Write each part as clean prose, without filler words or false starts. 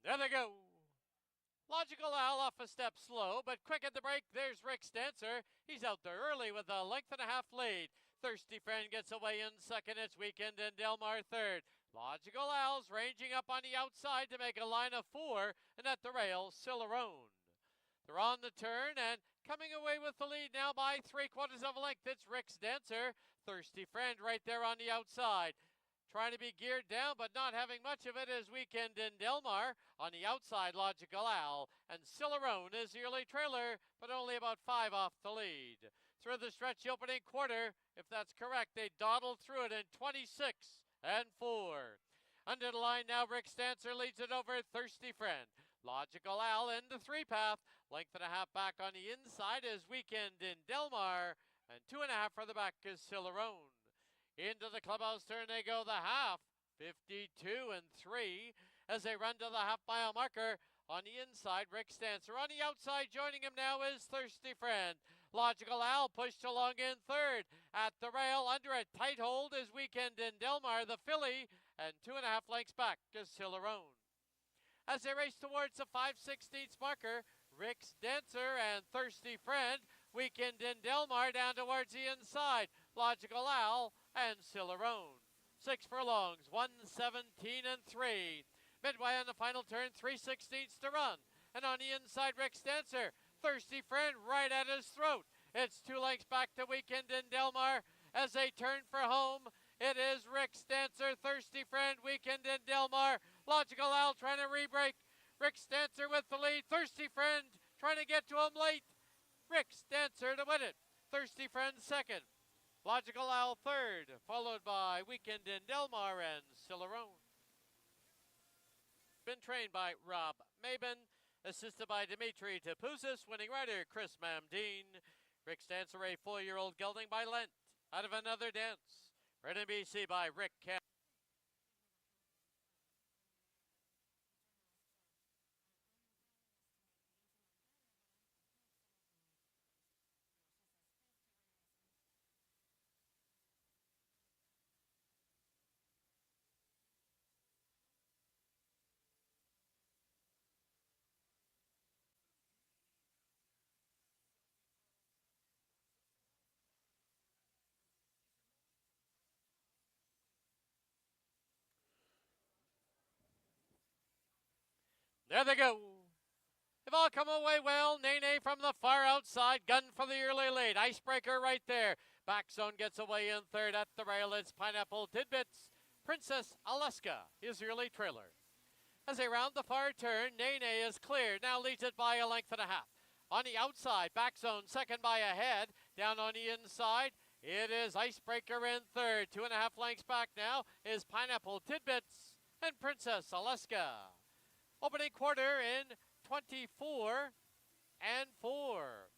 There they go. Logical Al off a step slow, but quick at the break. There's Rick's Dancer. He's out there early with a length and a half lead. Thirsty Friend gets away in second. It's Weekend in Delmar third. Logical Al's ranging up on the outside to make a line of four, and at the rail, Cicerone. They're on the turn and coming away with the lead now by 3/4 of a length. It's Rick's Dancer. Thirsty Friend right there on the outside. Trying to be geared down, but not having much of it is Weekend in Delmar. On the outside, Logical Al. And Cicerone is the early trailer, but only about 5 off the lead. Through the stretch, the opening quarter, if that's correct, they dawdled through it in 26 and 4. Under the line now, Rick's Dancer leads it over Thirsty Friend. Logical Al into 3-path. Length and a half back on the inside is Weekend in Delmar. And 2.5 for the back is Cicerone. Into the clubhouse turn they go, the half, 52 and 3, as they run to the half-mile marker. On the inside, Rick's Dancer. On the outside, joining him now is Thirsty Friend. Logical Al pushed along in third. At the rail, under a tight hold is Weekend in Delmar, the filly, and 2.5 lengths back is Cicerone. As they race towards the 5/16 marker, Rick's Dancer and Thirsty Friend. Weekend in Delmar down towards the inside. Logical Al and Cicerone. 6 furlongs, 1:17 and 3. Midway on the final turn, 3/16 to run. And on the inside, Rick's Dancer. Thirsty Friend right at his throat. It's 2 lengths back to Weekend in Delmar as they turn for home. It is Rick's Dancer, Thirsty Friend, Weekend in Delmar. Logical Al trying to re-break. Rick's Dancer with the lead. Thirsty Friend trying to get to him late. Rick's Dancer to win it. Thirsty Friend second. Logical Al third, followed by Weekend in Delmar and Cicerone. Been trained by Rob Mabin, assisted by Dimitri Tapuzis, winning rider Chris Mamdine. Rick's Dancer, a 4-year-old gelding by Lent, out of Another Dance. Read NBC by Rick Camp. There they go. They've all come away well. Nene from the far outside. Gun for the early lead. Icebreaker right there. Back zone gets away in third. At the rail, it's Pineapple Tidbits. Princess Alaska is the early trailer. As they round the far turn, Nene is clear. Now leads it by a length and a half. On the outside, back zone second by a head. Down on the inside, it is Icebreaker in third. 2.5 lengths back now is Pineapple Tidbits and Princess Alaska. Opening quarter in 24 and 4.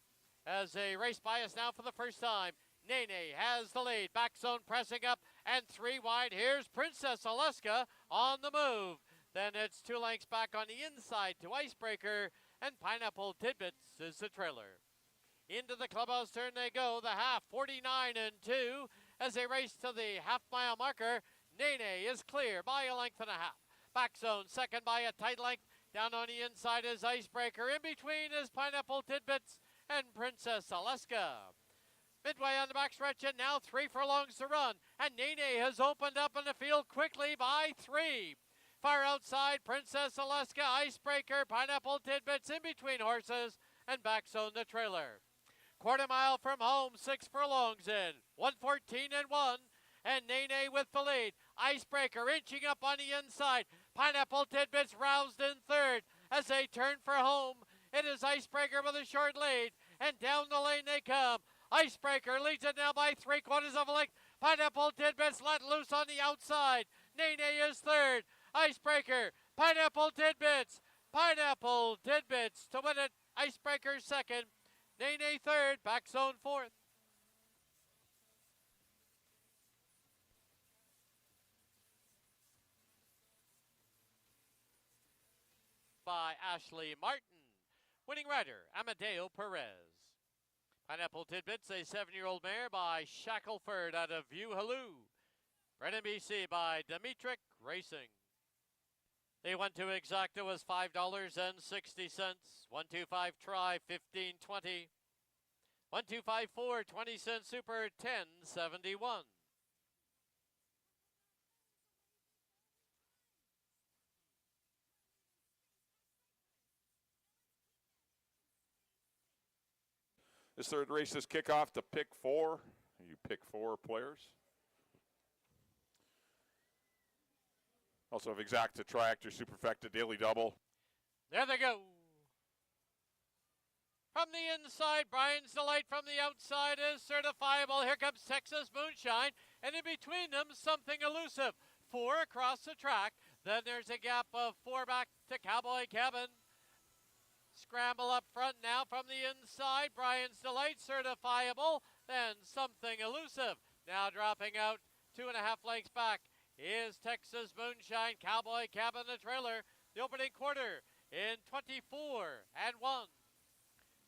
As they race by us now for the first time, Nene has the lead. Back zone pressing up and 3 wide. Here's Princess Alaska on the move. Then it's 2 lengths back on the inside to Icebreaker, and Pineapple Tidbits is the trailer. Into the clubhouse turn they go, the half, 49 and 2. As they race to the half-mile marker, Nene is clear by a length and a half. Back zone, second by a tight length. Down on the inside is Icebreaker. In between is Pineapple Tidbits and Princess Alaska. Midway on the backstretch, and now 3 furlongs to run. And Nene has opened up in the field quickly by 3. Far outside, Princess Alaska, Icebreaker, Pineapple Tidbits in between horses, and back zone the trailer. Quarter mile from home, 6 furlongs in. 1:14 and 1. And Nene with the lead. Icebreaker inching up on the inside. Pineapple Tidbits roused in third. As they turn for home, it is Icebreaker with a short lead. And down the lane they come. Icebreaker leads it now by 3/4 of a length. Pineapple Tidbits let loose on the outside. Nene is third. Icebreaker, Pineapple Tidbits. Pineapple Tidbits to win it. Icebreaker second. Nene third. Back zone fourth. By Ashley Martin. Winning rider, Amadeo Perez. Pineapple Tidbits, a 7-year-old mare by Shackelford out of View Halloo. Bred NBC by Dimitri Racing. The 1-2 exacta was $5.60. 1-2-5 try, $15.20. 1-2-5-4, 20-cent super, $10.71. This third race is kickoff to pick four. You pick four players. Also have exacta tractor, superfecta, daily double. There they go. From the inside, Brian's Delight. From the outside is Certifiable. Here comes Texas Moonshine. And in between them, Something Elusive. 4 across the track. Then there's a gap of 4 back to Cowboy Cabin. Scramble up front now from the inside. Brian's Delight, Certifiable. Then Something Elusive. Now dropping out 2.5 lengths back is Texas Moonshine. Cowboy Cabin, the trailer. The opening quarter in 24-1.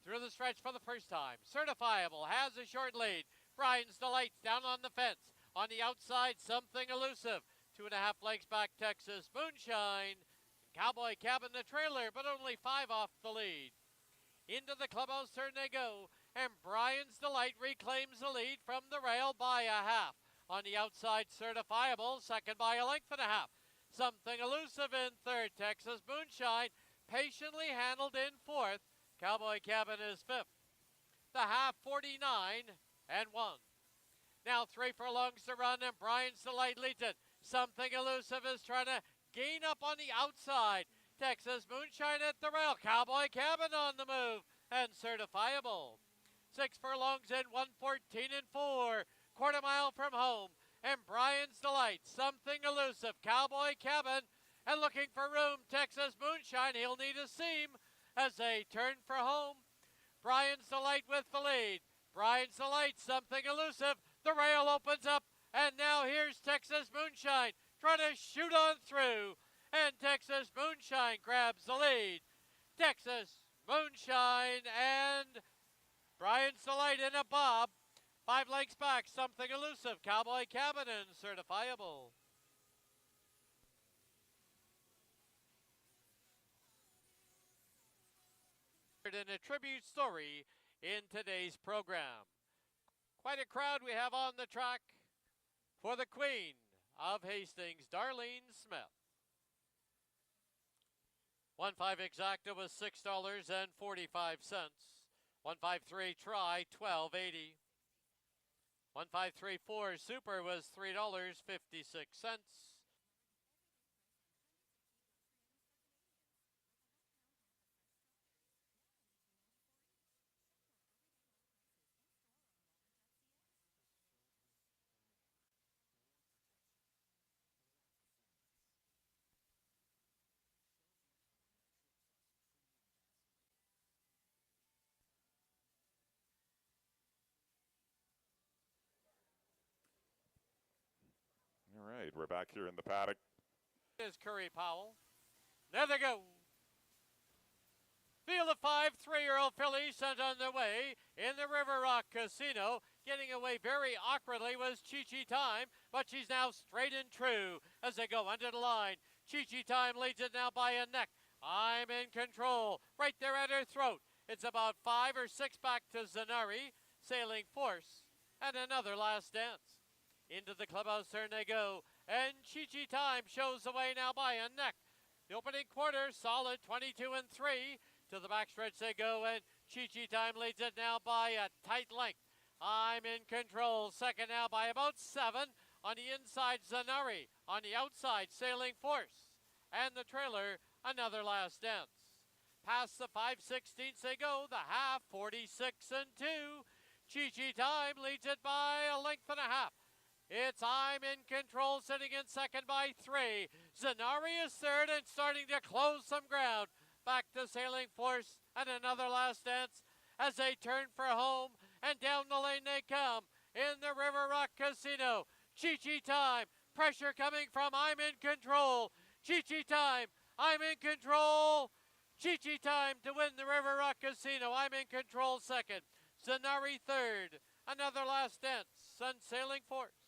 Through the stretch for the first time. Certifiable has a short lead. Brian's Delight down on the fence. On the outside, Something Elusive. 2.5 lengths back, Texas Moonshine. Cowboy Cabin, the trailer, but only 5 off the lead. Into the clubhouse turn they go. And Brian's Delight reclaims the lead from the rail by a half. On the outside, Certifiable, second by a length and a half. Something Elusive in third. Texas Moonshine patiently handled in fourth. Cowboy Cabin is fifth. The half 49-1. Now 3 furlongs to run, and Brian's Delight leads it. Something Elusive is trying to gain up on the outside. Texas Moonshine at the rail. Cowboy Cabin on the move, and Certifiable. 6 furlongs in, 1:14-4. Quarter mile from home, and Brian's Delight. Something Elusive. Cowboy Cabin, and looking for room. Texas Moonshine. He'll need a seam as they turn for home. Brian's Delight with the lead. Brian's Delight, Something Elusive. The rail opens up, and now here's Texas Moonshine trying to shoot on through, and Texas Moonshine grabs the lead. Texas Moonshine and Brian's Delight in a bob. 5 lengths back, Something Elusive, Cowboy Cabin, and Certifiable. In a tribute story in today's program. Quite a crowd we have on the track for the Queen of Hastings, Darlene Smith. 1-5 exacta was $6.45. 1-5-3 try, $12.80. 1-5-3-4 super was $3.56. All right, we're back here in the paddock. Is Curry Powell. There they go. Field of 5 3-year-old fillies sent on their way in the River Rock Casino. Getting away very awkwardly was Chi-Chi Time, but she's now straight and true as they go under the line. Chi-Chi Time leads it now by a neck. I'm in control. Right there at her throat. It's about 5 or 6 back to Zanari. Sailing Force and another last dance. Into the clubhouse turn they go, and Chi-Chi Time shows the way now by a neck. The opening quarter, solid 22-3. To the backstretch they go, and Chi-Chi Time leads it now by a tight length. I'm in control, second now by about 7. On the inside, Zanari. On the outside, Sailing Force. And the trailer, another last dance. Past the 5/16 they go, the half, 46-2. Chi-Chi Time leads it by a length and a half. It's I'm in control, sitting in second by 3. Zanari is third and starting to close some ground. Back to Sailing Force and another last dance as they turn for home, and down the lane they come in the River Rock Casino. Chi-Chi Time, pressure coming from I'm in control. Chi-Chi Time, I'm in control. Chi-Chi Time to win the River Rock Casino. I'm in control second. Zanari third. Another last dance on Sailing Force.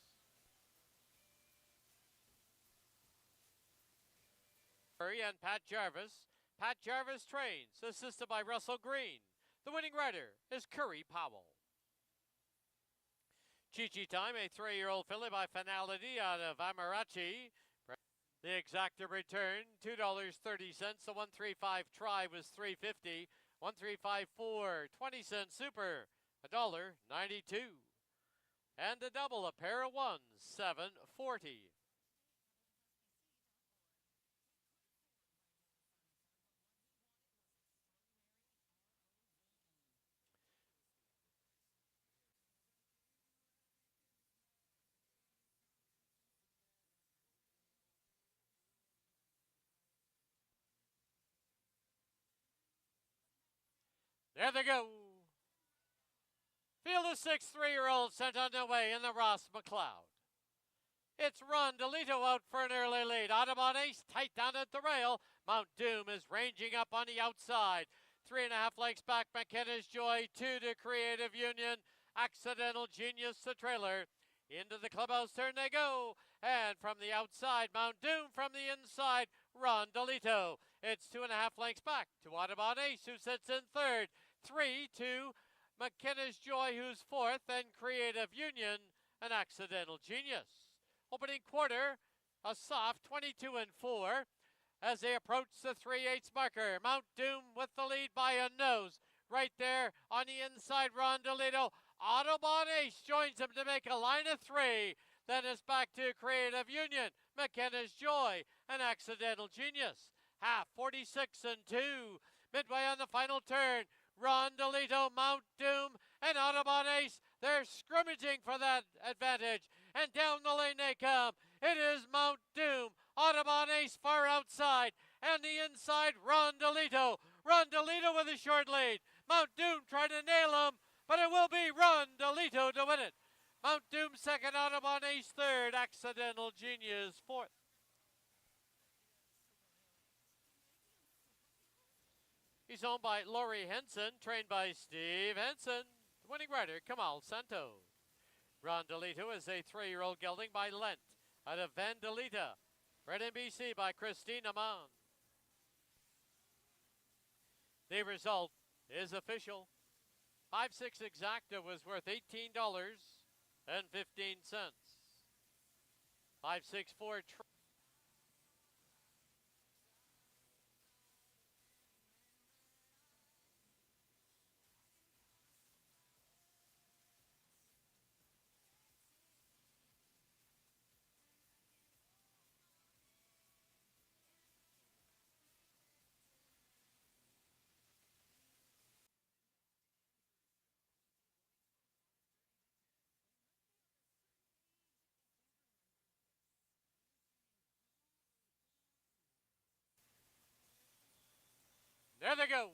And Pat Jarvis. Pat Jarvis trains, assisted by Russell Green. The winning rider is Curry Powell. Chi-Chi Time, a 3-year-old filly by Finality out of Amarachi. The exacta return, $2.30. The 135 try was $3.50. 1354, 20 cent super, $1.92. And the double, a pair of ones, $7.40. There they go. Field of 6 3-year-olds sent on their way in the Ross McLeod. It's Ron DeLito out for an early lead. Audubon Ace tight down at the rail. Mount Doom is ranging up on the outside. 3.5 lengths back, McKenna's Joy. 2 to Creative Union. Accidental Genius, the trailer. Into the clubhouse turn they go. And from the outside, Mount Doom. From the inside, Ron DeLito. It's 2.5 lengths back to Audubon Ace, who sits in third. 3 to McKenna's Joy, who's fourth. And Creative Union, an Accidental Genius. Opening quarter, a soft 22 and 4 as they approach the 3/8 marker. Mount Doom with the lead by a nose. Right there on the inside, Ron DeLito. Audubon Ace joins him to make a line of 3. Then it's back to Creative Union, McKenna's Joy, an Accidental Genius. Half 46 and 2. Midway on the final turn, Ron DeLito, Mount Doom, and Audubon Ace. They're scrimmaging for that advantage. And down the lane they come. It is Mount Doom, Audubon Ace far outside, and the inside, Ron DeLito. Ron DeLito with a short lead. Mount Doom trying to nail him, but it will be Ron DeLito to win it. Mount Doom second, Audubon Ace third, Accidental Genius fourth. He's owned by Laurie Henson, trained by Steve Henson. The winning rider, Kamal Santo. Ron DeLito is a 3-year-old gelding by Lent out of Vandelita. Bred in BC by Christina Mann. The result is official. 5-6 exacta was worth $18.15. 5-6-4 There they go.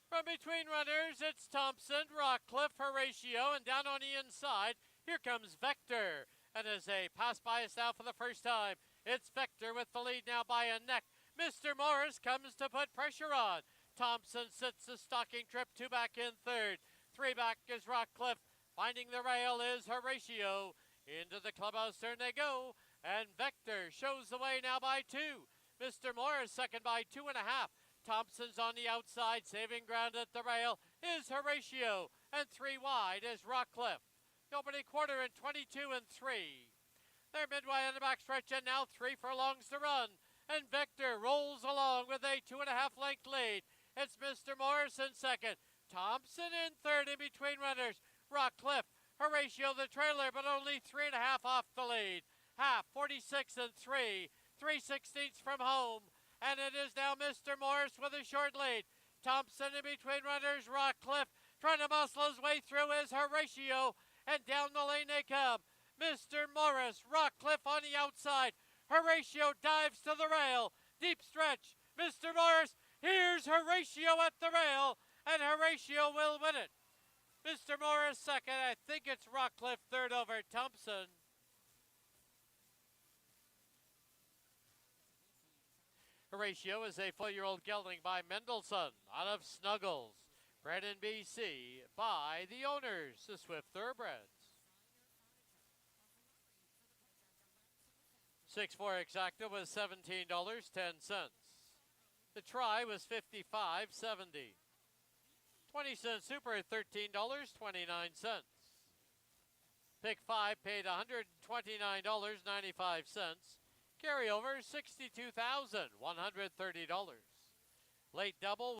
From between runners, it's Thompson, Rockcliffe, Horatio, and down on the inside, here comes Vector. And as they pass by us now for the first time, it's Vector with the lead now by a neck. Mr. Morris comes to put pressure on. Thompson sits the stocking trip, 2 back in third. 3 back is Rockcliffe. Finding the rail is Horatio. Into the clubhouse turn they go, and Vector shows the way now by 2. Mr. Morris second by 2.5. Thompson's on the outside, saving ground at the rail is Horatio, and 3 wide is Rockcliffe. The opening quarter in 22 and 3. They're midway on the backstretch, and now 3 furlongs to run. And Vector rolls along with a 2.5 length lead. It's Mr. Morris in second. Thompson in third in between runners. Rockcliffe, Horatio the trailer, but only 3.5 off the lead. Half 46 and 3. 3/16 from home, and it is now Mr. Morris with a short lead. Thompson in between runners, Rockcliffe trying to muscle his way through is Horatio, and down the lane they come. Mr. Morris, Rockcliffe on the outside. Horatio dives to the rail, deep stretch. Mr. Morris, here's Horatio at the rail, and Horatio will win it. Mr. Morris second, I think it's Rockcliffe third over Thompson. Horatio is a 4-year-old gelding by Mendelssohn out of Snuggles. Bred in BC by the owners, the Swift Thoroughbreds. 6-4 exacta was $17.10. The try was $55.70. 20-cent super $13.29. Pick 5 paid $129.95. Carryover $62,130. Late double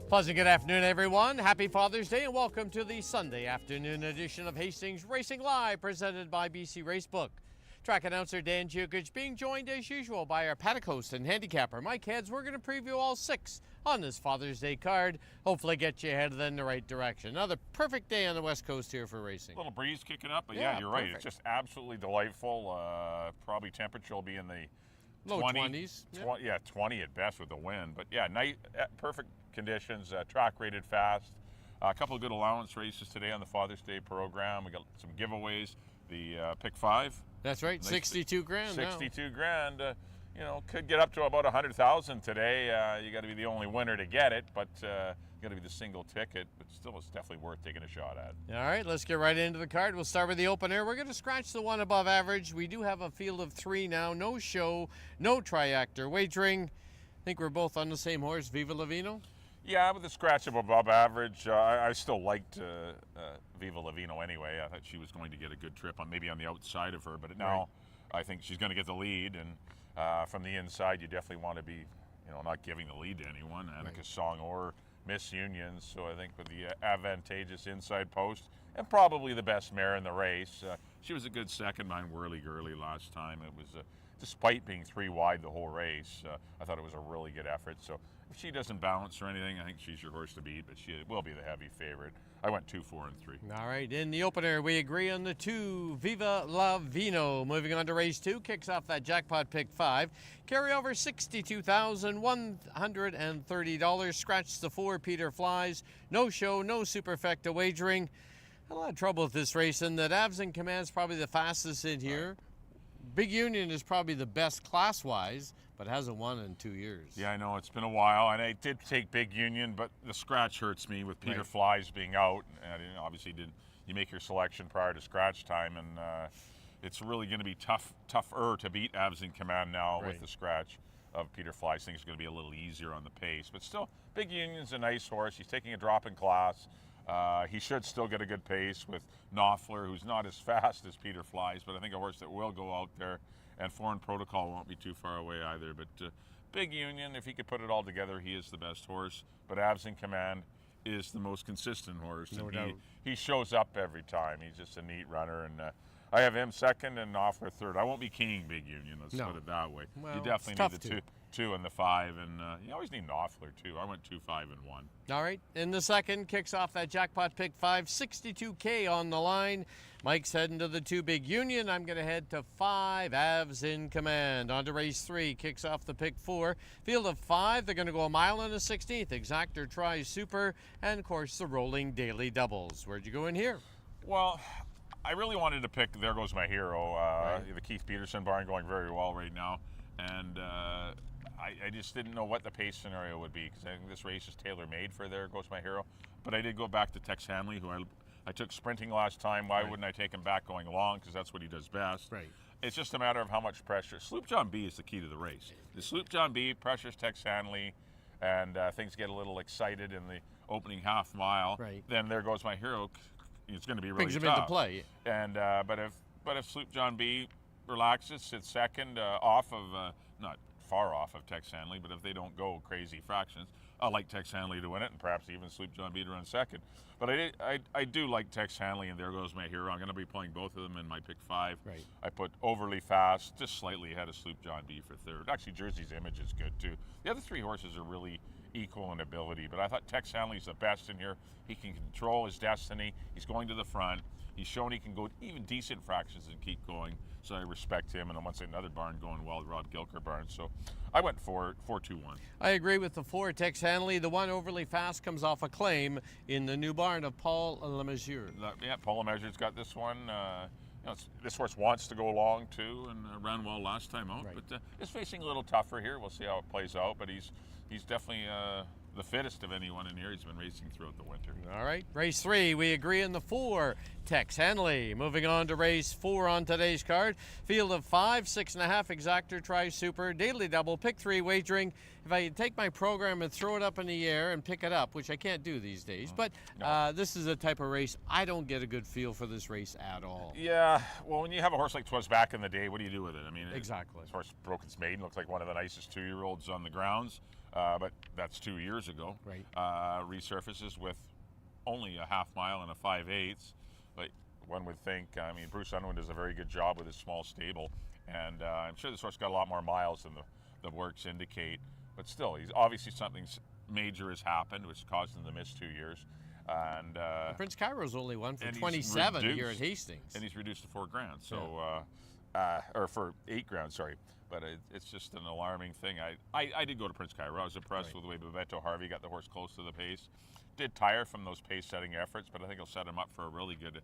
Pleasant good afternoon, everyone. Happy Father's Day and welcome to the Sunday afternoon edition of Hastings Racing Live, presented by BC Racebook. Track announcer Dan Jukic being joined as usual by our paddock host and handicapper Mike Heads. We're going to preview all 6 on this Father's Day card. Hopefully get you headed in the right direction. Another perfect day on the West Coast here for racing. A little breeze kicking up, but yeah, you're right. Perfect. It's just absolutely delightful. Probably temperature will be in the Low 20s. Yeah, 20 at best with the wind. But yeah, perfect conditions, track rated fast. A couple of good allowance races today on the Father's Day program. We got some giveaways. The pick 5. That's right, nice 62 grand 62 grand. You know, could get up to about 100,000 today. You got to be the only winner to get it, but you got to be the single ticket. But still, it's definitely worth taking a shot at. All right, let's get right into the card. We'll start with the opener. We're going to scratch the one above average. We do have a field of 3 now. No show, no triactor wagering. I think we're both on the same horse, Viva Lavino. Yeah, with the scratch of above average, I still liked Viva Lavino anyway. I thought she was going to get a good trip on maybe on the outside of her, but now I think she's going to get the lead. And from the inside, you definitely want to be, not giving the lead to anyone. Annika Song or Miss Union. So I think with the advantageous inside post and probably the best mare in the race, she was a good second behind Whirly Girly last time. It was despite being 3 wide the whole race, I thought it was a really good effort. So if she doesn't balance or anything, I think she's your horse to beat, but she will be the heavy favorite. I went 2, 4, and 3. All right, in the opener, we agree on the 2, Viva Lavino. Moving on to race 2, kicks off that jackpot pick 5. Carry over $62,130. Scratch the 4, Peter Flies. No show, no superfecta wagering. A lot of trouble with this race, and that Avs in Command is probably the fastest in here. Big Union is probably the best class-wise, but hasn't won in 2 years. Yeah, I know. It's been a while, and I did take Big Union, but the scratch hurts me with Peter Flies being out. And obviously, you make your selection prior to scratch time, and it's really going to be tougher to beat Avs in Command now with the scratch of Peter Flies. I think it's going to be a little easier on the pace, but still, Big Union's a nice horse. He's taking a drop in class. He should still get a good pace with Knopfler, who's not as fast as Peter Flies, but I think a horse that will go out there, and Foreign Protocol won't be too far away either. But Big Union, if he could put it all together, he is the best horse. But Avs in Command is the most consistent horse. No and doubt. He shows up every time. He's just a neat runner, and I have him second and Knopfler third. I won't be keying Big Union, let's put it that way. Well, you definitely need the 2 and the 5, and you always need Knopfler too. I went 2, 5, and 1. All right, in the second, kicks off that jackpot pick 5, $62K on the line. Mike's heading to the 2, Big Union. I'm going to head to 5, Avs in Command. On to race 3, kicks off the pick 4. Field of 5, they're going to go a mile and a 16th. Exactor tries super, and of course the rolling daily doubles. Where'd you go in here? Well, I really wanted to pick There Goes My Hero, the Keith Peterson barn going very well right now. And I just didn't know what the pace scenario would be, because I think this race is tailor-made for There Goes My Hero. But I did go back to Tex Hanley, who I took sprinting last time. Why wouldn't I take him back going long? Because that's what he does best. Right. It's just a matter of how much pressure. Sloop John B is the key to the race. The Sloop John B pressures Tex Hanley, and things get a little excited in the opening half mile. Right. Then There Goes My Hero. It's going to be really Brings tough. him into play. And but if Sloop John B relaxes, sits second, off of not far off of Tex Hanley, but if they don't go crazy fractions, I like Tex Hanley to win it, and perhaps even Sloop John B to run second. But I do like Tex Hanley, and There Goes My Hero. I'm going to be playing both of them in my pick 5. Right. I put Overly Fast, just slightly ahead of Sloop John B for third. Actually, Jersey's Image is good too. The other 3 horses are really equal in ability, but I thought Tex Hanley's the best in here. He can control his destiny. He's going to the front. He's shown he can go even decent fractions and keep going, so I respect him. And I want to say another barn going well, Rod Gilker barn. So I went 4-2-1. I agree with the 4, Tex Hanley. The 1, Overly Fast, comes off a claim in the new barn of Paul Lemesurier. Yeah, Paul Lemessurier's got this one. This horse wants to go long too, and ran well last time out. Right. But it's facing a little tougher here. We'll see how it plays out. But he's definitely the fittest of anyone in here. He's been racing throughout the winter. All right, race 3, we agree in the 4, Tex Henley. Moving on to race 4 on today's card. Field of 5, 6.5 exactor, tri-super, daily double, pick 3 wagering. If I take my program and throw it up in the air and pick it up, which I can't do these days, but this is a type of race I don't get a good feel for this race at all. Yeah, well, when you have a horse like 'Twas Back in the Day, what do you do with it? I mean, Exactly. This horse broke its maiden, looks like one of the nicest 2-year-olds on the grounds, but that's 2 years ago. Right. Resurfaces with only a half mile and a 5/8. But one would think, I mean, Bruce Unwin does a very good job with his small stable, and I'm sure this horse got a lot more miles than the works indicate. But still, he's obviously something major has happened, which caused him to miss 2 years. And Prince Cairo's only won for and he's 27 reduced, here at Hastings. and he's reduced to $4,000. So, or for $8,000, sorry. But it's just an alarming thing. I did go to Prince Cairo. I was impressed with the way Bebeto Harvey got the horse close to the pace. Did tire from those pace-setting efforts, but I think he'll set him up for a really good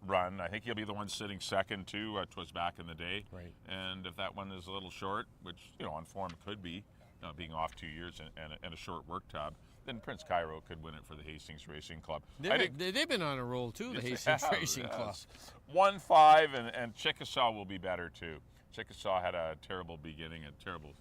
run. I think he'll be the one sitting second to 'Twas Back in the Day. Right. And if that one is a little short, which on form could be, being off 2 years and a short work tab, then Prince Cairo could win it for the Hastings Racing Club. They've been on a roll too, the Hastings Racing Club. 1-5, and Chickasaw will be better too. Chickasaw had a terrible beginning, a terrible,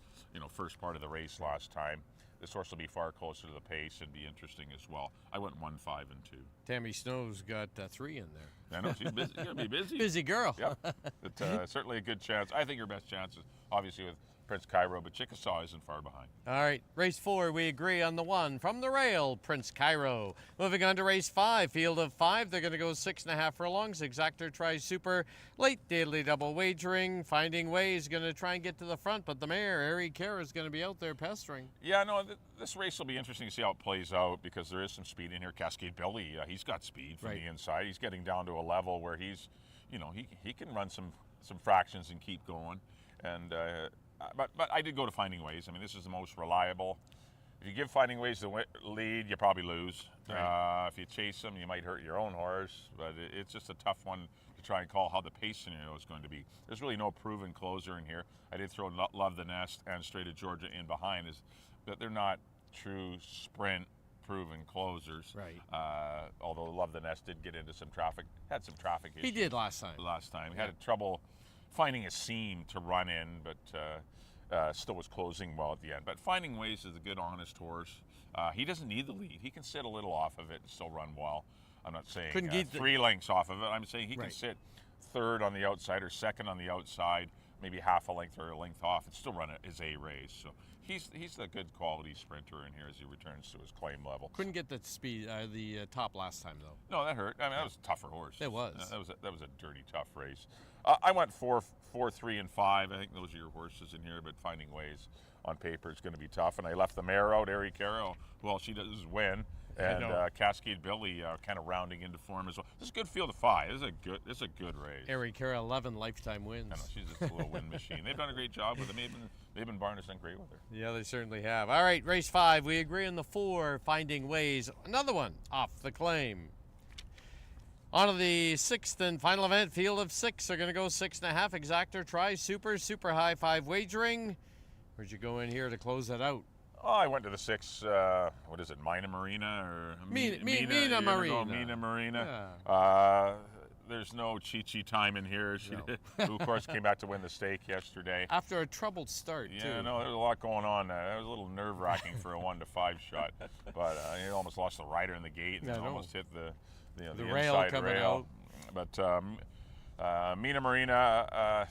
first part of the race last time. This horse will be far closer to the pace and be interesting as well. I went 1-5 and 2. Tammy Snow's got 3 in there. I know she's busy. She's gonna be busy. Busy girl. Yep. But certainly a good chance. I think her best chance is obviously with Prince Cairo, but Chickasaw isn't far behind. All right, race 4, we agree on the 1 from the rail, Prince Cairo. Moving on to race 5, field of 5. They're going to go 6.5 furlongs. Exactor tri-super, late daily double wagering. Finding Ways going to try and get to the front, but the mare, Ari Kara, is going to be out there pestering. Yeah, no, this race will be interesting to see how it plays out because there is some speed in here. Cascade Billy, he's got speed from the inside. He's getting down to a level where he's, he can run some fractions and keep going. And but I did go to Finding Ways. I mean, this is the most reliable. If you give Finding Ways the lead, you probably lose. Right. If you chase them, you might hurt your own horse. But it's just a tough one to try and call how the pace scenario is going to be. There's really no proven closer in here. I did throw Love the Nest and Straight to Georgia in behind, but they're not true sprint proven closers. Right. Although Love the Nest did get into some traffic, had some traffic issues. He did last time. He had trouble finding a seam to run in, but still was closing well at the end. But Finding Ways is a good, honest horse. He doesn't need the lead. He can sit a little off of it and still run well. I'm not saying 3 lengths off of it. I'm saying he can sit third on the outside or second on the outside, maybe half a length or a length off, and still run his A race. So he's a good quality sprinter in here as he returns to his claim level. Couldn't get the speed, the top last time though. No, that hurt. I mean, that was a tougher horse. It was. That was a dirty, tough race. I went 4, 3, and 5. I think those are your horses in here, but Finding Ways on paper is going to be tough. And I left the mare out, Ari Caro. Well, she does win. And Cascade Billy kind of rounding into form as well. This is a good field of 5. This is a good race. Ari Cara, 11 lifetime wins. I know, she's just a little win machine. They've done a great job with her. Maven Barnes done great with her. Yeah, they certainly have. All right, race 5. We agree on the 4, Finding Ways. Another one off the claim. On to the 6th and final event, field of 6. They're going to go 6.5 exactor, tri-super, super high 5 wagering. Where'd you go in here to close that out? Oh, I went to the 6, what is it, Mina Marina? Or Mina Marina. Mina Marina. Yeah. There's no Chi-Chi time in here. She, who, of course, came back to win the stake yesterday. After a troubled start, too. Yeah, no, there was a lot going on. That was a little nerve-wracking for a 1-5 shot. But he almost lost the rider in the gate and almost hit the rail inside coming rail. But Mina Marina,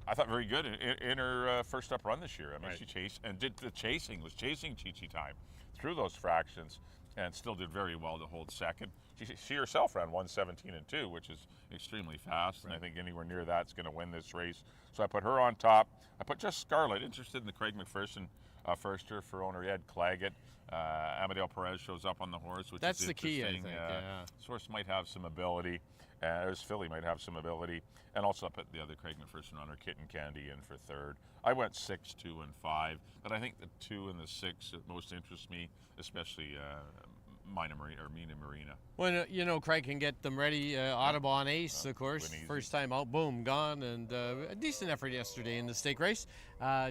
I thought very good in her first up run this year. I mean, she chased and did the chasing, was chasing Chi-Chi time through those fractions and still did very well to hold second. She herself ran 1:17 and 2, which is extremely fast, and I think anywhere near that's going to win this race. So I put her on top. I put just Scarlett, interested in the Craig McPherson firster for owner Ed Claggett. Amadeo Perez shows up on the horse, which that's is the key, I think. This horse might have some ability. His filly might have some ability. And also I put the other Craig McPherson on her, Kitten Candy, in for third. I went 6, 2, and 5, but I think the 2 and the 6 most interest me, especially Mina Marina. When Craig can get them ready. Audubon Ace, of course, first time out, boom, gone, and a decent effort yesterday in the stake race.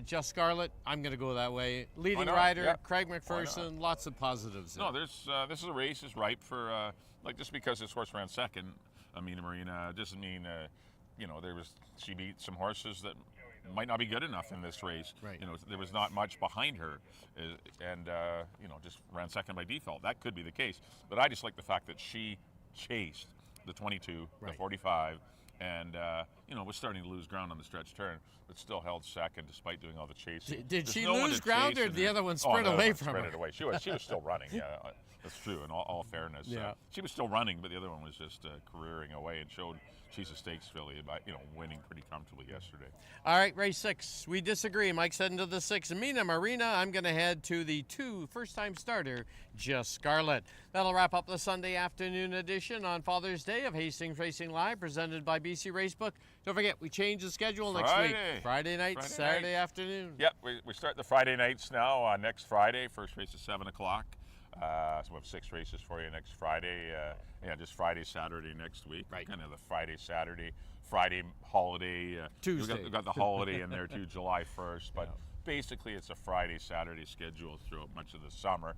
Just Scarlet, I'm going to go that way. Leading rider, yeah. Craig McPherson, lots of positives. No, there's this is a race is ripe for just because this horse ran second, Mina Marina doesn't mean she beat some horses that might not be good enough in this race. Right. There was not much behind her, and just ran second by default. That could be the case. But I just like the fact that she chased the 22, the 45, and was starting to lose ground on the stretch turn, but still held second despite doing all the chasing. Did she lose ground, or did the other one spread away from her? Spread it away. She was still running. Yeah, that's true. In all fairness, she was still running, but the other one was just careering away and showed she's a stakes filly by winning pretty comfortably yesterday. All right, race 6. We disagree. Mike's heading to the 6. Mina Marina. I'm going to head to the 2 first-time starter, Just Scarlet. That'll wrap up the Sunday afternoon edition on Father's Day of Hastings Racing Live, presented by BC Racebook. Don't forget, we change the schedule next week. Friday night, Saturday afternoon. Yep, we start the Friday nights now. Next Friday, first race is 7 o'clock. So we have 6 races for you next Friday. Just Friday, Saturday next week. Right. Kind of the Friday, Saturday, Friday holiday. Tuesday. We've got the holiday in there too, July 1st. But basically, it's a Friday, Saturday schedule throughout much of the summer.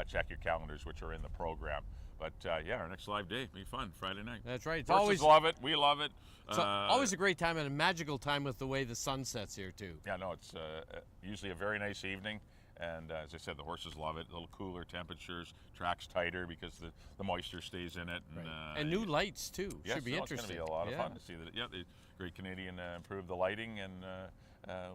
Check your calendars, which are in the program. But our next live day will be fun, Friday night. That's right. Horses love it. We love it. It's always a great time and a magical time with the way the sun sets here too. Yeah, no, it's usually a very nice evening. And as I said, the horses love it. A little cooler temperatures, track's tighter because the moisture stays in it. And new lights too. Yes, should be interesting. It's going to be a lot of fun to see that. Yeah, the Great Canadian improved the lighting, and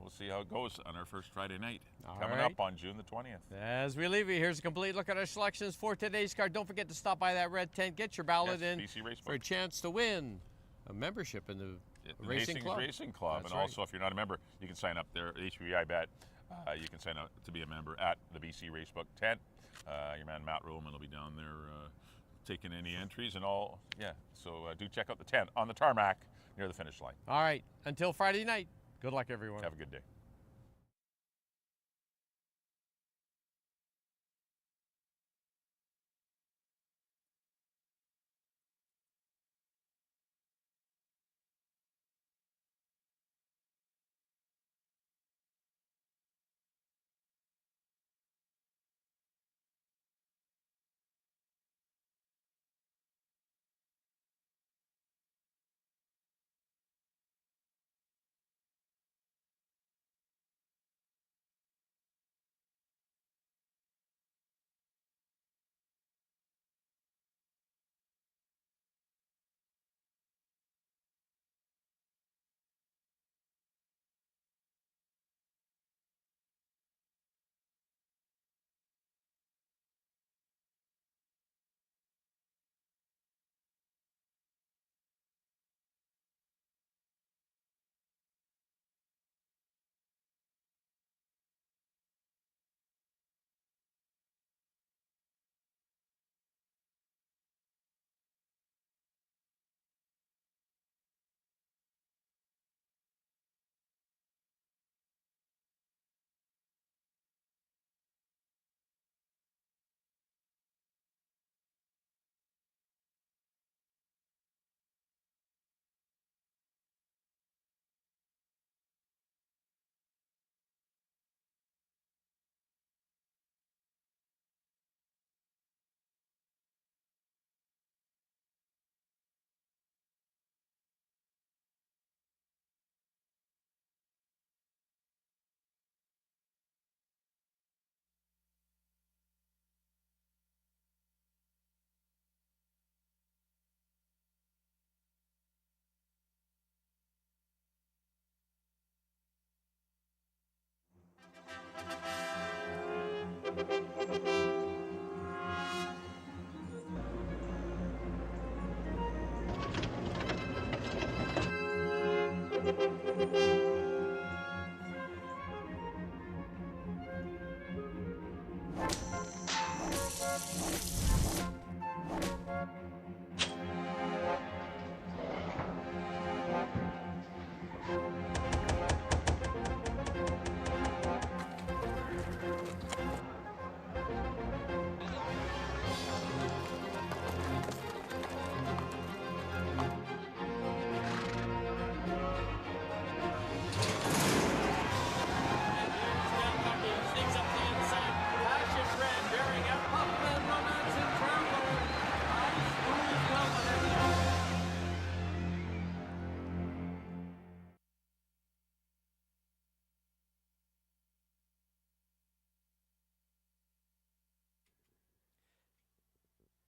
we'll see how it goes on our first Friday night coming up on June the 20th. As we leave you, here's a complete look at our selections for today's card. Don't forget to stop by that red tent, get your ballot in for a chance to win a membership in the Racing Club. Racing Club. That's and also, if you're not a member, you can sign up there. HBI Bet. You can sign up to be a member at the BC Racebook tent. Your man Matt Roman will be down there taking any entries and all. Yeah, so do check out the tent on the tarmac near the finish line. All right, until Friday night, good luck, everyone. Have a good day.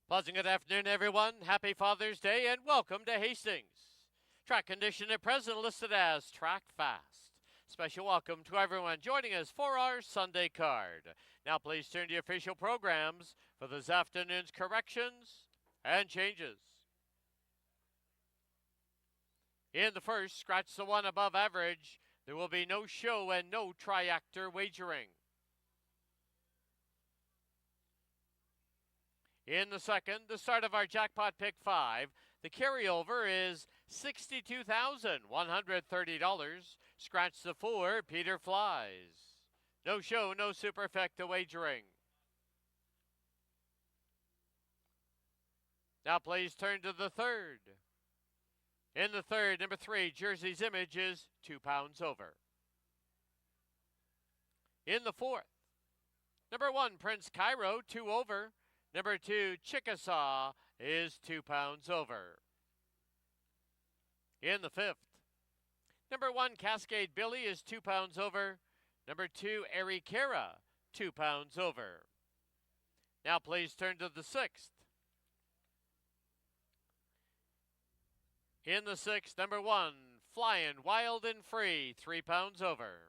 Pleasant good afternoon, everyone. Happy Father's Day and welcome to Hastings. Track condition at present listed as track fast. Special welcome to everyone joining us for our Sunday card. Now please turn to your official programs for this afternoon's corrections and changes. In the first, scratch the one above average. There will be no show and no tri-actor wagering. In the second, the start of our jackpot pick 5, the carryover is $62,130. Scratch the 4, Peter flies. No show, no superfecta wagering. Now please turn to the third. In the third, number 3, Jersey's Image is £2 over. In the fourth, number 1, Prince Cairo, 2 over. Number 2, Chickasaw is £2 over. In the fifth, number 1, Cascade Billy is £2 over. Number 2, Ericara, £2 over. Now please turn to the sixth. In the sixth, number 1, Flying Wild and Free, £3 over.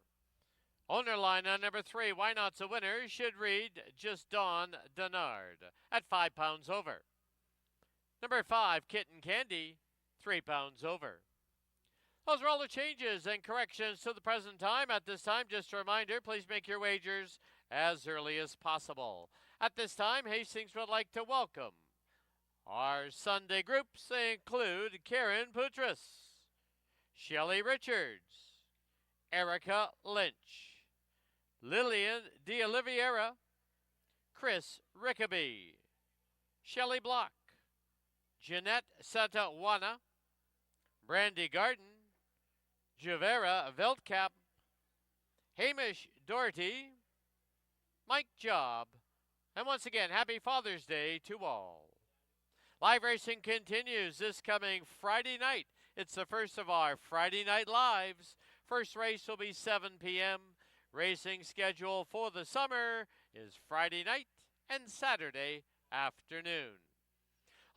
Owner line on number 3, Why Not's a Winner, should read Just Dawn Denard at £5 over. Number 5, Kitten Candy, £3 over. Those are all the changes and corrections to the present time. At this time, just a reminder, please make your wagers as early as possible. At this time, Hastings would like to welcome our Sunday groups. They include Karen Putras, Shelley Richards, Erica Lynch, Lillian De Oliveira, Chris Rickaby, Shelley Block, Jeanette Satawana, Brandy Garden, Javera Veldkap, Hamish Doherty, Mike Job, and once again, happy Father's Day to all. Live racing continues this coming Friday night. It's the first of our Friday Night Lives. First race will be 7 p.m. Racing schedule for the summer is Friday night and Saturday afternoon.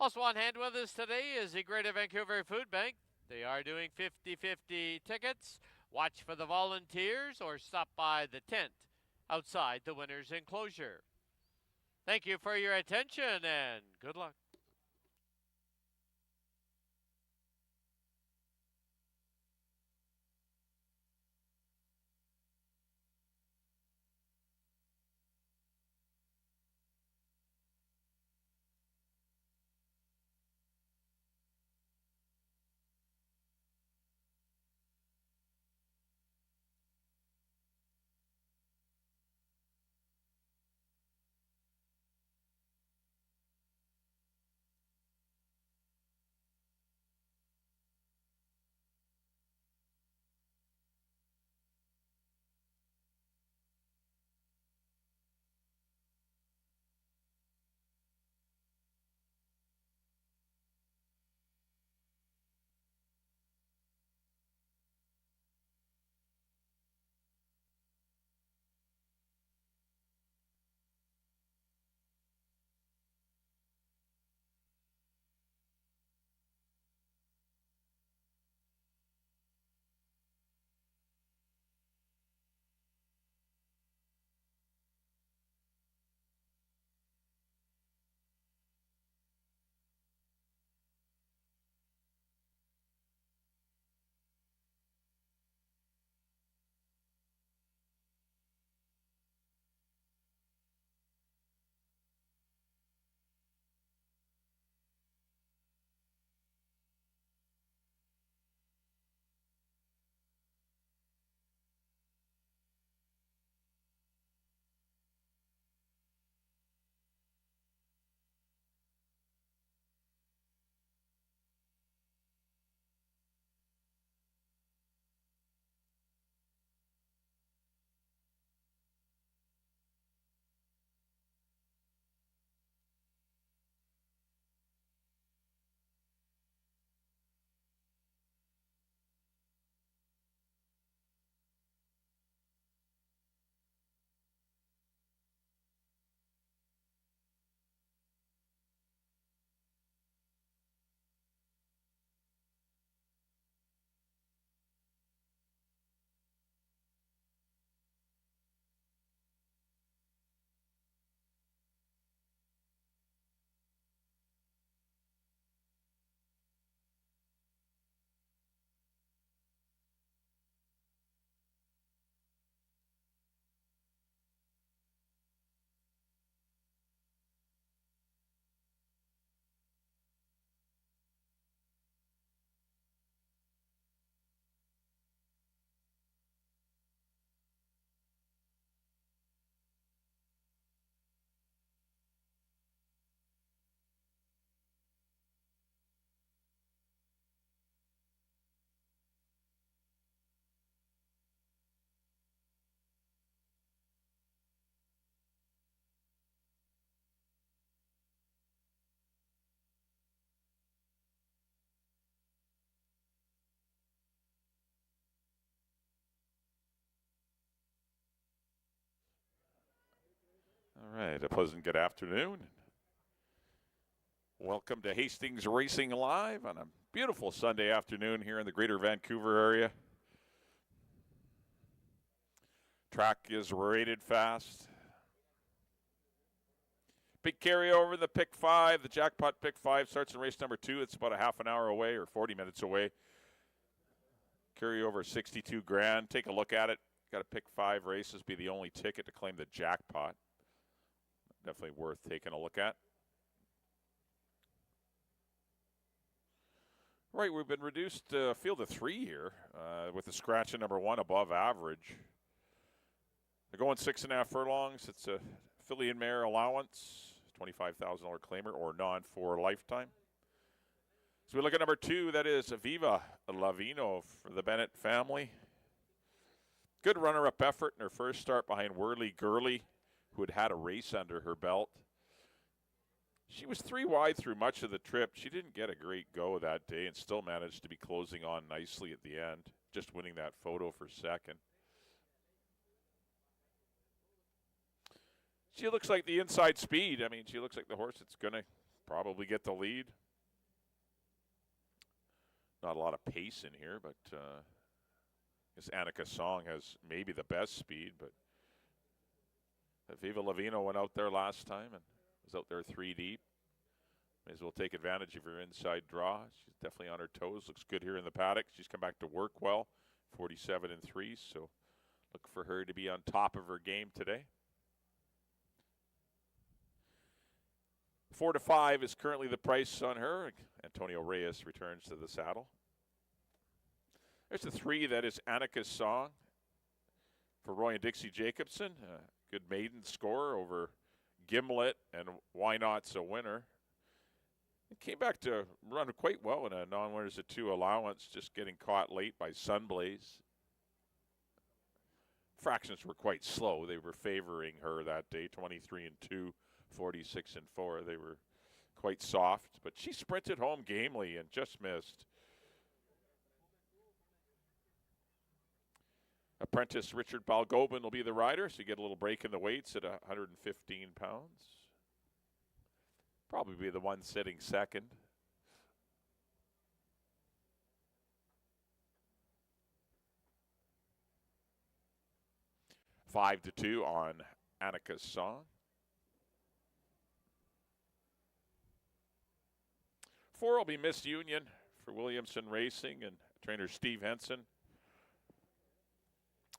Also on hand with us today is the Greater Vancouver Food Bank. They are doing 50-50 tickets. Watch for the volunteers or stop by the tent outside the winner's enclosure. Thank you for your attention and good luck. right, a pleasant good afternoon. Welcome to Hastings Racing Live on a beautiful Sunday afternoon here in the greater Vancouver area. Track is rated fast. Big carryover in the pick 5. The jackpot pick 5 starts in race number 2. It's about a half an hour away or 40 minutes away. Carryover 62 grand. Take a look at it. Got to pick 5 races, be the only ticket to claim the jackpot. Definitely worth taking a look at. Right, we've been reduced to a field of 3 here with the scratch at number 1 above average. They're going 6.5 furlongs. It's a filly and mare allowance, $25,000 claimer or non for lifetime. So we look at number 2. That is Viva Lavino for the Bennett family. Good runner-up effort in her first start behind Whirly Gurley, who had a race under her belt. She was 3 wide through much of the trip. She didn't get a great go that day and still managed to be closing on nicely at the end, just winning that photo for second. She looks like the inside speed. I mean, she looks like the horse that's going to probably get the lead. Not a lot of pace in here, but I guess Annika Song has maybe the best speed, but Viva Lavino went out there last time and was out there 3 deep. May as well take advantage of her inside draw. She's definitely on her toes. Looks good here in the paddock. She's come back to work well, 47-3. So look for her to be on top of her game today. 4-5 is currently the price on her. Antonio Reyes returns to the saddle. There's the 3. That is Annika's Song for Roy and Dixie Jacobson. Good maiden score over Gimlet and Why Not's a winner. It came back to run quite well in a non-winners of 2 allowance, just getting caught late by Sunblaze. Fractions were quite slow. They were favoring her that day, 23-2, 46-4. They were quite soft, but she sprinted home gamely and just missed. Apprentice Richard Balgobin will be the rider, so you get a little break in the weights at 115 pounds. Probably be the one sitting second. Five to 2 on Annika's Song. 4 will be Miss Union for Williamson Racing and trainer Steve Henson.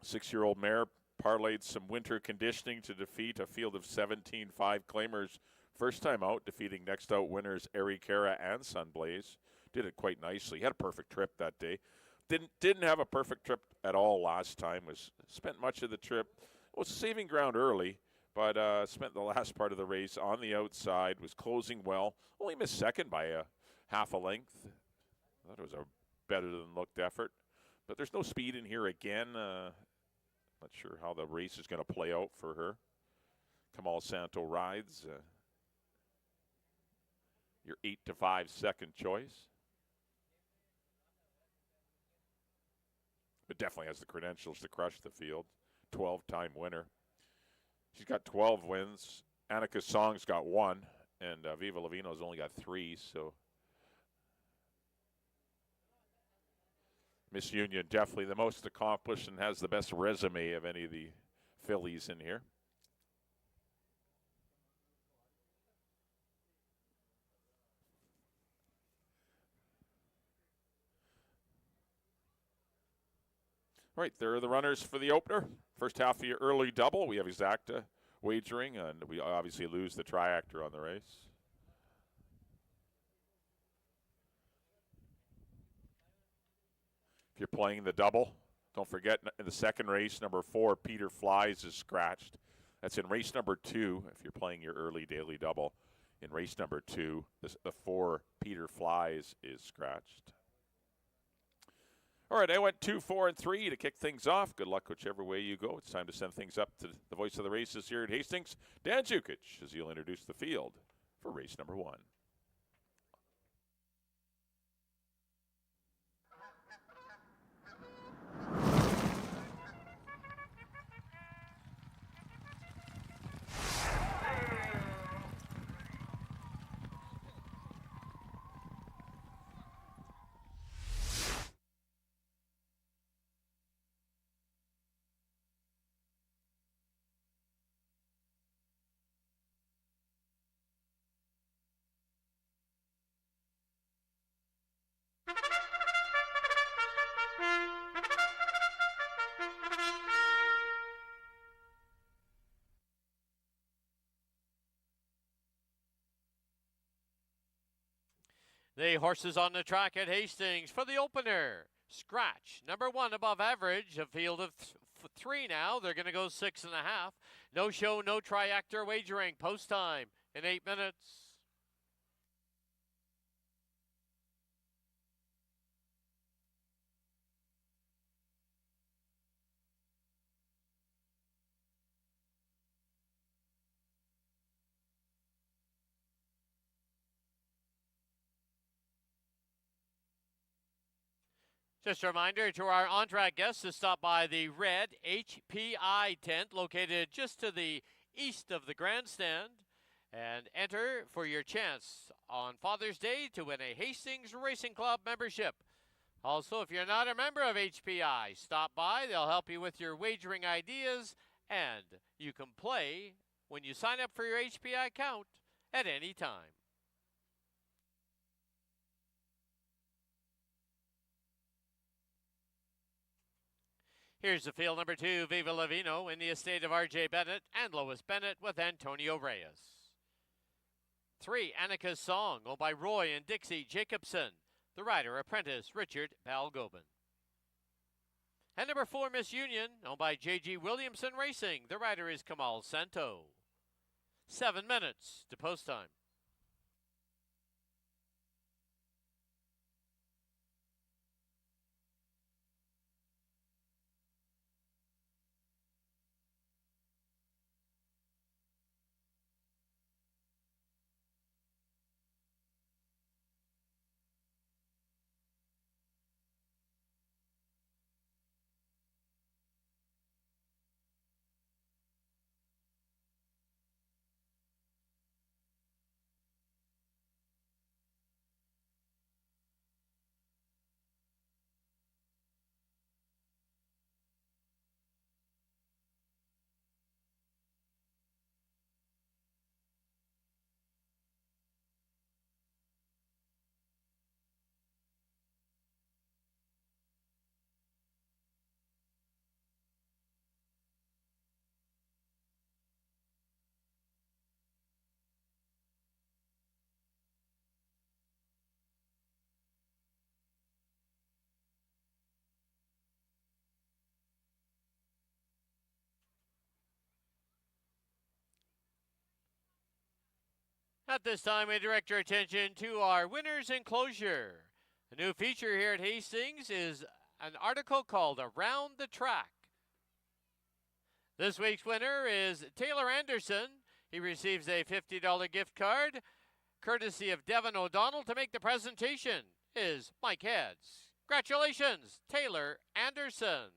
6-year-old mare parlayed some winter conditioning to defeat a field of 17 5-claimers. First time out, defeating next out winners Ari Cara and Sunblaze. Did it quite nicely. Had a perfect trip that day. Didn't have a perfect trip at all last time. Spent much of the trip. Was saving ground early, but spent the last part of the race on the outside. Was closing well. Only missed second by a half a length. I thought it was a better than looked effort. But there's no speed in here again. Not sure how the race is going to play out for her. Kamal Santo rides. Your 8-5 second choice. But definitely has the credentials to crush the field. 12-time winner. She's got 12 wins. Annika's Song's got 1. And Viva Lavino's only got 3. So Miss Union definitely the most accomplished and has the best resume of any of the fillies in here. Right, there are the runners for the opener. First half of your early double. We have exacta wagering, and we obviously lose the triactor on the race. If you're playing the double, don't forget in the second race, number 4, Peter Flies is scratched. That's in race number 2, if you're playing your early daily double. In race number 2, the 4, Peter Flies is scratched. All right, I went 2, 4, and 3 to kick things off. Good luck whichever way you go. It's time to send things up to the voice of the races here at Hastings, Dan Jukic, as he'll introduce the field for race number 1. The horses on the track at Hastings for the opener. Scratch, number 1 above average, a field of 3 now. They're going to go 6.5. No show, no triactor wagering. Post time in 8 minutes. Just a reminder to our on-track guests to stop by the red HPI tent located just to the east of the grandstand and enter for your chance on Father's Day to win a Hastings Racing Club membership. Also, if you're not a member of HPI, stop by. They'll help you with your wagering ideas, and you can play when you sign up for your HPI account at any time. Here's the field number 2, Viva Lavino, in the estate of R.J. Bennett and Lois Bennett with Antonio Reyes. 3, Annika's Song, owned by Roy and Dixie Jacobson. The rider, apprentice Richard Balgobin. And number 4, Miss Union, owned by J.G. Williamson Racing. The rider is Kamal Santo. 7 minutes to post time. At this time, we direct your attention to our winner's enclosure. The new feature here at Hastings is an article called Around the Track. This week's winner is Taylor Anderson. He receives a $50 gift card, courtesy of Devin O'Donnell. To make the presentation is Mike Heads. Congratulations, Taylor Anderson.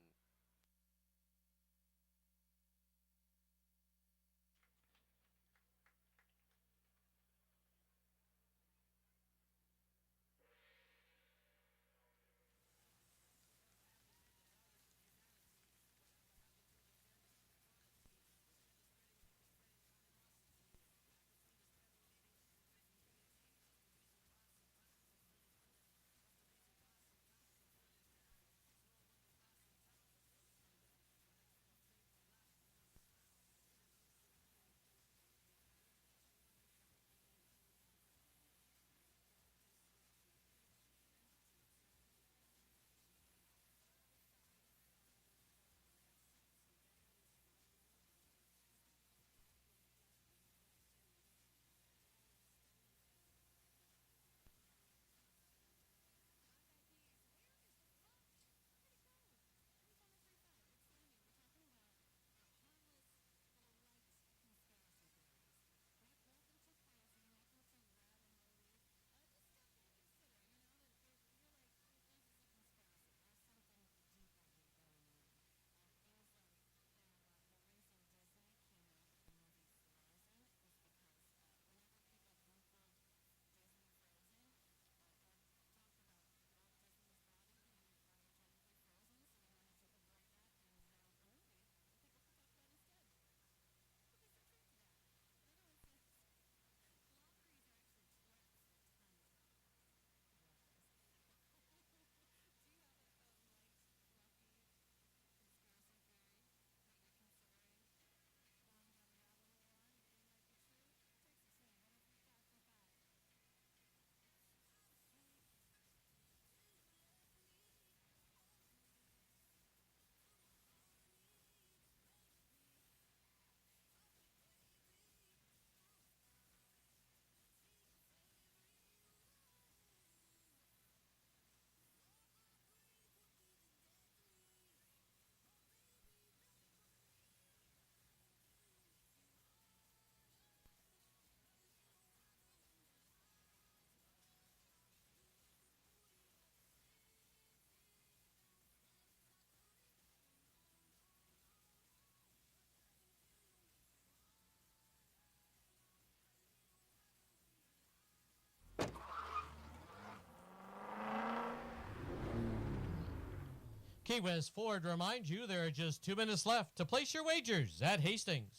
Key West Ford reminds you there are just 2 minutes left to place your wagers at Hastings.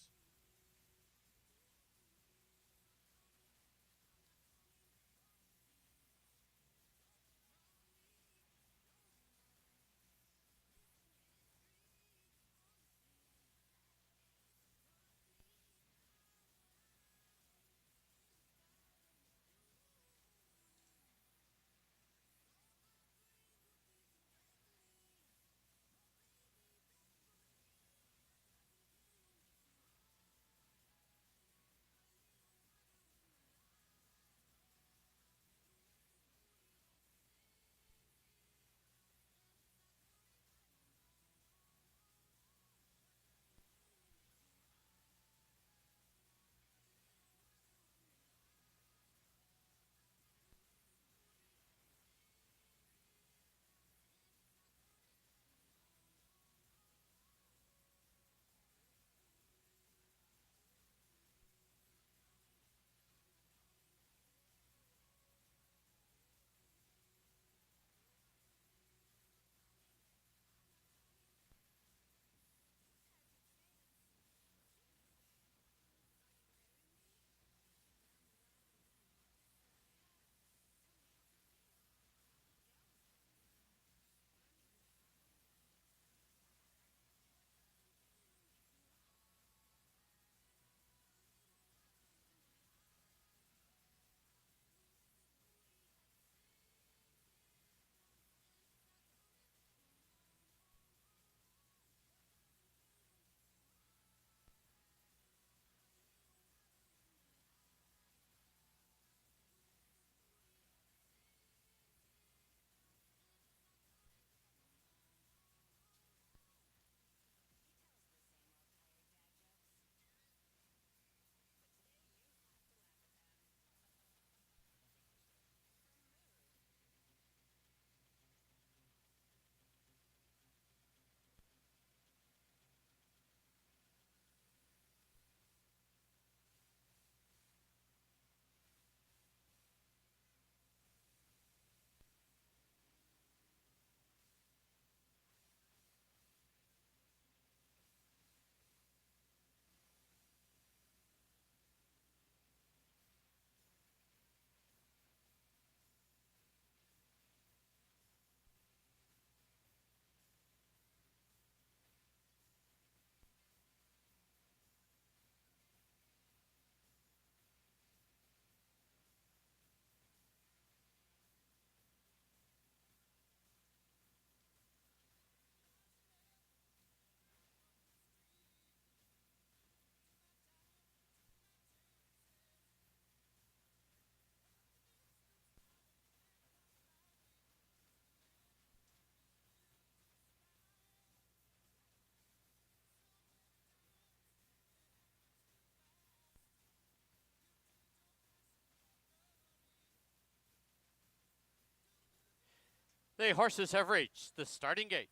The horses have reached the starting gate.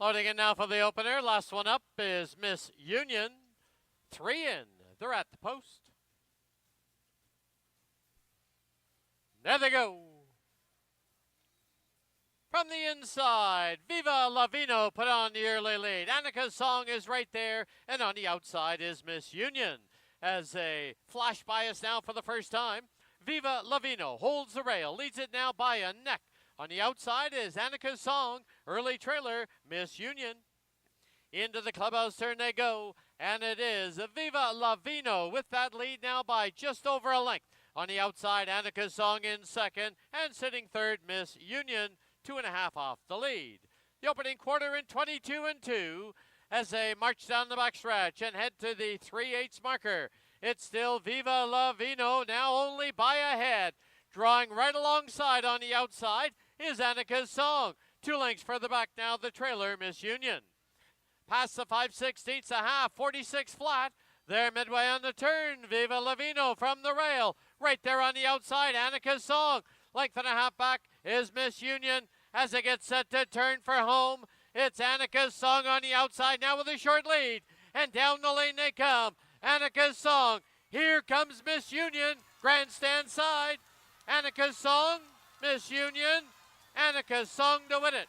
Loading in now for the opener. Last one up is Miss Union. 3 in. They're at the post. There they go. From the inside, Viva Lavino put on the early lead. Annika's Song is right there, and on the outside is Miss Union. As a flash by us now for the first time, Viva Lavino holds the rail, leads it now by a neck. On the outside is Annika's Song, early trailer, Miss Union. Into the clubhouse turn they go, and it is Viva Lavino with that lead now by just over a length. On the outside, Annika's Song in second, and sitting third, Miss Union, 2.5 off the lead. The opening quarter in 22 and 2 as they march down the backstretch and head to the 3/8 marker. It's still Viva Lavino, now only by a head. Drawing right alongside on the outside is Annika's Song. 2 lengths further back now, the trailer, Miss Union. Past the 5/16 a half, 46 flat. There midway on the turn, Viva Lavino from the rail. Right there on the outside, Annika's Song. Length and a half back is Miss Union as it gets set to turn for home. It's Annika's Song on the outside now with a short lead. And down the lane they come. Annika's Song. Here comes Miss Union. Grandstand side. Annika's Song. Miss Union. Annika's Song to win it.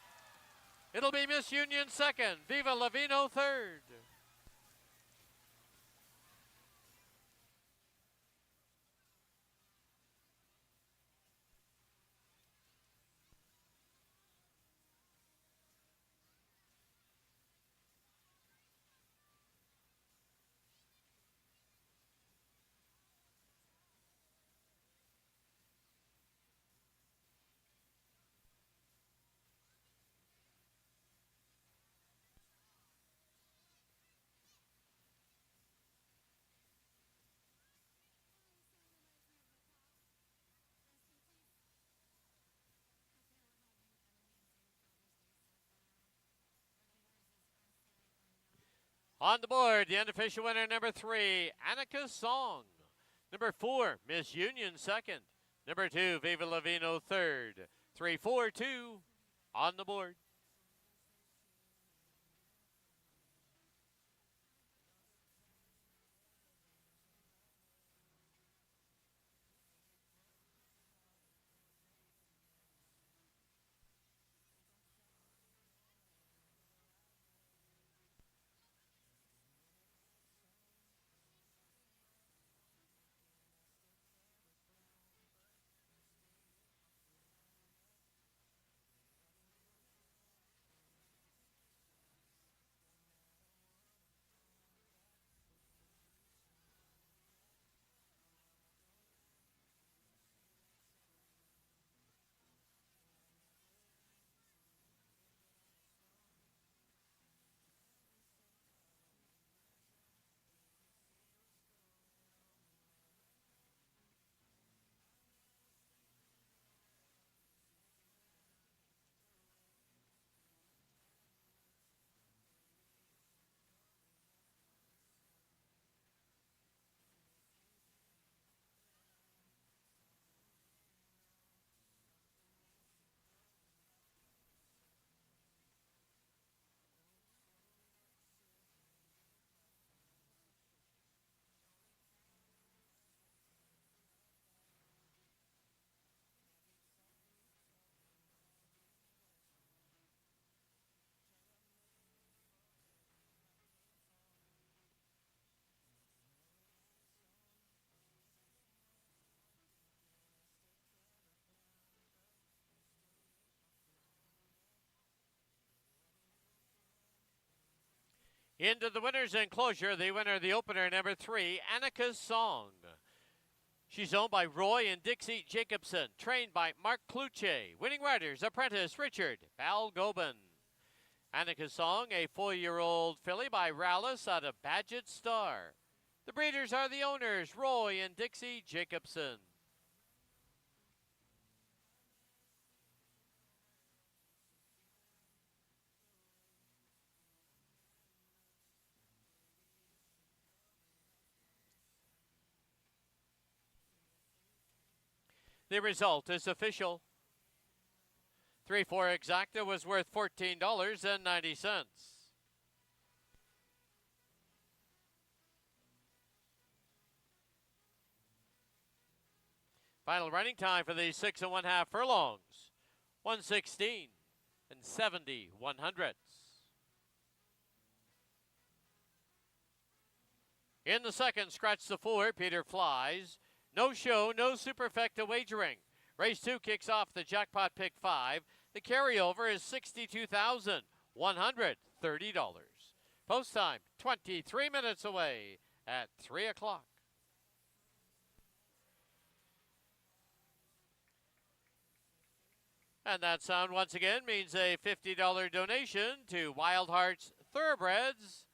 It'll be Miss Union second. Viva Lavino third. On the board, the unofficial winner, number 3, Annika's Song. Number 4, Miss Union second. Number 2, Viva Lavino third. 3, 4, 2 on the board. Into the winner's enclosure, the winner of the opener, number 3, Annika's Song. She's owned by Roy and Dixie Jacobson, trained by Mark Kluche. Winning riders, apprentice Richard Balgobin. Annika's Song, a 4-year-old filly by Rallis out of Badgett Star. The breeders are the owners, Roy and Dixie Jacobson. The result is official. 3-4 exacta was worth $14.90. Final running time for the 6 1/2 furlongs, 1:16 and 70/100. In the second, scratch the 4, Peter Flies. No show, no superfecta wagering. Race 2 kicks off the jackpot pick 5. The carryover is $62,130. Post time, 23 minutes away at 3 o'clock. And that sound once again means a $50 donation to Wild Hearts Thoroughbreds.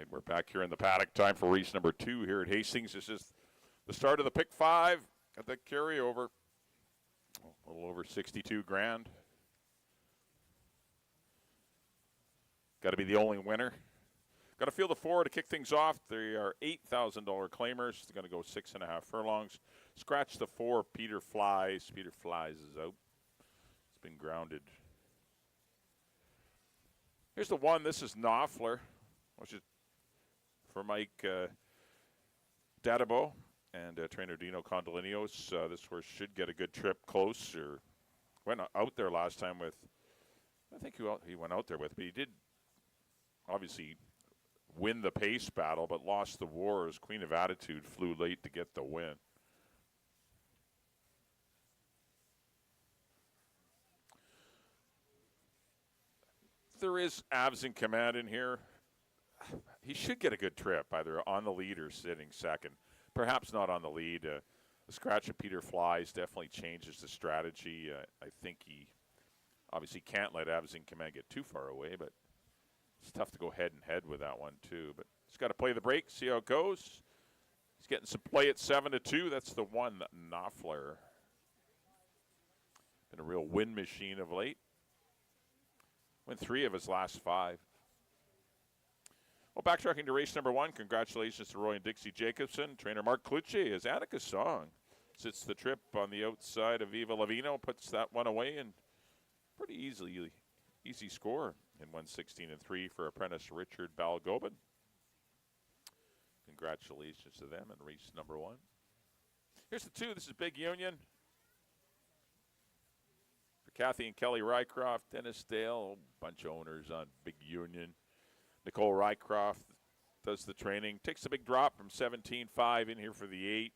right, we're back here in the paddock. Time for race number 2 here at Hastings. This is the start of the pick 5 at the carryover. A little over 62 grand. Got to be the only winner. Got to field the 4 to kick things off. They are $8,000 claimers. They're going to go 6.5 furlongs. Scratch the 4, Peter Flies. Peter Flies is out. It's been grounded. Here's the 1. This is Knopfler, which is for Mike Dadabo and trainer Dino Condolinios. This horse should get a good trip close. Or went out there last time with, I think who he went out there with, but he did obviously win the pace battle, but lost the war as Queen of Attitude flew late to get the win. There is Abs in Command in here. He should get a good trip, either on the lead or sitting second. Perhaps not on the lead. The scratch of Peter Flies definitely changes the strategy. I think he obviously can't let Abs in Command get too far away, but it's tough to go head and head with that one too. But he's got to play the break, see how it goes. He's getting some play at 7-2. That's the 1, Knopfler. Been a real win machine of late. Win 3 of his last 5. Well, backtracking to race number 1, congratulations to Roy and Dixie Jacobson. Trainer Mark Clucci, as Annika Song sits the trip on the outside of Viva Lavino, puts that one away, and pretty easy score in 1:16.3 for apprentice Richard Balgobin. Congratulations to them in race number 1. Here's the 2. This is Big Union. Kathy and Kelly Rycroft, Dennis Dale, a bunch of owners on Big Union. Nicole Rycroft does the training. Takes a big drop from 17.5 in here for the 8.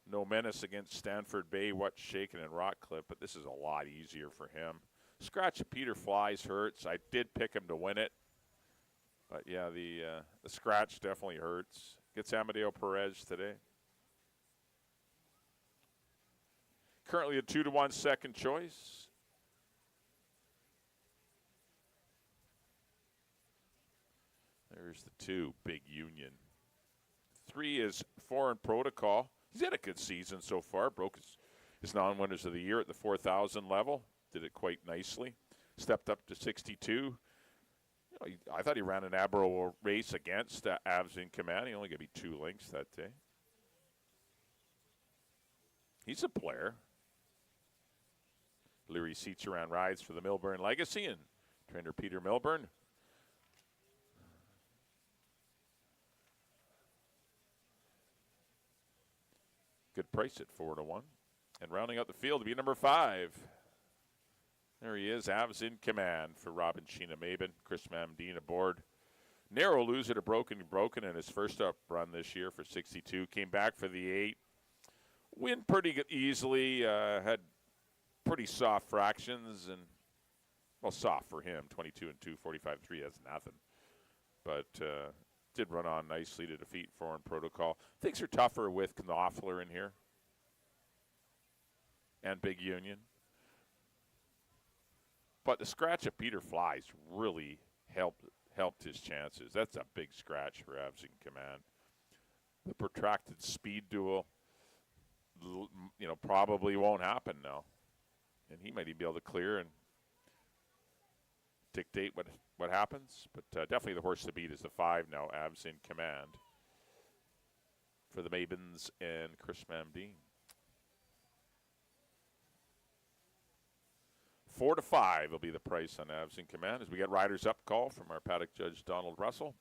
No menace against Stanford Bay, What's Shaken and Rockcliffe, but this is a lot easier for him. Scratch of Peter Flies hurts. I did pick him to win it. But yeah, the scratch definitely hurts. Gets Amadeo Perez today. Currently a 2-1 second choice. There's the 2, Big Union. 3 is Foreign Protocol. He's had a good season so far. Broke his non-winners of the year at the 4,000 level. Did it quite nicely. Stepped up to 62. You know, I thought he ran an admirable race against Abs in Command. He only gave me 2 lengths that day. He's a player. Leary seats around rides for the Milburn Legacy and trainer Peter Milburn. Good price at 4-1. And rounding out the field to be number 5. There he is, Avs in Command for Robin Sheena Maben, Chris Mamdine aboard. Narrow loser to Broken in his first up run this year for 62. Came back for the 8. Win pretty easily. Had pretty soft fractions and, well, soft for him. 22 and 2, 45-3. That's nothing. But did run on nicely to defeat Foreign Protocol. Things are tougher with Knopfler in here and Big Union. But the scratch of Peter Flies really helped his chances. That's a big scratch for Abs in Command. The protracted speed duel, probably won't happen now. And he might even be able to clear and dictate what happens. But definitely the horse to beat is the 5 now, Abs in Command for the Mabens and Chris Mamdine. 4-5 will be the price on Abs in Command as we get riders up call from our paddock judge, Donald Russell.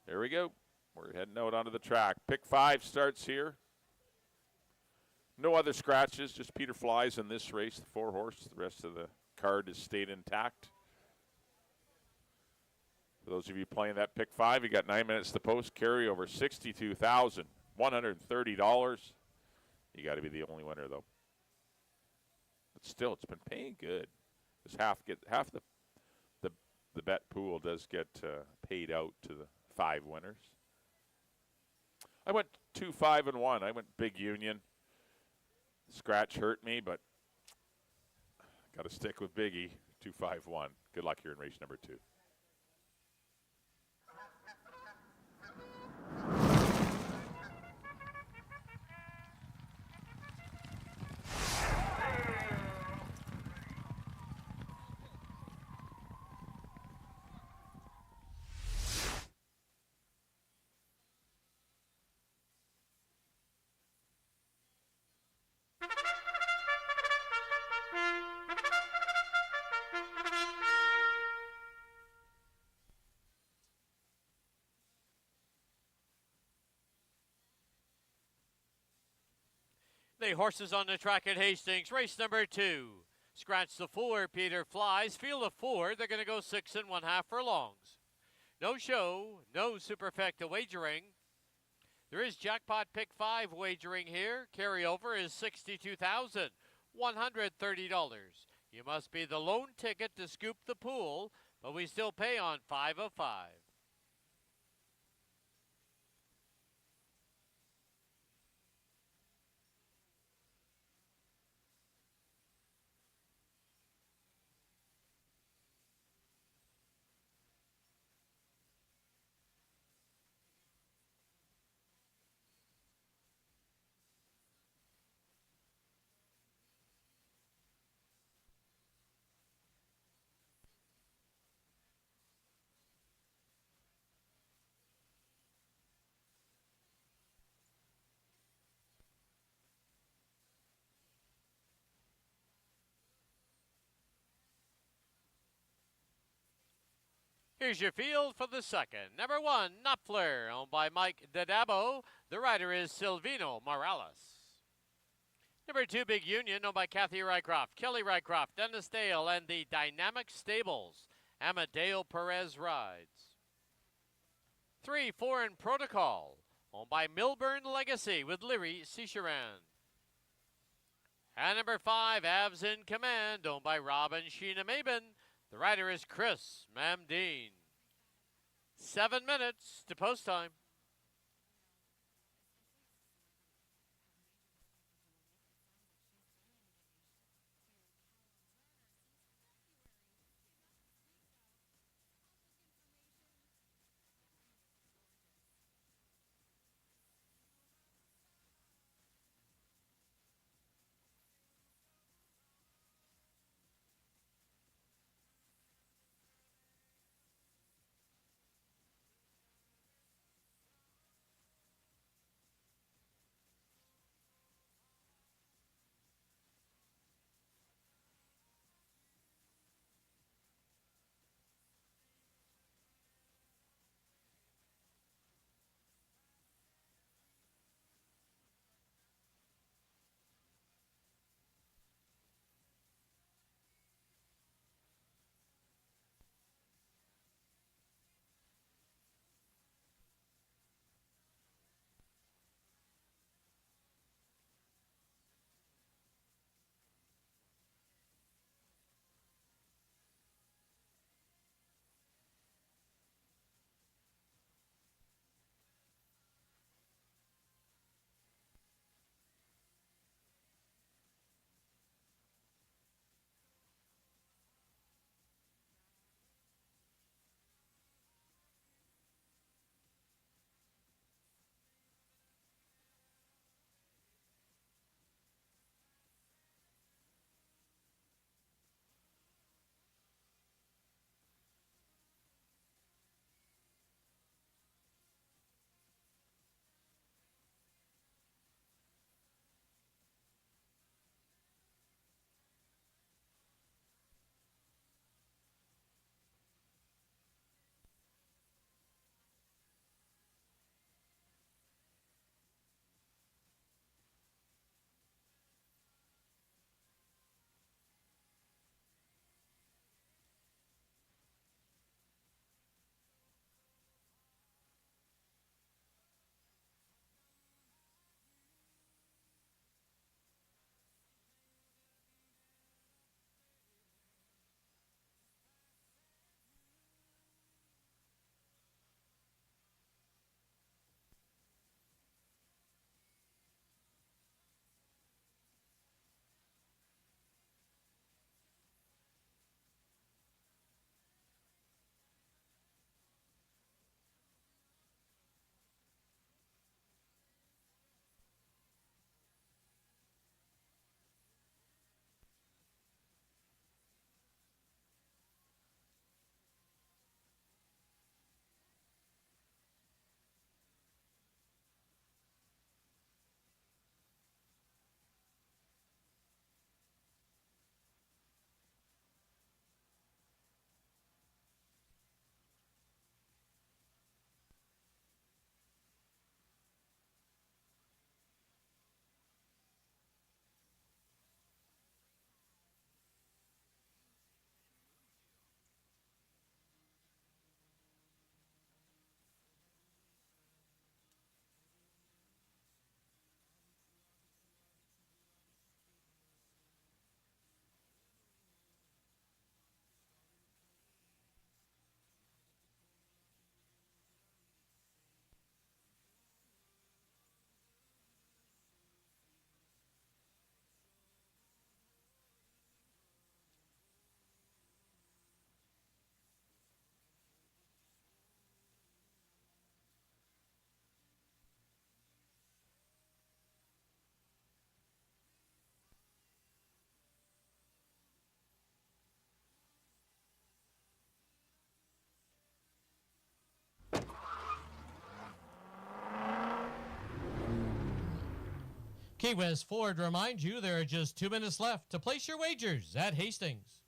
There we go. We're heading out onto the track. Pick 5 starts here. No other scratches, just Peter Flies in this race, the 4 horse. The rest of the card has stayed intact. For those of you playing that pick 5, you got 9 minutes to post. Carry over $62,130. You got to be the only winner, though. But still, it's been paying good. Because half the bet pool does get paid out to the 5 winners. I went 2, 5, and 1. I went Big Union. Scratch hurt me, but got to stick with Biggie. 2, 5, 1. Good luck here in race number 2. The horses on the track at Hastings, race number 2. Scratch the 4, Peter Flies. Field of 4, they're going to go 6 1/2 furlongs. No show, no superfecta wagering. There is jackpot pick 5 wagering here. Carryover is $62,130. You must be the lone ticket to scoop the pool, but we still pay on 5 of 5. Here's your field for the second. Number 1, Knopfler, owned by Mike Dadabo. The rider is Silvino Morales. Number 2, Big Union, owned by Kathy Rycroft, Kelly Rycroft, Dennis Dale, and the Dynamic Stables. Amadeo Perez rides. 3, Foreign Protocol, owned by Milburn Legacy with Leary Cicheran. And number 5, Avs in Command, owned by Rob and Sheena Maben. The rider is Chris Mamdeen. 7 minutes to post time. Key West Ford reminds you there are just 2 minutes left to place your wagers at Hastings.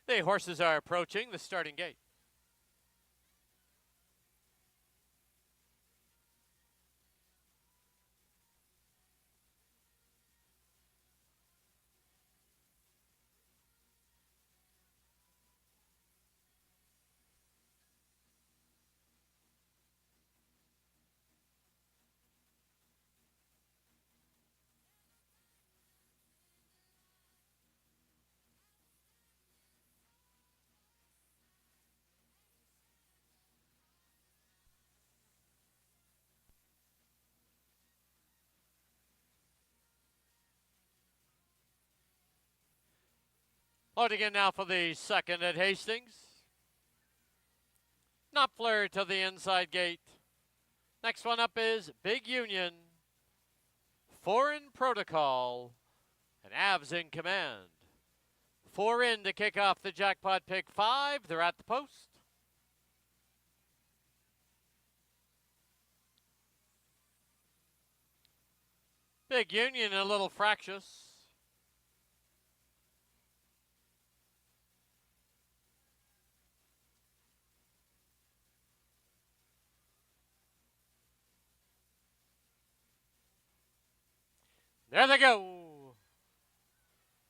The horses are approaching the starting gate. Loading in now for the second at Hastings. Knopfler to the inside gate. Next one up is Big Union, Foreign Protocol, and Avs in command. 4 in to kick off the jackpot pick 5. They're at the post. Big Union a little fractious. There they go.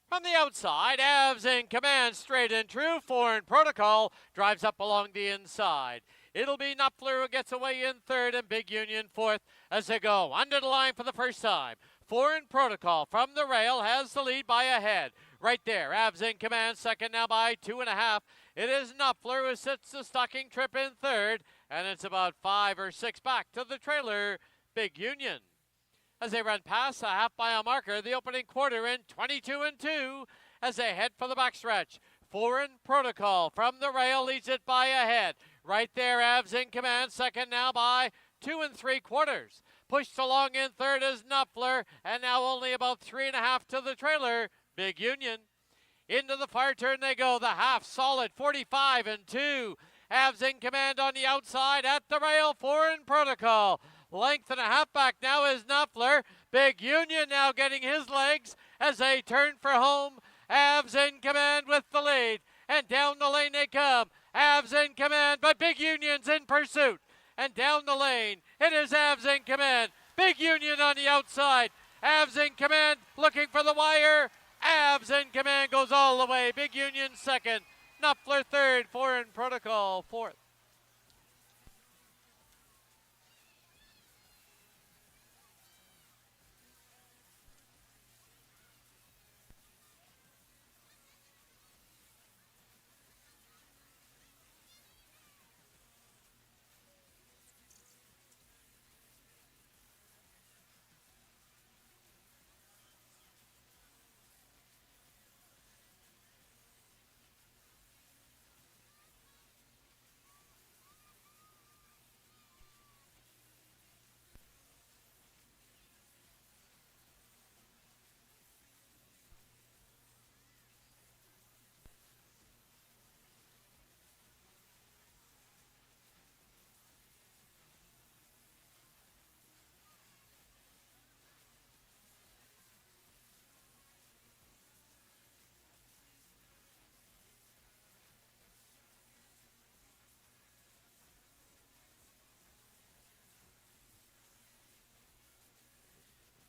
From the outside, Avs in command, straight and true. Foreign Protocol drives up along the inside. It'll be Knopfler who gets away in third and Big Union fourth as they go under the line for the first time. Foreign Protocol from the rail has the lead by a head. Right there, Avs in command, second now by 2.5. It is Knopfler who sits the stocking trip in third, and it's about 5 or 6 back to the trailer, Big Union. As they run past a half-mile marker, the opening quarter in 22-2 as they head for the backstretch. Foreign Protocol from the rail leads it by a head. Right there, Avs in command, second now by 2 3/4. Pushed along in third is Knopfler, and now only about 3.5 to the trailer, Big Union. Into the far turn they go, the half solid, 45-2. Avs in command on the outside at the rail, Foreign Protocol. Length and a half back now is Knopfler. Big Union now getting his legs as they turn for home. Avs in command with the lead, and down the lane they come. Avs in command, but Big Union's in pursuit. And down the lane, it is Avs in command. Big Union on the outside. Avs in command, looking for the wire. Avs in command goes all the way. Big Union second. Knopfler third. Foreign Protocol fourth.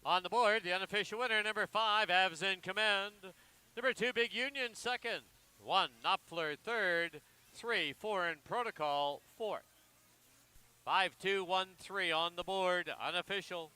On the board, the unofficial winner, number 5, Avs in command. Number 2, Big Union second. 1, Knopfler third. 3, Foreign Protocol fourth. 5-2-1-3 on the board, unofficial.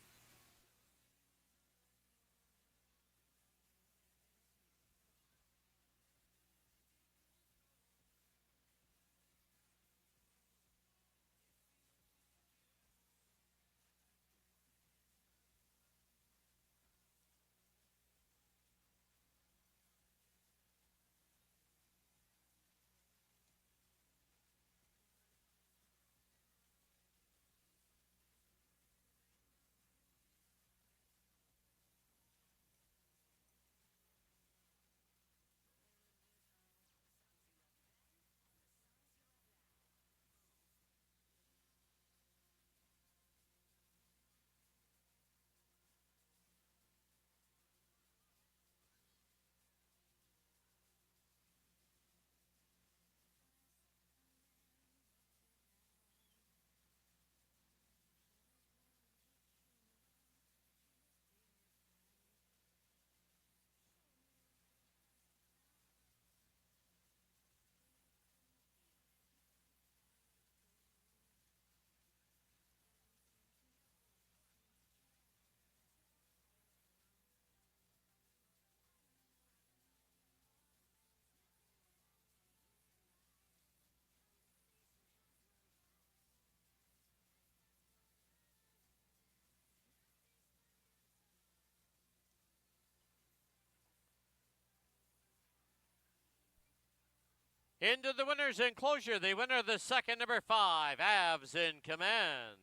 Into the winner's enclosure, the winner of the second, number 5, Avs in Command.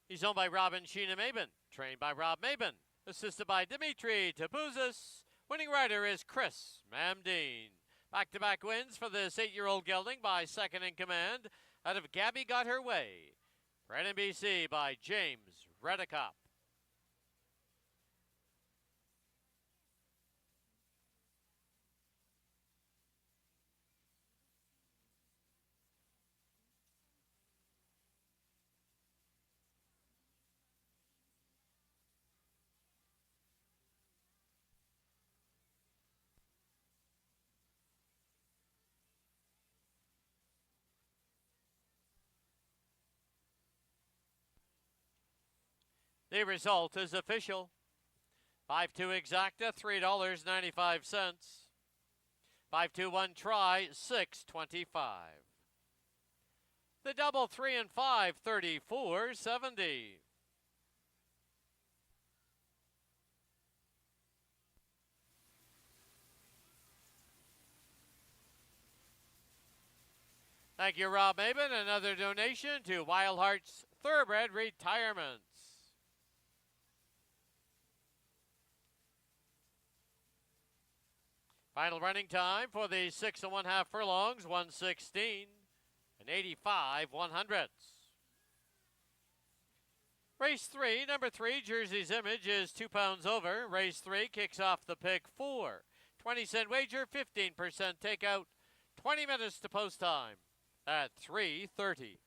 He's owned by Robin Sheena Maben, trained by Rob Maben, assisted by Dimitri Tabouzis. Winning rider is Chris Mamdine. Back-to-back wins for this 8-year-old gelding by second in command out of Gabby Got Her Way. For NBC by James Redicop. The result is official. 5-2 exacta, $3.95. 5-2-1 try, $6.25. The double 3 and 5, $34.70. Thank you, Rob Maben. Another donation to Wild Hearts Thoroughbred Retirements. Final running time for the 6 1/2 furlongs, 1:16 and 85/100. Race 3, number 3, Jersey's Image is 2 pounds over. Race 3 kicks off the pick 4. 20-cent wager, 15% takeout, 20 minutes to post time at 3:30.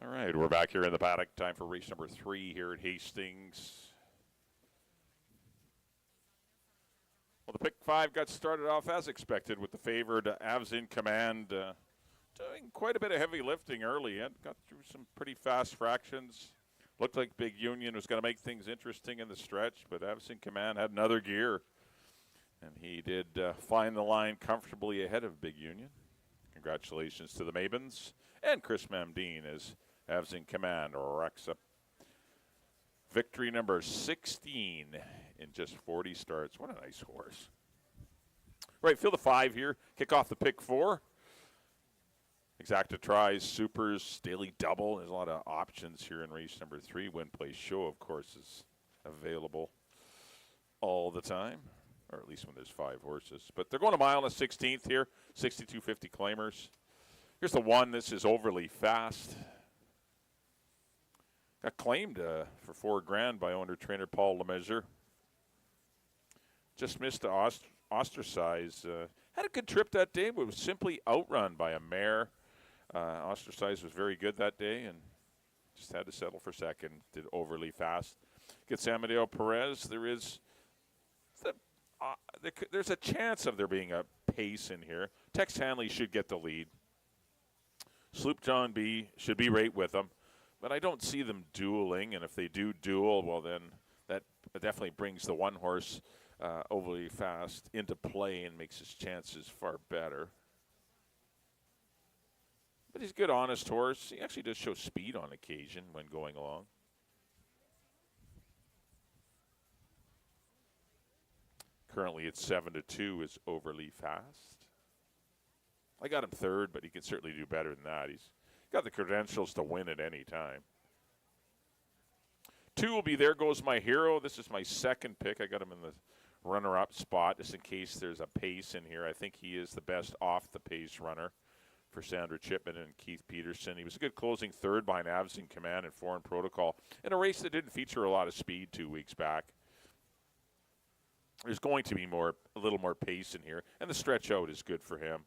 All right, we're back here in the paddock. Time for race number 3 here at Hastings. Well, the pick 5 got started off as expected with the favored Avs in Command doing quite a bit of heavy lifting early and got through some pretty fast fractions. Looked like Big Union was going to make things interesting in the stretch, but Avs in Command had another gear. And he did find the line comfortably ahead of Big Union. Congratulations to the Mabens and Chris Mamdine as Avs in Command wrecks up victory number 16 in just 40 starts. What a nice horse. Right, field of 5 here. Kick off the pick 4. Exacta tries, supers, daily double. There's a lot of options here in race number 3. Win, play, show, of course, is available all the time, or at least when there's 5 horses. But they're going a mile and a 16th here, 62.50 claimers. Here's the 1. This is Overly Fast. Got claimed for $4,000 by owner-trainer Paul Lemessurier. Just missed the ostracize. Had a good trip that day, but was simply outrun by a mare. Ostracize was very good that day and just had to settle for second. Did Overly Fast. Gets Amadeo Perez. There's a chance of there being a pace in here. Tex Hanley should get the lead. Sloop John B should be right with them. But I don't see them dueling, and if they do duel, well, then that definitely brings the one horse Overly Fast into play and makes his chances far better. But he's a good, honest horse. He actually does show speed on occasion when going along. Currently it's 7-2 is Overly Fast. I got him third, but he can certainly do better than that. He's got the credentials to win at any time. 2 will be There Goes My Hero. This is my second pick. I got him in the runner-up spot just in case there's a pace in here. I think he is the best off-the-pace runner for Sandra Chipman and Keith Peterson. He was a good closing third by an Avs in Command and Foreign Protocol in a race that didn't feature a lot of speed 2 weeks back. There's going to be a little more pace in here, and the stretch out is good for him.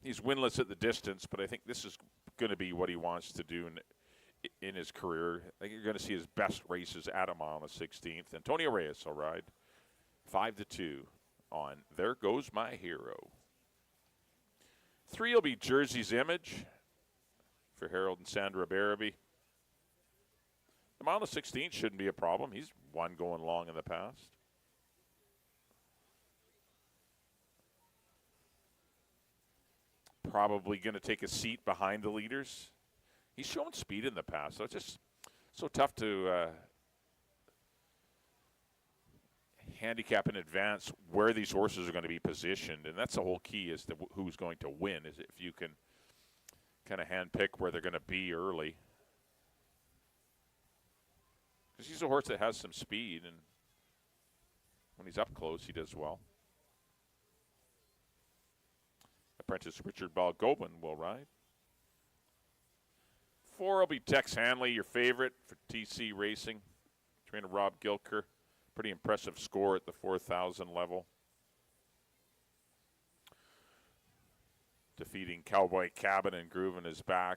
He's winless at the distance, but I think this is going to be what he wants to do in his career. I think you're going to see his best races at a mile on the 16th. Antonio Reyes will ride 5-2 on There Goes My Hero. 3 will be Jersey's Image for Harold and Sandra Barabee. The mile on the 16th shouldn't be a problem. He's won going long in the past. Probably going to take a seat behind the leaders. He's shown speed in the past, so it's just so tough to handicap in advance where these horses are going to be positioned, and that's the whole key as to who's going to win, is if you can kind of handpick where they're going to be early. Because he's a horse that has some speed, and when he's up close, he does well. Apprentice Richard Balgobin will ride. 4 will be Tex Hanley, your favorite for TC Racing. Trainer Rob Gilker. Pretty impressive score at the 4,000 level. Defeating Cowboy Cabin and Groovin' His Back.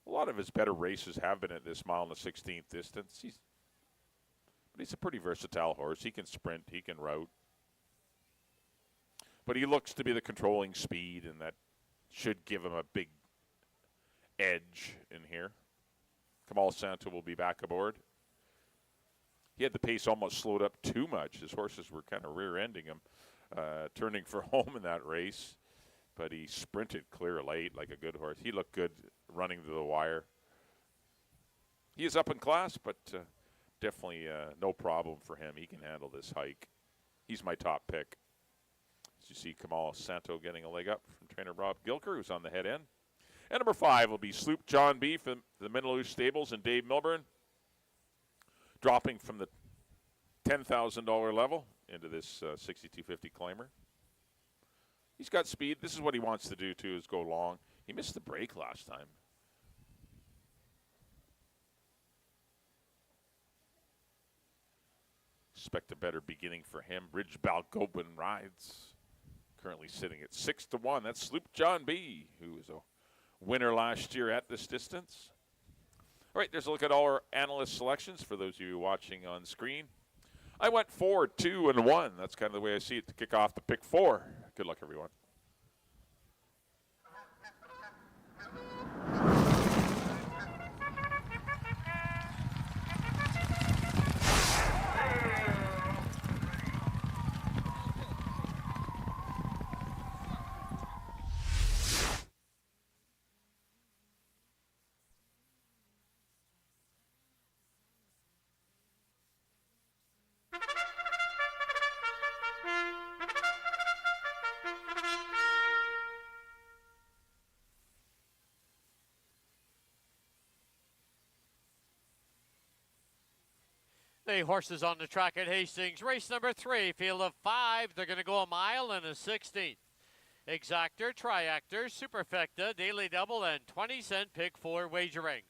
A lot of his better races have been at this mile and the 16th distance. But he's a pretty versatile horse. He can sprint, he can route. But he looks to be the controlling speed, and that should give him a big edge in here. Kamal Santo will be back aboard. He had the pace almost slowed up too much. His horses were kind of rear-ending him, turning for home in that race. But he sprinted clear late like a good horse. He looked good running to the wire. He is up in class, but definitely no problem for him. He can handle this hike. He's my top pick. As you see Kamal Santo getting a leg up from trainer Rob Gilker, who's on the head end. And number 5 will be Sloop John B from the Minnaloushe Stables and Dave Milburn, dropping from the $10,000 level into this 62.50 claimer. He's got speed. This is what he wants to do, too, is go long. He missed the break last time. Expect a better beginning for him. Ridge Balgobin rides. currently sitting at 6-1. That's Sloop John B., who was a winner last year at this distance. All right, there's a look at all our analyst selections for those of you watching on screen. I went 4, 2, and 1. That's kind of the way I see it to kick off the pick 4. Good luck, everyone. The horses on the track at Hastings. Race number 3, field of 5. They're going to go a mile and a 16th. Exactor, Triactor, Superfecta, Daily Double, and 20-cent pick 4 wagering.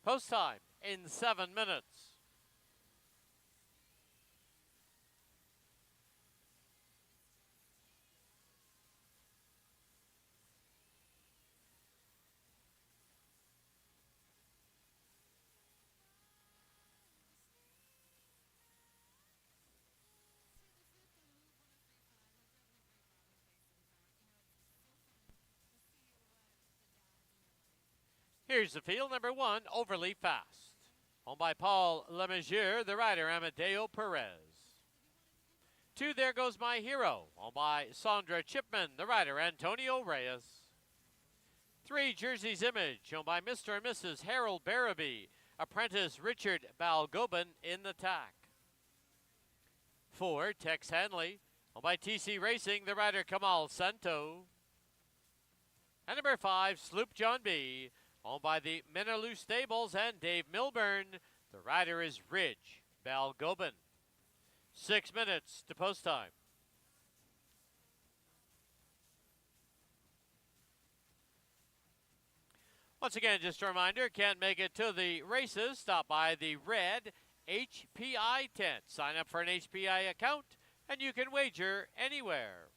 Post time in 7 minutes. Here's the field. Number 1, Overly Fast. Owned by Paul Lemesurier, the rider Amadeo Perez. 2, There Goes My Hero. Owned by Sandra Chipman, the rider Antonio Reyes. 3, Jersey's Image. Owned by Mr. and Mrs. Harold Barabee, apprentice Richard Balgobin in the tack. 4, Tex Hanley. Owned by TC Racing, the rider Kamal Santo. And number 5, Sloop John B., owned by the Minnaloo Stables and Dave Milburn. The rider is Ridge Balgobin. 6 minutes to post time. Once again, just a reminder, can't make it to the races, stop by the red HPI tent. Sign up for an HPI account and you can wager anywhere.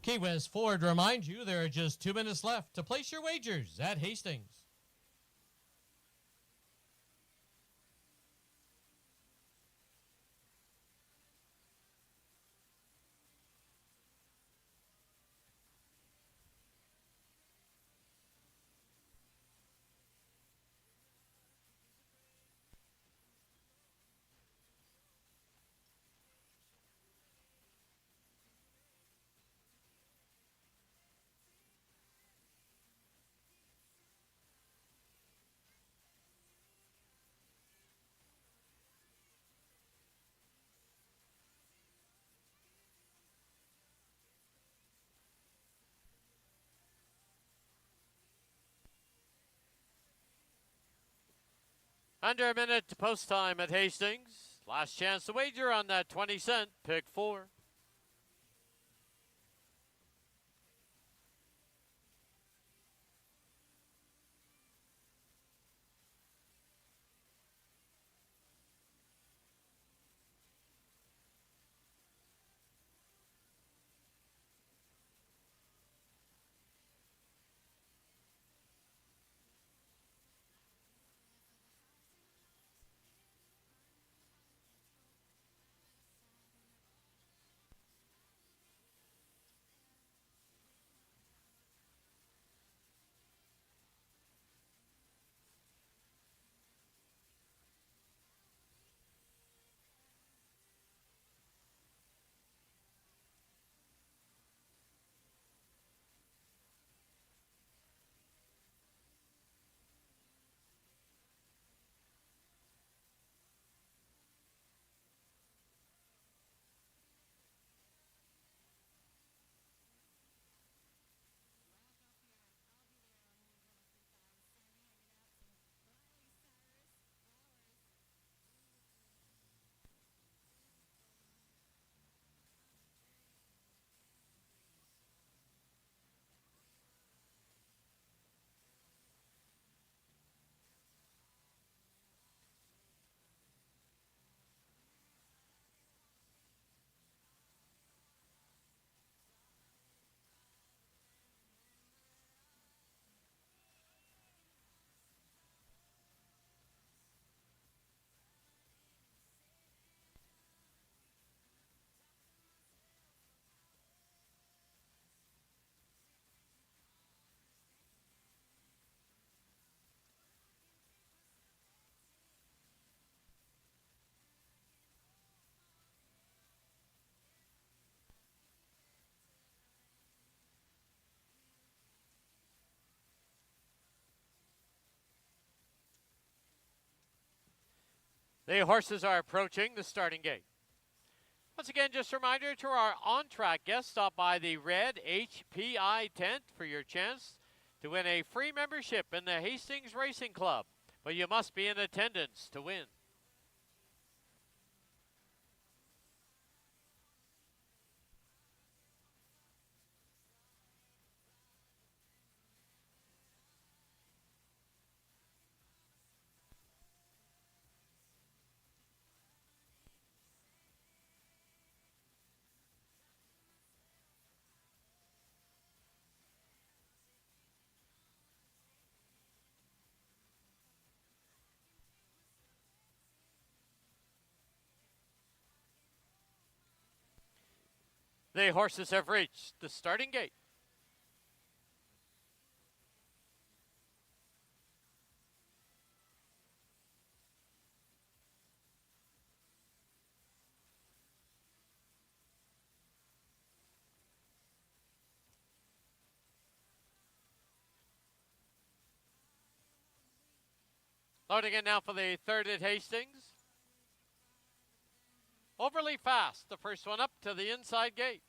Key West Ford reminds you there are just 2 minutes left to place your wagers at Hastings. Under a minute to post time at Hastings. Last chance to wager on that 20-cent pick 4. The horses are approaching the starting gate. Once again, just a reminder to our on-track guests, stop by the red HPI tent for your chance to win a free membership in the Hastings Racing Club. But you must be in attendance to win. The horses have reached the starting gate. Loading in now for the third at Hastings. Overly fast, the first one up to the inside gate.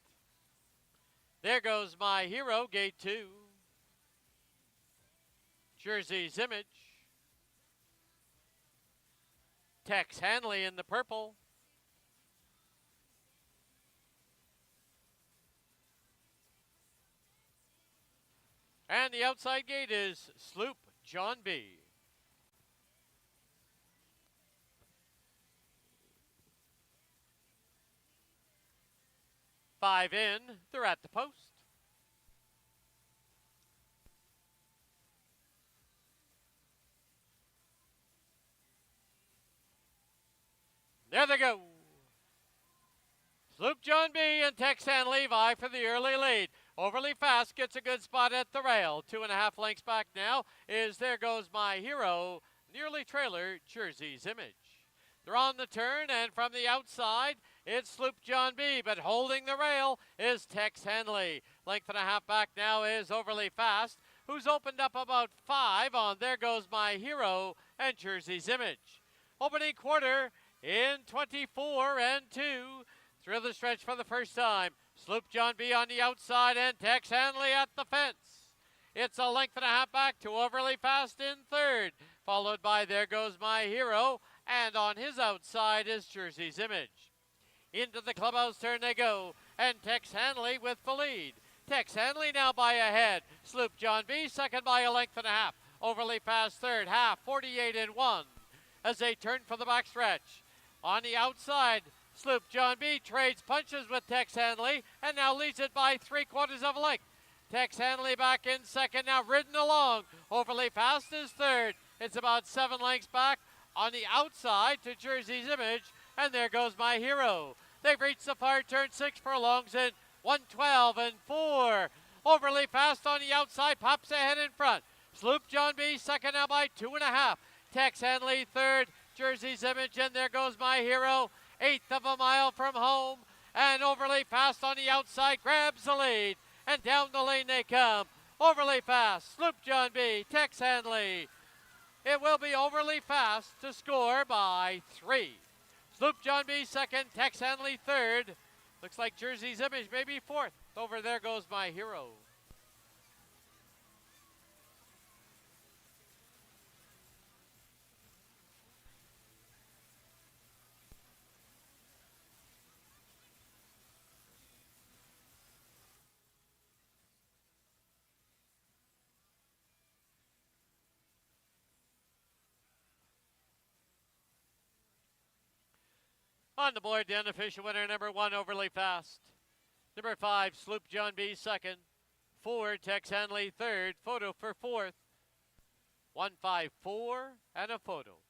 There goes My Hero, gate 2. Jersey's Image. Tex Hanley in the purple. And the outside gate is Sloop John B. Five in, they're at the post. There they go. Sloop John B. and Texan Levi for the early lead. Overly Fast gets a good spot at the rail. 2.5 lengths back now is There Goes My Hero. Nearly trailer Jersey's Image. They're on the turn, and from the outside, it's Sloop John B. But holding the rail is Tex Henley. Length and a half back now is Overly Fast, who's opened up about 5 on There Goes My Hero and Jersey's Image. Opening quarter in 24 and 2. Through the stretch for the first time. Sloop John B. on the outside and Tex Henley at the fence. It's a length and a half back to Overly Fast in third, followed by There Goes My Hero, and on his outside is Jersey's Image. Into the clubhouse turn they go, and Tex Henley with the lead. Tex Henley now by a head. Sloop John B. second by a length and a half. Overly Fast third, half, 48 and 1. As they turn for the backstretch. On the outside, Sloop John B. trades punches with Tex Henley and now leads it by 3/4 of a length. Tex Henley back in second, now ridden along. Overly Fast is third. It's about 7 lengths back on the outside to Jersey's Image, and There Goes My Hero. They've reached the far turn 6 furlongs in 112 and 4. Overly Fast on the outside, pops ahead in front. Sloop John B. second now by 2.5. Tex Henley third, Jersey's Image, and There Goes My Hero. 1/8 of a mile from home, and Overly Fast on the outside grabs the lead, and down the lane they come. Overly Fast, Sloop John B., Tex Henley. It will be Overly Fast to score by 3. Sloop John B. second, Tex Henley third. Looks like Jersey's Image maybe fourth. Over There Goes My Hero. On the board, the unofficial winner, number 1, Overly Fast. Number 5, Sloop John B. second. 4, Tex Henley third. Photo for fourth. 154 and a photo.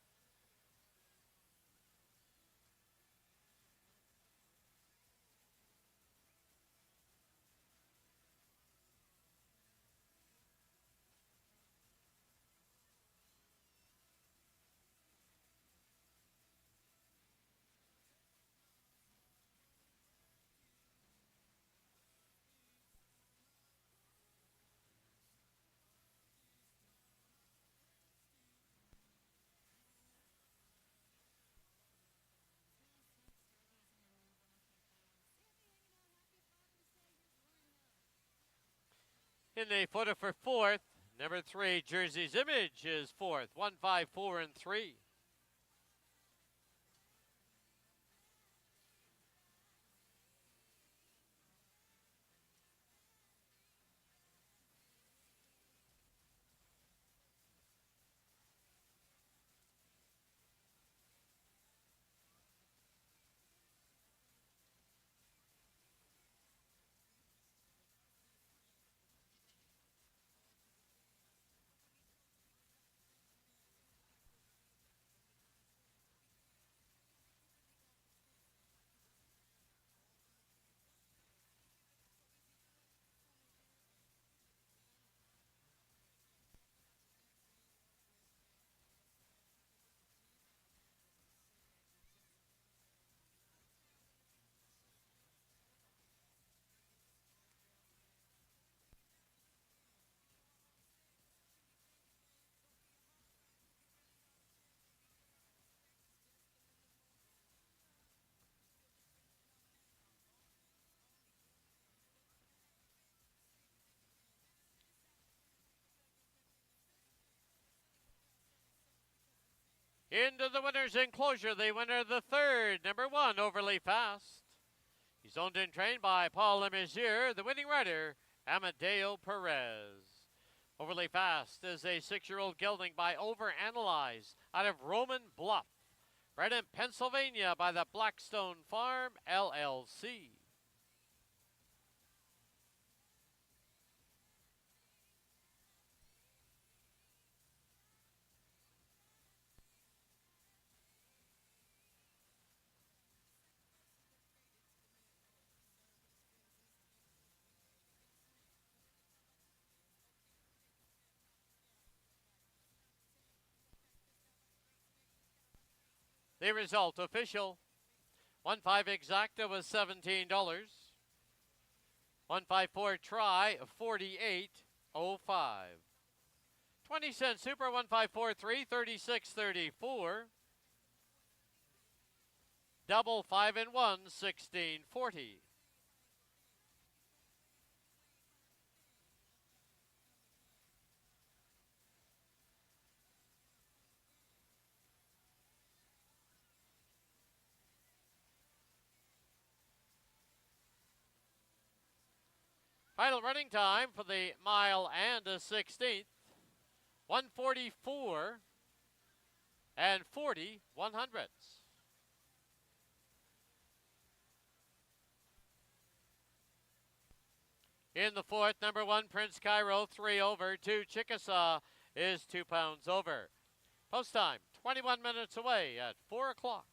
In the photo for fourth, number 3, Jersey's Image is fourth. 154 and 3. Into the winner's enclosure, the winner, the third, number 1, Overly Fast. He's owned and trained by Paul Lemisier, the winning rider, Amadeo Perez. Overly Fast is a 6-year-old gelding by Overanalyze out of Roman Bluff. Bred in Pennsylvania by the Blackstone Farm, LLC. The result official. 1.5 exacta was $17. 154 try, 48.05. 20-cent super, 1543, 36.34. Double 5 and 1, 16.40. Final running time for the mile and a 16th. 144 and 40/100ths. In the fourth, number 1, Prince Cairo, 3 over. 2, Chickasaw is 2 pounds over. Post time, 21 minutes away at 4 o'clock.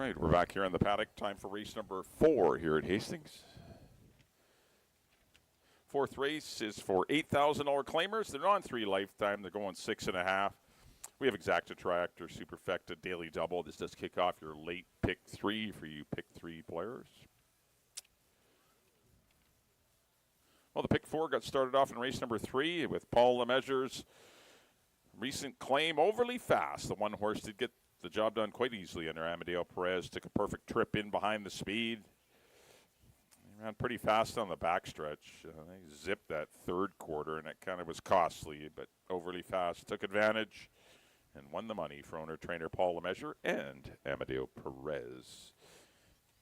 right, we're back here on the paddock. Time for race number 4 here at Hastings. Fourth race is for $8,000 claimers. They're on 3 lifetime. They're going 6.5. We have Exacta Tractor, Superfecta, Daily Double. This does kick off your late pick 3 for you pick 3 players. Well, the pick 4 got started off in race number 3 with Paul Lemessurier's recent claim, Overly Fast. The one horse did get the job done quite easily under Amadeo Perez. Took a perfect trip in behind the speed. He ran pretty fast on the backstretch. They zipped that third quarter, and it kind of was costly, but Overly Fast took advantage and won the money for owner-trainer Paul Lemessurier and Amadeo Perez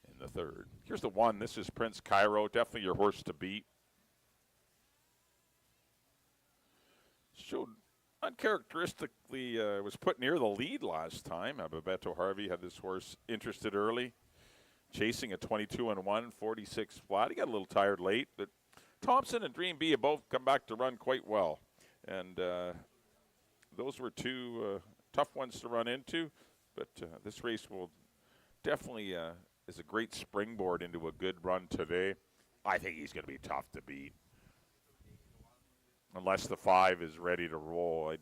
in the third. Here's the one. This is Prince Cairo. Definitely your horse to beat. Showed uncharacteristically, was put near the lead last time. Bebeto Harvey had this horse interested early, chasing a 22-1, 46 flat. He got a little tired late, but Thompson and Dream B have both come back to run quite well. And those were 2 tough ones to run into, but this race will definitely is a great springboard into a good run today. I think he's going to be tough to beat. Unless the 5 is ready to roll,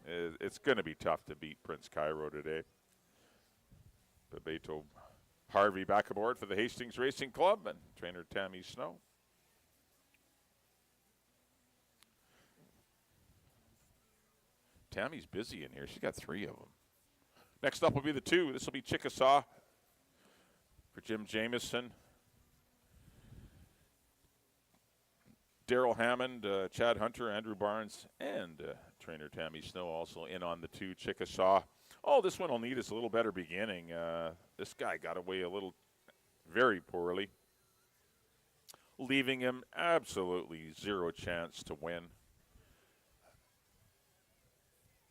it's going to be tough to beat Prince Cairo today. Bebeto Harvey back aboard for the Hastings Racing Club and trainer Tammy Snow. Tammy's busy in here. She's got 3 of them. Next up will be the 2. This will be Chickasaw for Jim Jamieson. Daryl Hammond, Chad Hunter, Andrew Barnes, and trainer Tammy Snow also in on the 2, Chickasaw. Oh, this one will need us a little better beginning. This guy got away a little very poorly, leaving him absolutely 0 chance to win.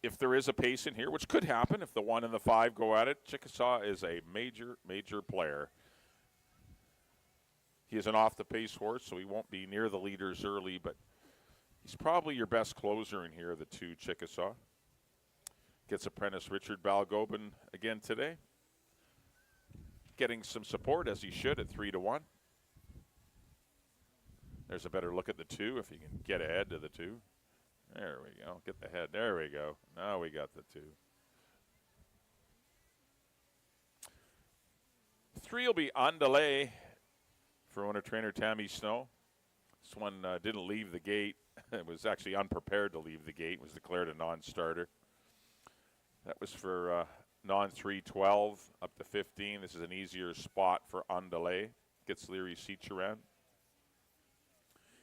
If there is a pace in here, which could happen if the 1 and the 5 go at it, Chickasaw is a major, major player. He is an off-the-pace horse, so he won't be near the leaders early, but he's probably your best closer in here, the 2, Chickasaw. Gets apprentice Richard Balgobin again today. Getting some support, as he should, at 3-1. There's a better look at the 2, if you can get ahead to the 2. There we go. Get the head. There we go. Now we got the 2. 3 will be on delay for owner-trainer Tammy Snow. This one didn't leave the gate. It was actually unprepared to leave the gate. It was declared a non-starter. That was for non-312 up to 15. This is an easier spot for on delay. Gets Leary Seacharan.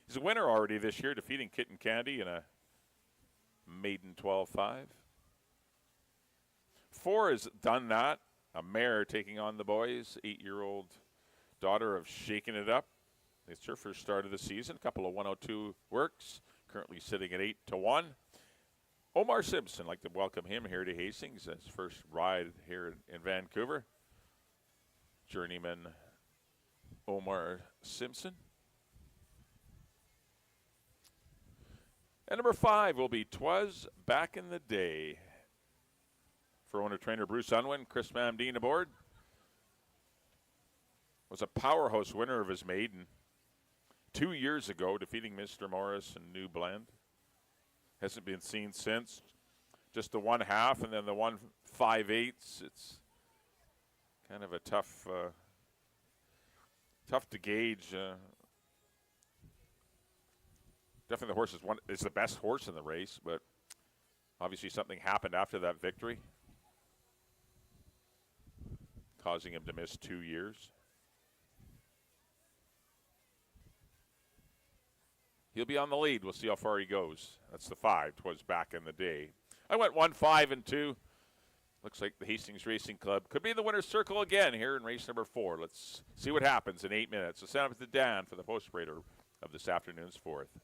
He's a winner already this year, defeating Kitten Candy in a maiden 12-5. 4 has done that. A mare taking on the boys, 8-year-old daughter of Shaking It Up. It's her first start of the season. A couple of 102 works. Currently sitting at 8-1. Omar Simpson, like to welcome him here to Hastings. His first ride here in Vancouver. Journeyman Omar Simpson. And number 5 will be 'Twas Back in the Day. For owner-trainer Bruce Unwin, Chris Mamdine aboard. Was a powerhouse winner of his maiden 2 years ago, defeating Mr. Morris and New Blend. Hasn't been seen since. Just the 1/2 and then the 1/5/8. It's kind of a tough to gauge. Definitely the horse is the best horse in the race, but obviously something happened after that victory, causing him to miss 2 years. He'll be on the lead. We'll see how far he goes. That's the 5. 'Twas Back in the Day. I went 1, 5, and 2. Looks like the Hastings Racing Club could be in the winner's circle again here in race number 4. Let's see what happens in 8 minutes. So send up to Dan for the post-rater of this afternoon's 4th.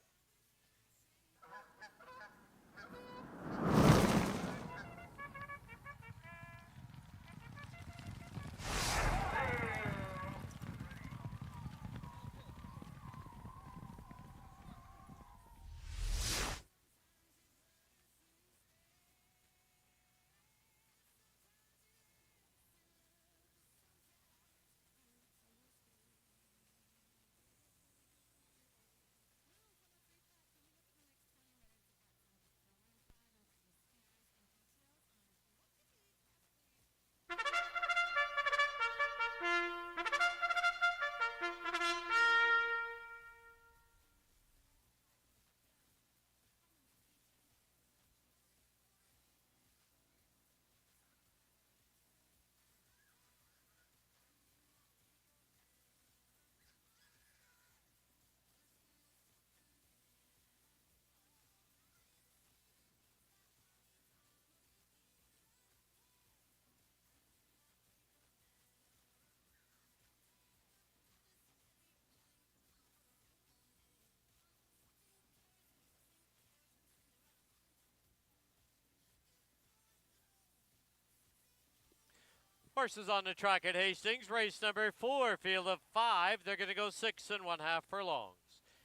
Horses on the track at Hastings. Race number 4, field of 5. They're going to go 6 1/2 furlongs.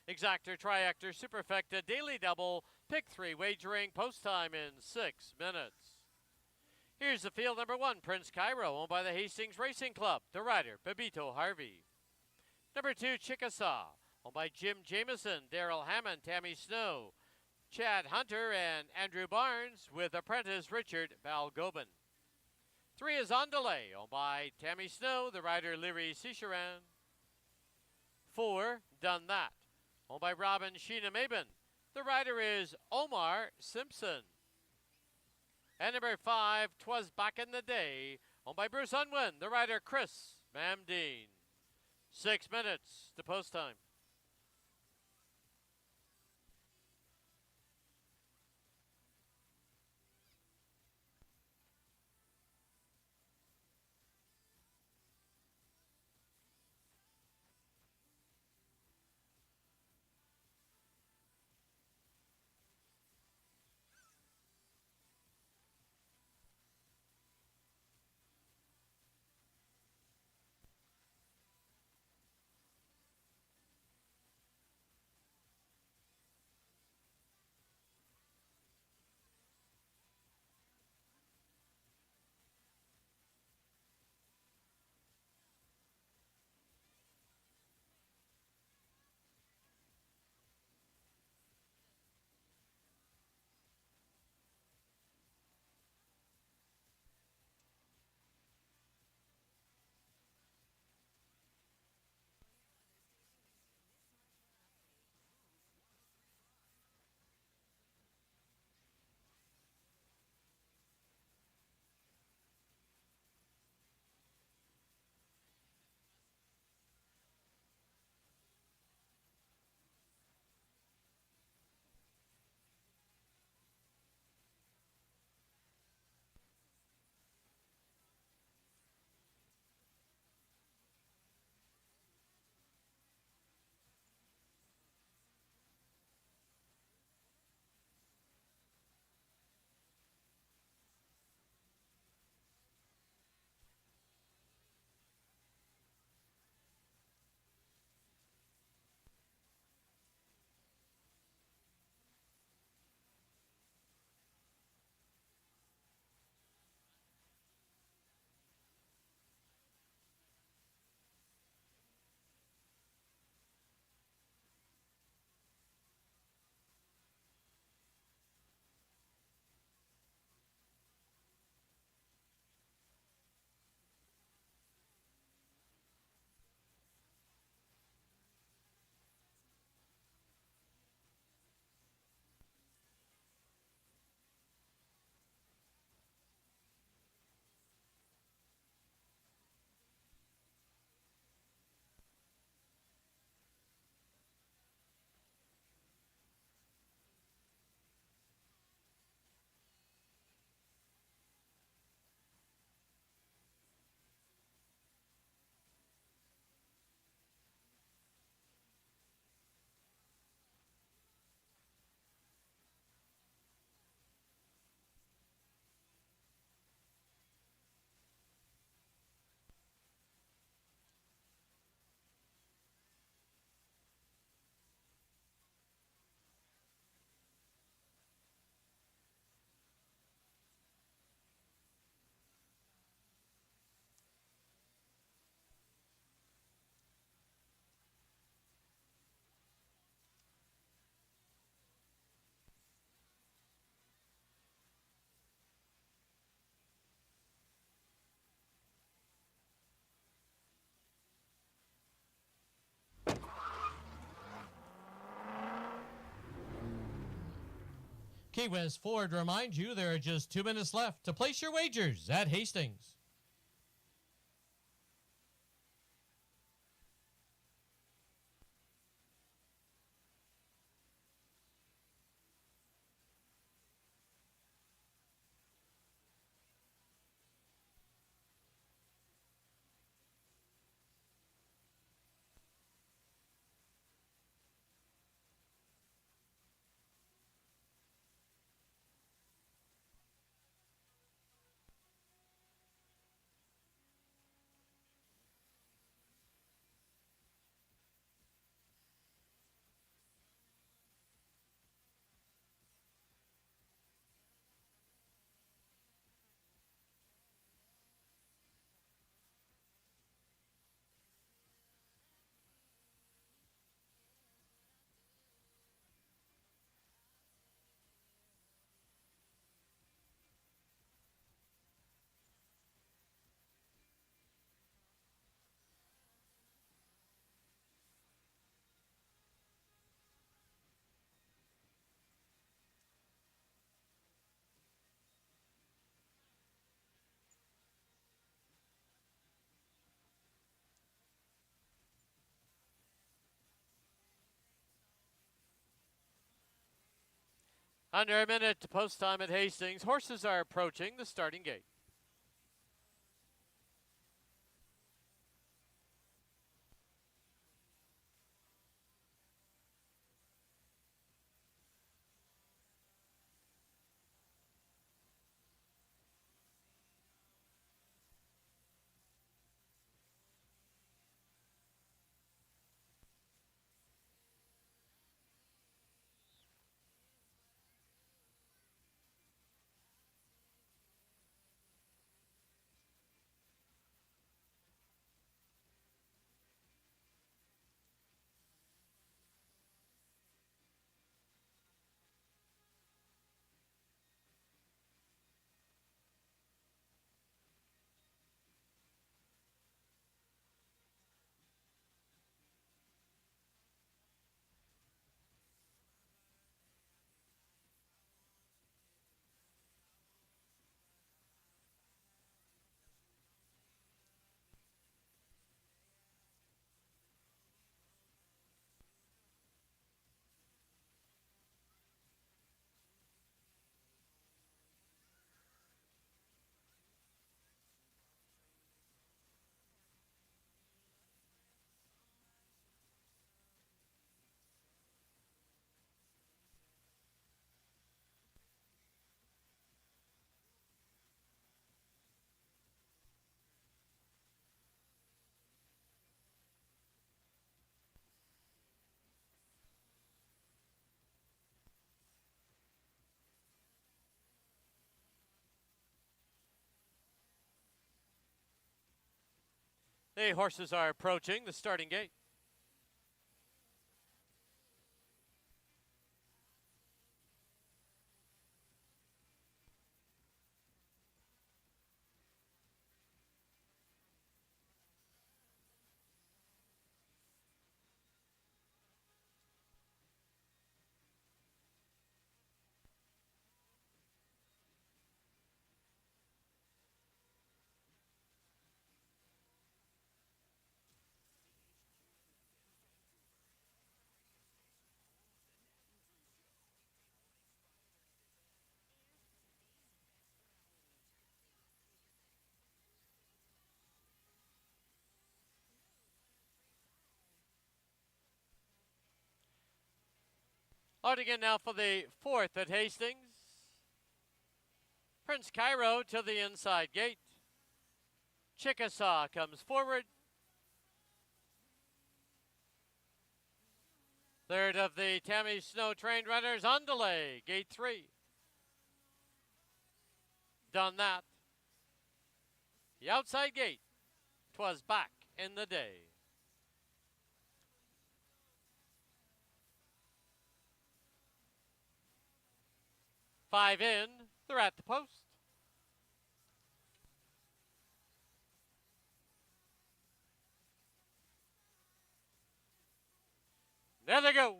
Exactor, Triactor, Superfecta, Daily Double, Pick 3 wagering, post time in 6 minutes. Here's the field number 1, Prince Cairo, owned by the Hastings Racing Club. The rider, Babito Harvey. Number 2, Chickasaw, owned by Jim Jameson, Daryl Hammond, Tammy Snow, Chad Hunter, and Andrew Barnes, with apprentice Richard Valgobin. 3 is On Delay, owned by Tammy Snow, the rider Leary Cicheran. 4, Done That, owned by Robin Sheena Mabin. The rider is Omar Simpson. And number 5, 'Twas Back in the Day, owned by Bruce Unwin, the rider Chris Mamdeen. 6 minutes to post time. Key West Ford reminds you there are just 2 minutes left to place your wagers at Hastings. Under a minute to post time at Hastings. Horses are approaching the starting gate. The horses are approaching the starting gate. Loading in now for the fourth at Hastings. Prince Cairo to the inside gate. Chickasaw comes forward. Third of the Tammy Snow trained runners on delay, gate 3. Done that. The outside gate, 'twas back in the day. Five in, they're at the post. There they go.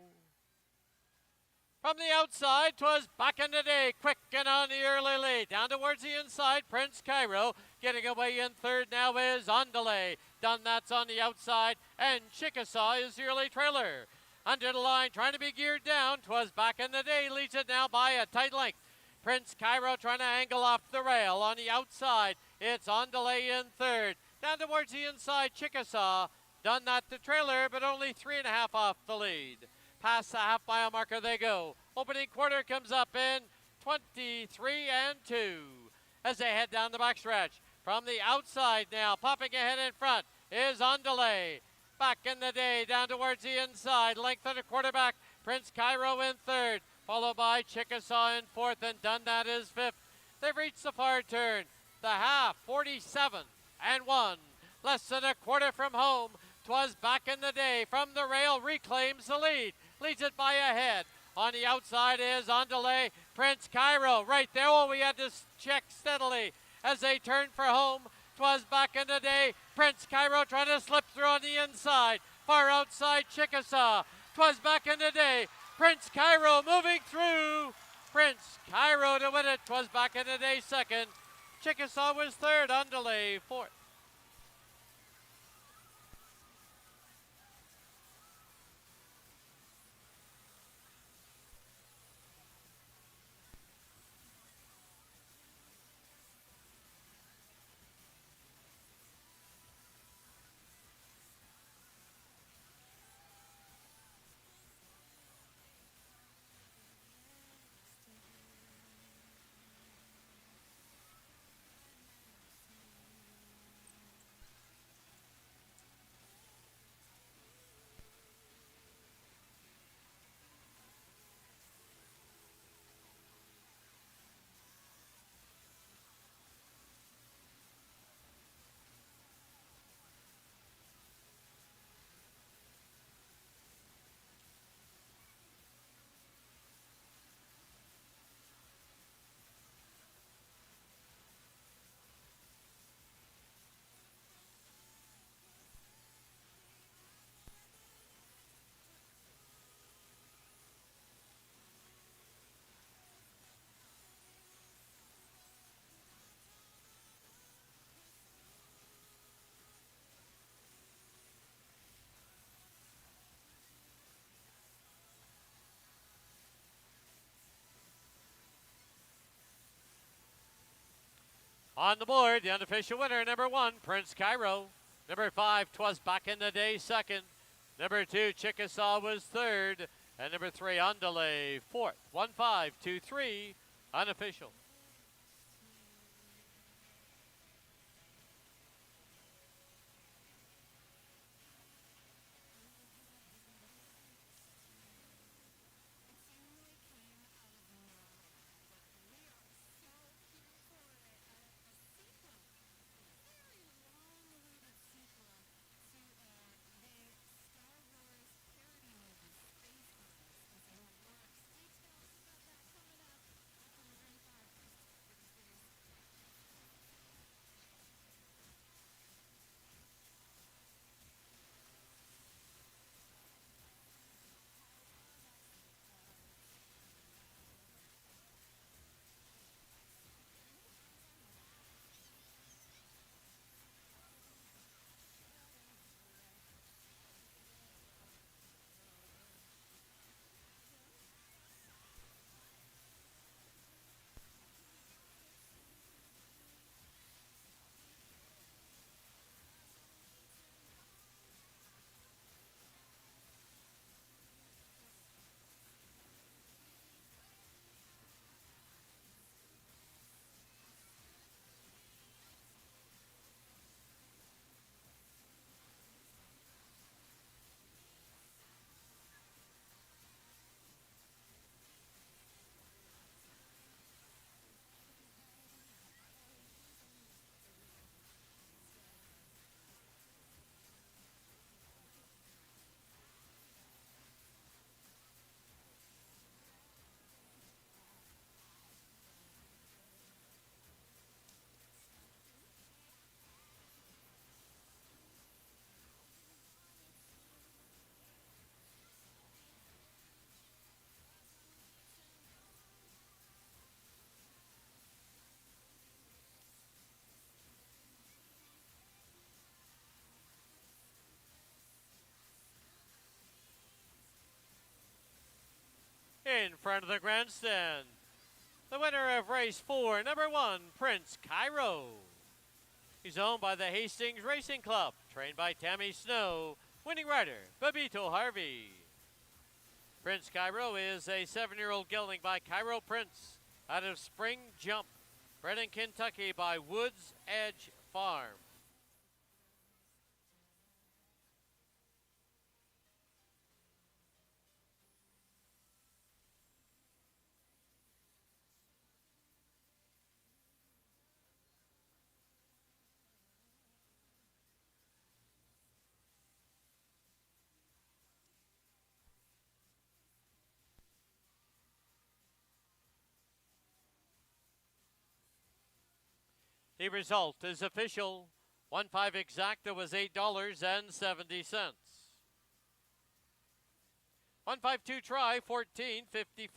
From the outside, 'twas back in the day, quick and on the early lead. Down towards the inside, Prince Cairo. Getting away in third now is On Delay. Done that's on the outside, and Chickasaw is the early trailer. Under the line, trying to be geared down. 'Twas back in the day, leads it now by a tight length. Prince Cairo trying to angle off the rail on the outside. It's On Delay in third. Down towards the inside, Chickasaw. Done that to trailer, but only 3.5 off the lead. Past the half-mile marker they go. Opening quarter comes up in 23 and 2 as they head down the backstretch. From the outside now, popping ahead in front is On Delay. Back in the day, down towards the inside. Length of the quarterback, Prince Cairo in third, followed by Chickasaw in fourth, and Done That is fifth. They've reached the far turn. The half, 47 and 1. Less than a quarter from home. 'Twas back in the day. From the rail, reclaims the lead. Leads it by a head. On the outside is On Delay. Prince Cairo right there. Oh, we had to check steadily as they turn for home. 'Twas back in the day. Prince Cairo trying to slip through on the inside. Far outside Chickasaw. 'Twas back in the day. Prince Cairo moving through. Prince Cairo to win it. 'Twas back in the day second. Chickasaw was third. On Delay fourth. On the board, the unofficial winner, number 1, Prince Cairo. Number 5, 'Twas Back in the Day, second. Number 2, Chickasaw was third. And number 3, Andale, fourth. 1, 5, 2, 3, unofficial. In front of the grandstand, the winner of race 4, number 1, Prince Cairo. He's owned by the Hastings Racing Club, trained by Tammy Snow, winning rider, Babito Harvey. Prince Cairo is a 7-year-old gelding by Cairo Prince out of Spring Jump, bred in Kentucky by Woods Edge Farm. The result is official. 1-5 exacta was $8.70. 1-5-2 try, $14.55.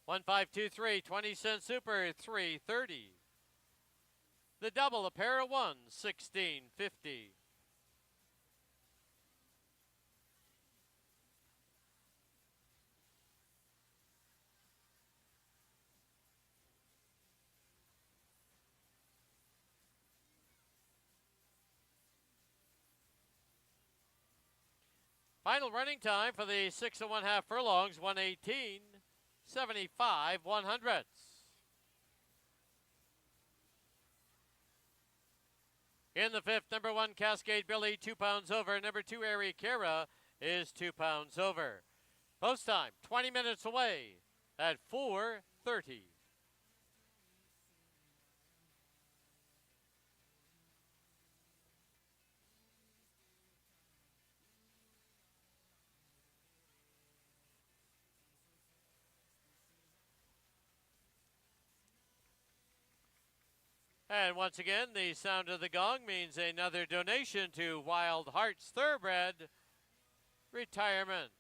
1-5-2-3, 20-cent super, $3.30. The double, a pair of ones, $16.50. Final running time for the 6 1/2 furlongs, 1:18.75 100ths. In the 5th, number 1, Cascade Billy, 2 pounds over. Number 2, Airy Kara is 2 pounds over. Post time, 20 minutes away at 4:30. And once again, the sound of the gong means another donation to Wild Hearts Thoroughbred Retirement.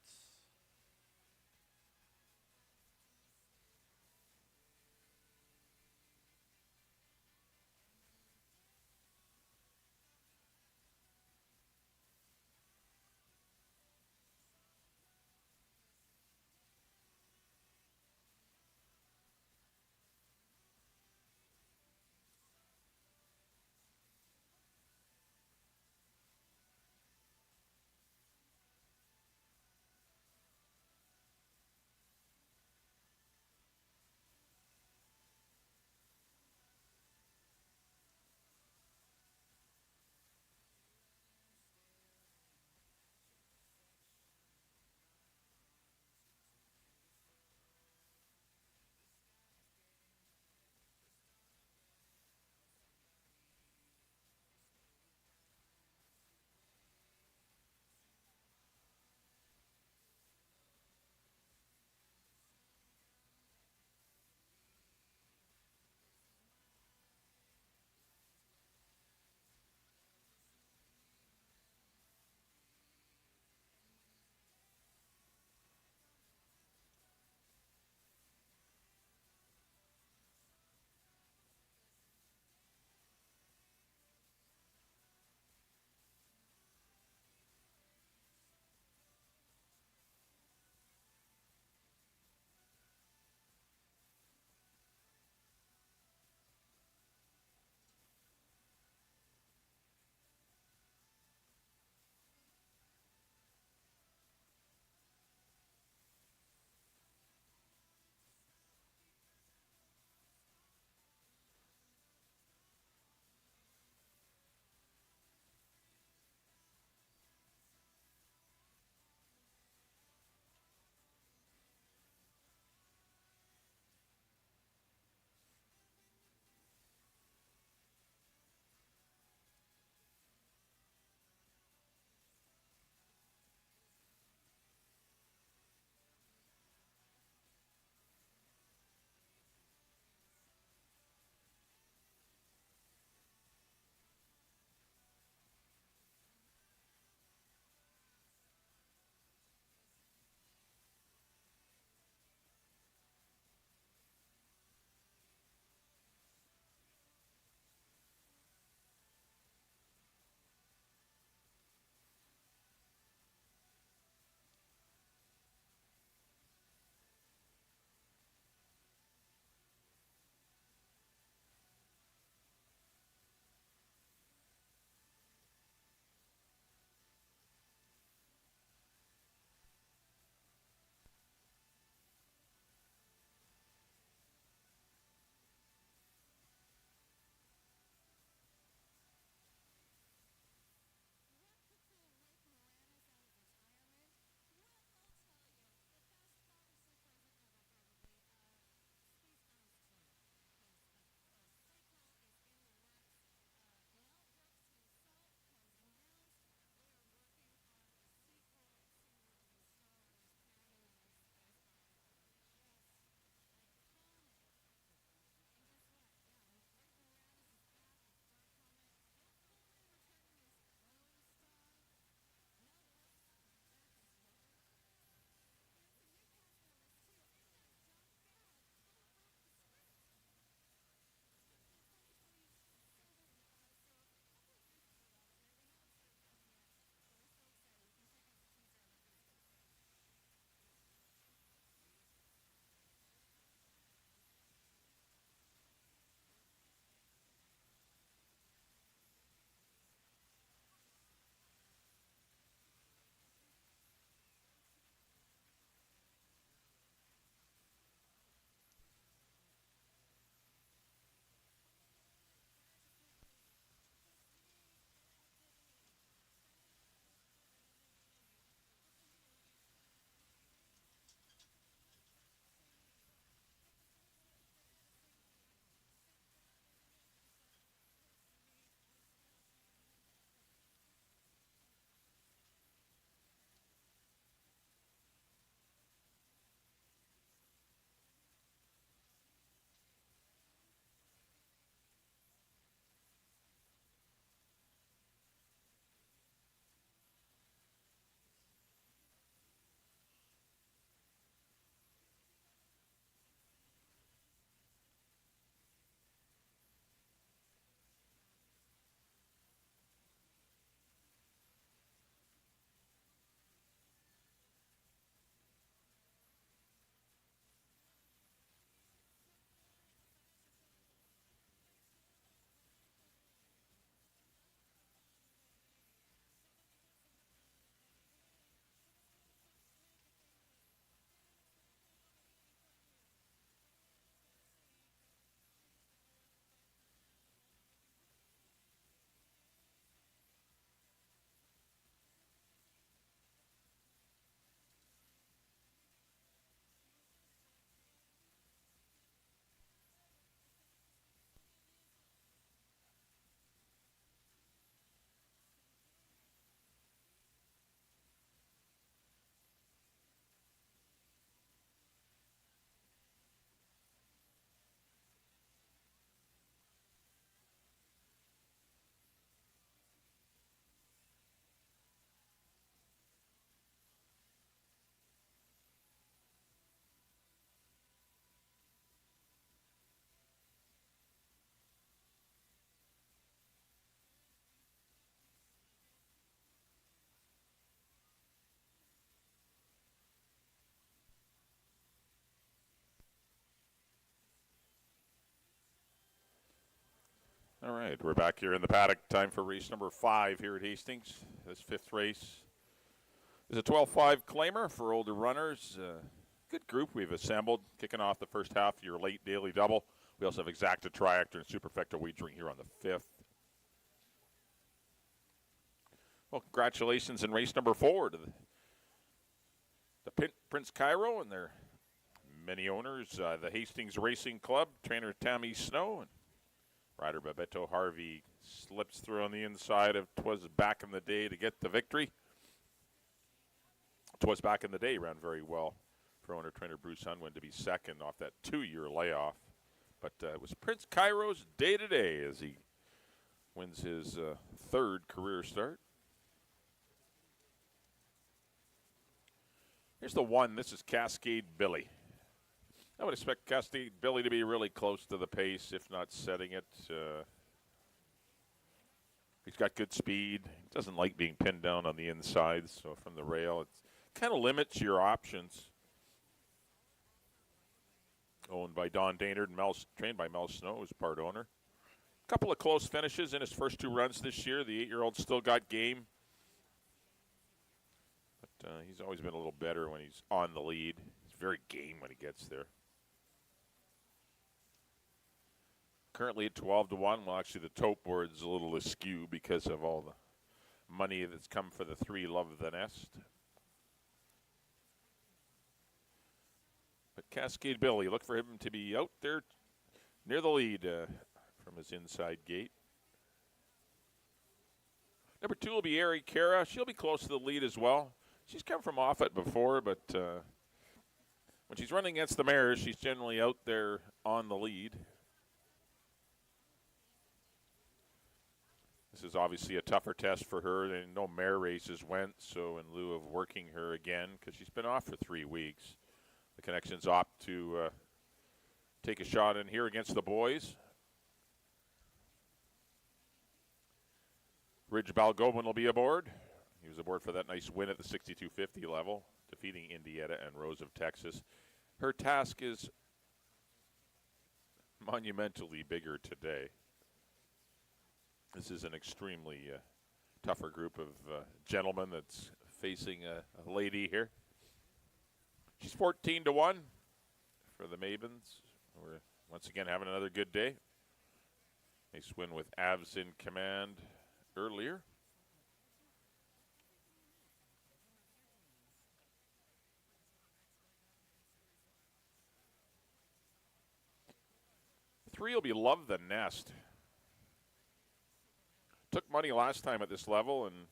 All right, we're back here in the paddock. Time for race number 5 here at Hastings. This 5th race is a 12-5 claimer for older runners. Good group we've assembled, kicking off the first half of your late daily double. We also have Exacta, Triactor, and Superfecta wagering here on the 5th. Well, congratulations in race number 4 to the Prince Cairo and their many owners, the Hastings Racing Club, trainer Tammy Snow, and rider Bebeto Harvey slips through on the inside of 'Twas Back in the Day to get the victory. 'Twas Back in the Day ran very well for owner-trainer Bruce Unwin to be second off that 2-year layoff. But it was Prince Cairo's day today as he wins his 3rd career start. Here's the 1. This is Cascade Billy. I would expect Cascade Billy to be really close to the pace, if not setting it. He's got good speed. He doesn't like being pinned down on the inside, so from the rail, it kind of limits your options. Owned by Don Daynard and trained by Mel Snow, who's part owner. A couple of close finishes in his first 2 runs this year. The 8-year-old still got game. But he's always been a little better when he's on the lead. He's very game when he gets there. Currently at 12-1. Well, actually, the tote board's a little askew because of all the money that's come for the 3 Love the Nest. But Cascade Billy, look for him to be out there near the lead from his inside gate. Number 2 will be Ari Cara. She'll be close to the lead as well. She's come from off it before, but when she's running against the mares, she's generally out there on the lead. This is obviously a tougher test for her. And no mare races went, so in lieu of working her again, because she's been off for 3 weeks, the Connections opt to take a shot in here against the boys. Ridge Balgobin will be aboard. He was aboard for that nice win at the 6250 level, defeating Indiana and Rose of Texas. Her task is monumentally bigger today. This is an extremely tougher group of gentlemen that's facing a lady here. She's 14-1 for the Mavens. We're once again having another good day. Nice win with Avs in command earlier. Three will be Love the Nest. Took money last time at this level and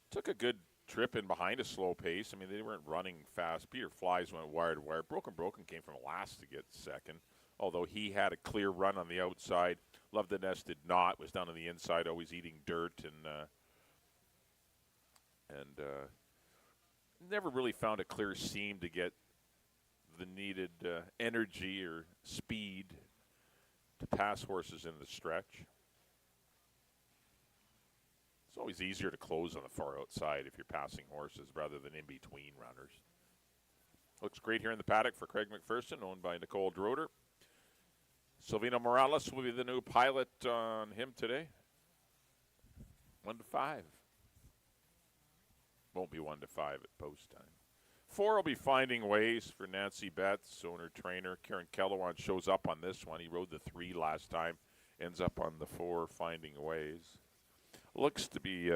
took a good trip in behind a slow pace. I mean, they weren't running fast. Peter Flies went wire to wire. Broken came from last to get second, although he had a clear run on the outside. Love the Nest did not. Was down on the inside, always eating dirt and never really found a clear seam to get the needed energy or speed to pass horses in the stretch. It's always easier to close on the far outside if you're passing horses rather than in between runners. Looks great here in the paddock for Craig McPherson, owned by Nicole Droder. Silvino Morales will be the new pilot on him today. 1-5. Won't be 1-5 at post time. 4 will be Finding Ways for Nancy Betts, owner-trainer. Karen Kellowan shows up on this one. He rode the 3 last time, ends up on the 4, Finding Ways. Looks to be,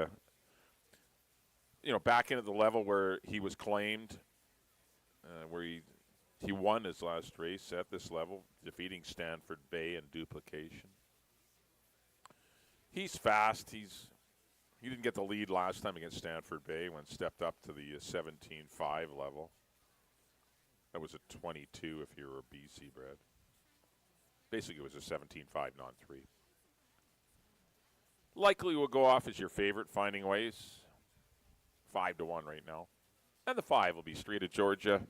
back into the level where he was claimed, where he won his last race at this level, defeating Stanford Bay in duplication. He's fast. He didn't get the lead last time against Stanford Bay when stepped up to the 17.5 level. That was a 22 if you were a BC bred. Basically, it was a 17.5 non-3. Likely will go off as your favorite, Finding Ways. 5-1 right now. And the 5 will be Street of Georgia.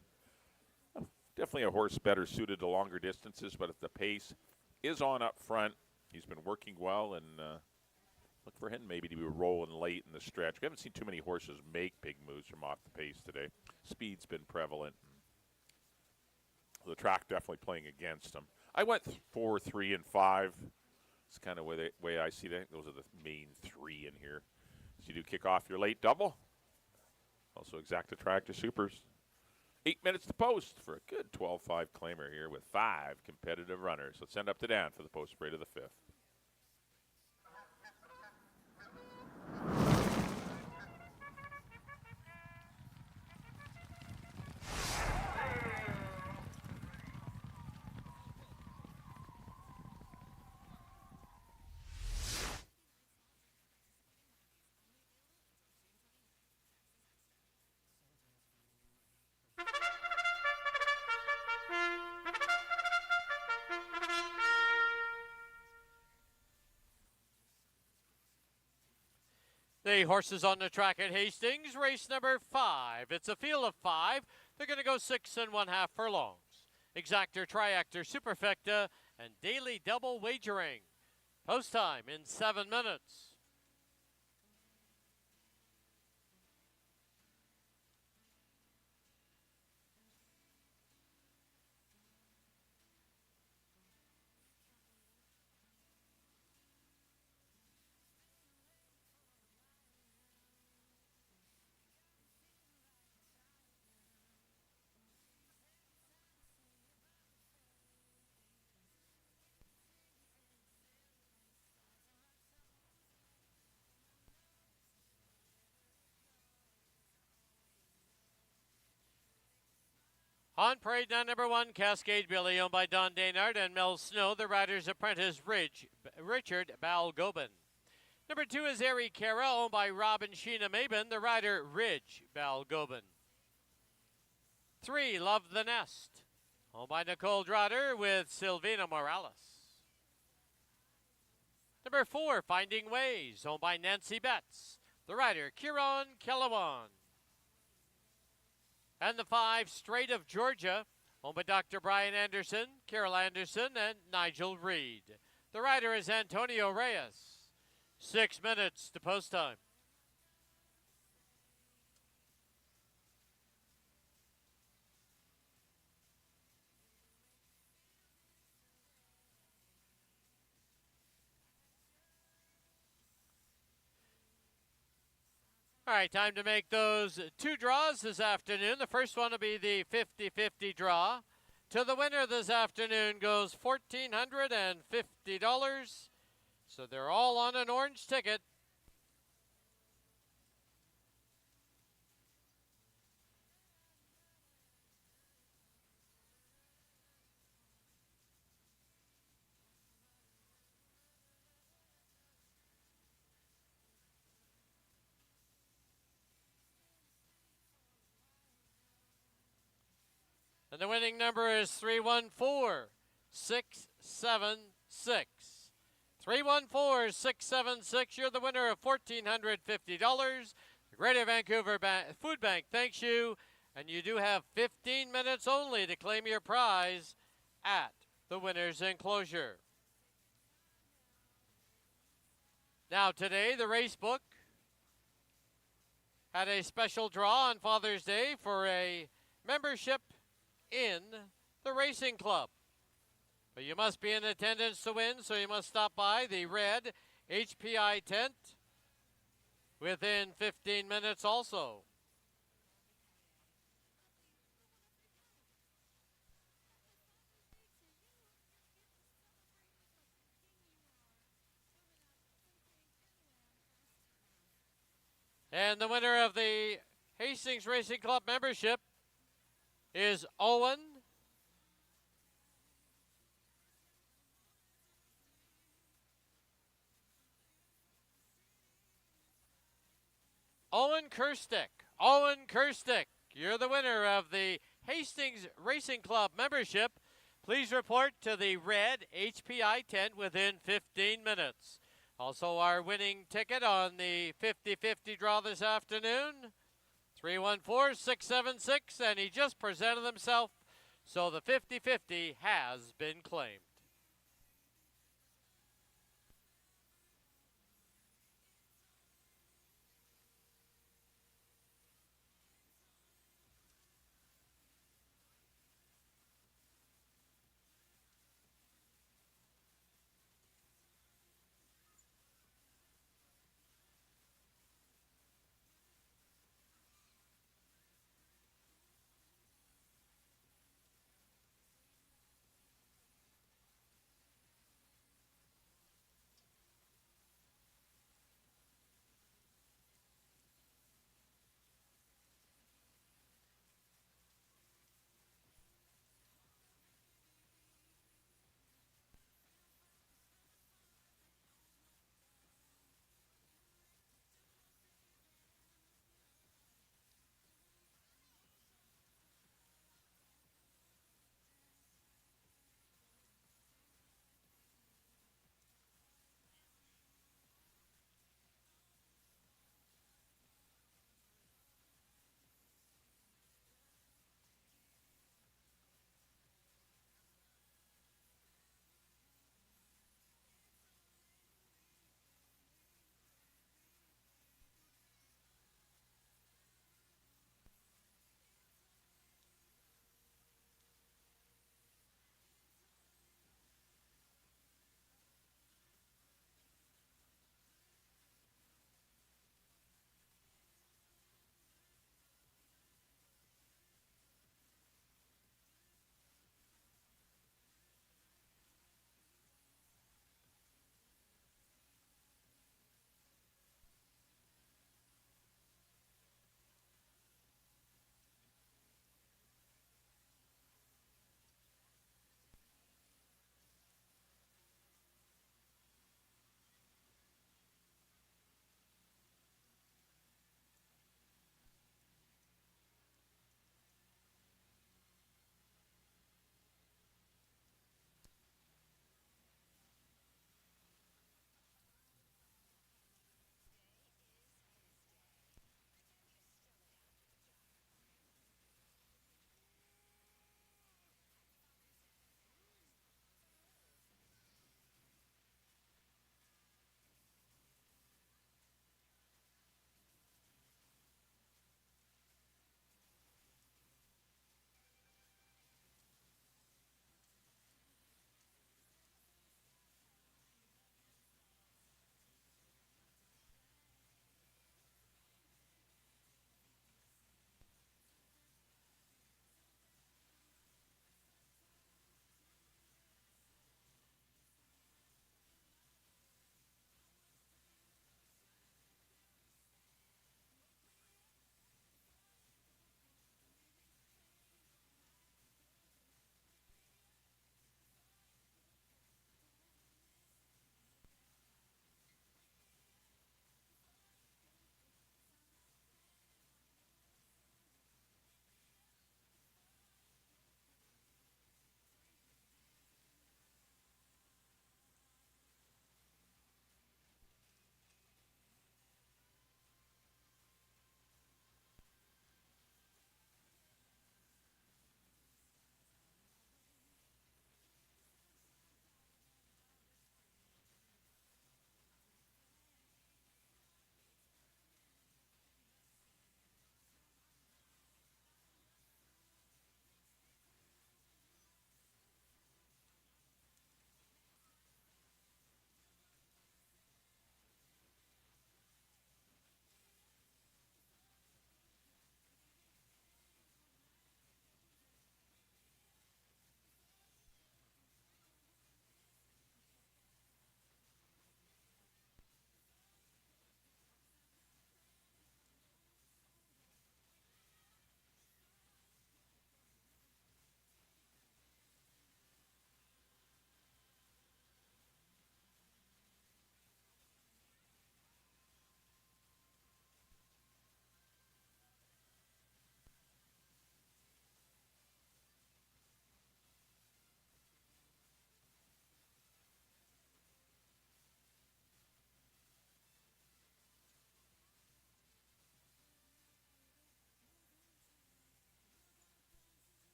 Definitely a horse better suited to longer distances, but if the pace is on up front, he's been working well, and look for him maybe to be rolling late in the stretch. We haven't seen too many horses make big moves from off the pace today. Speed's been prevalent. The track definitely playing against him. I went 4, 3, and 5 It's kind of the way I see that. Those are the main three in here. So you do kick off your late double. Also exacta tractor supers. 8 minutes to post for a good 12-5 claimer here with 5 competitive runners. Let's send up to Dan for the post parade of the 5th. The horses on the track at Hastings, race number 5. It's a field of 5. They're going to go 6 1/2 furlongs. Exactor, Triactor, Superfecta, and daily double wagering. Post time in 7 minutes. On parade now, number 1, Cascade Billy, owned by Don Daynard and Mel Snow, the rider's apprentice, Richard Balgobin. Number 2 is Ari Cara, owned by Robin Sheena Mabin, the rider, Ridge Balgobin. 3, Love the Nest, owned by Nicole Drotter with Silvina Morales. Number 4, Finding Ways, owned by Nancy Betts, the rider, Kieran Kellawan. And the 5, Strait of Georgia, owned by Dr. Brian Anderson, Carol Anderson, and Nigel Reed. The rider is Antonio Reyes. 6 minutes to post time. All right, time to make those 2 draws this afternoon. The first one will be the 50-50 draw. To the winner this afternoon goes $1,450. So they're all on an orange ticket. And the winning number is 314676. 314676. You're the winner of $1,450. The Greater Vancouver Food Bank thanks you. And you do have 15 minutes only to claim your prize at the winner's enclosure. Now today, the race book had a special draw on Father's Day for a membership in the racing club. But you must be in attendance to win, so you must stop by the red HPI tent within 15 minutes also. And the winner of the Hastings Racing Club membership is Owen Kirstick. Owen Kirstick, you're the winner of the Hastings Racing Club membership. Please report to the red HPI tent within 15 minutes. Also, our winning ticket on the 50-50 draw this afternoon, 314676, and he just presented himself, so the 50-50 has been claimed.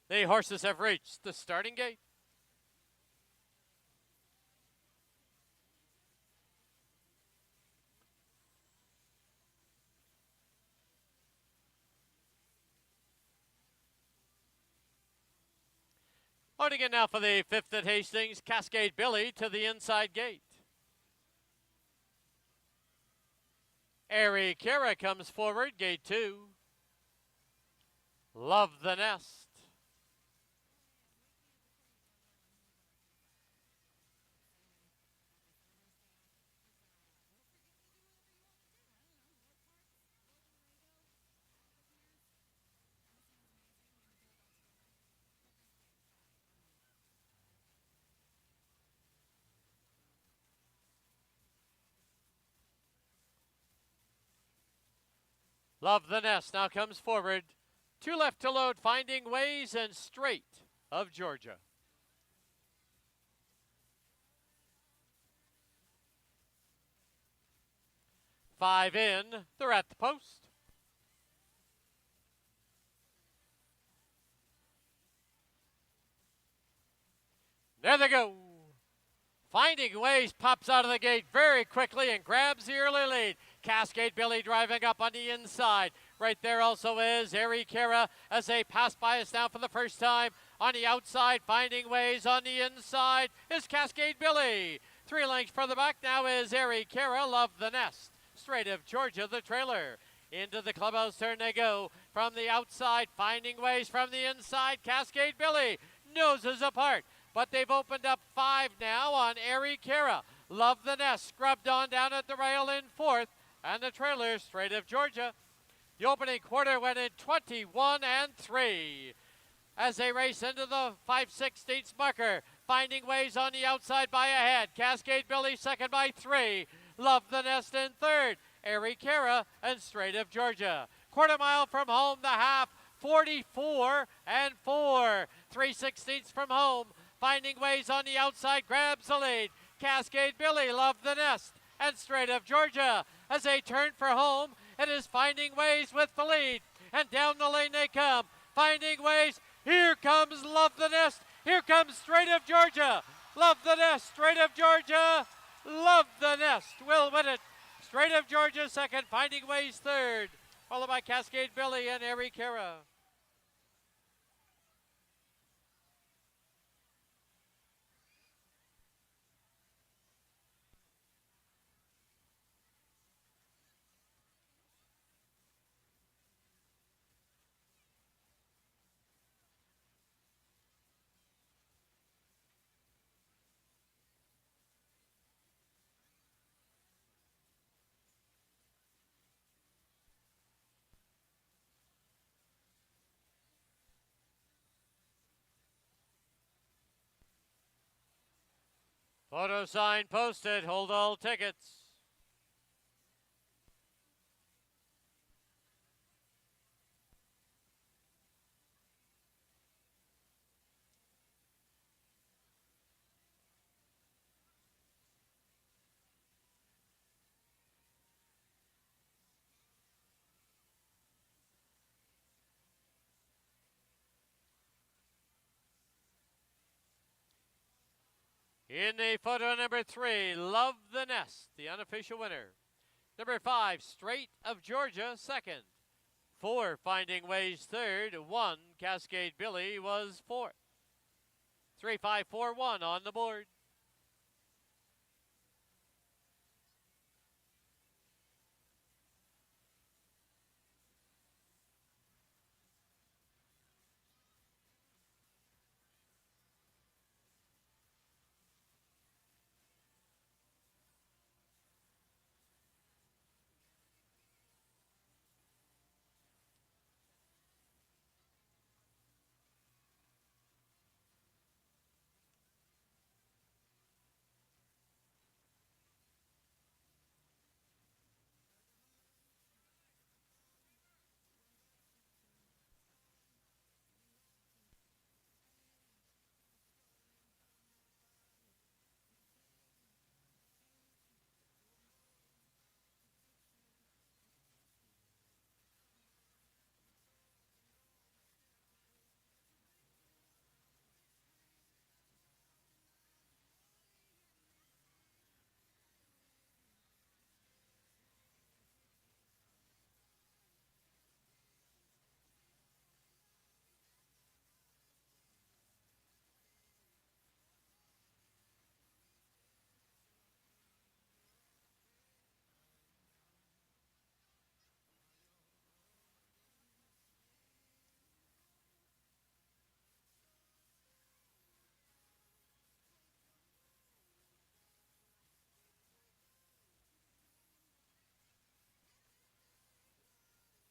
The horses have reached the starting gate. On again now for the 5th at Hastings, Cascade Billy to the inside gate. Airy Kara comes forward, gate 2. Love the Nest. Love the Nest now comes forward. 2 left to load, Finding Ways and Straight of Georgia. 5 in, they're at the post. There they go. Finding Ways pops out of the gate very quickly and grabs the early lead. Cascade Billy driving up on the inside. Right there also is Airy Kara as they pass by us now for the first time. On the outside, Finding Ways. On the inside is Cascade Billy. 3 lengths further back now is Airy Kara. Love the Nest. Straight of Georgia, the trailer. Into the clubhouse turn they go. From the outside, Finding Ways. From the inside, Cascade Billy. Noses apart. But they've opened up 5 now on Airy Kara. Love the Nest scrubbed on down at the rail in 4th. And the trailer, Straight of Georgia. The opening quarter went in 21 and 3. As they race into the 5/16 marker. Finding Ways on the outside by a head. Cascade Billy second by 3. Love the Nest in 3rd. Airy Kara and Straight of Georgia. Quarter mile from home, the half. 44 and 4. 3/16 from home. Finding Ways on the outside grabs the lead. Cascade Billy, Love the Nest, and Straight of Georgia. As they turn for home, it is Finding Ways with the lead. And down the lane they come. Finding Ways. Here comes Love the Nest. Here comes Straight of Georgia. Love the Nest. Straight of Georgia. Love the Nest will win it. Straight of Georgia second. Finding Ways third. Followed by Cascade Billy and Airy Kara. Photo sign posted. Hold all tickets. In the photo number 3, Love the Nest, the unofficial winner. Number 5, Straight of Georgia, second. 4, Finding Ways, third. 1, Cascade Billy was fourth. 3, 5, 4, 1 on the board.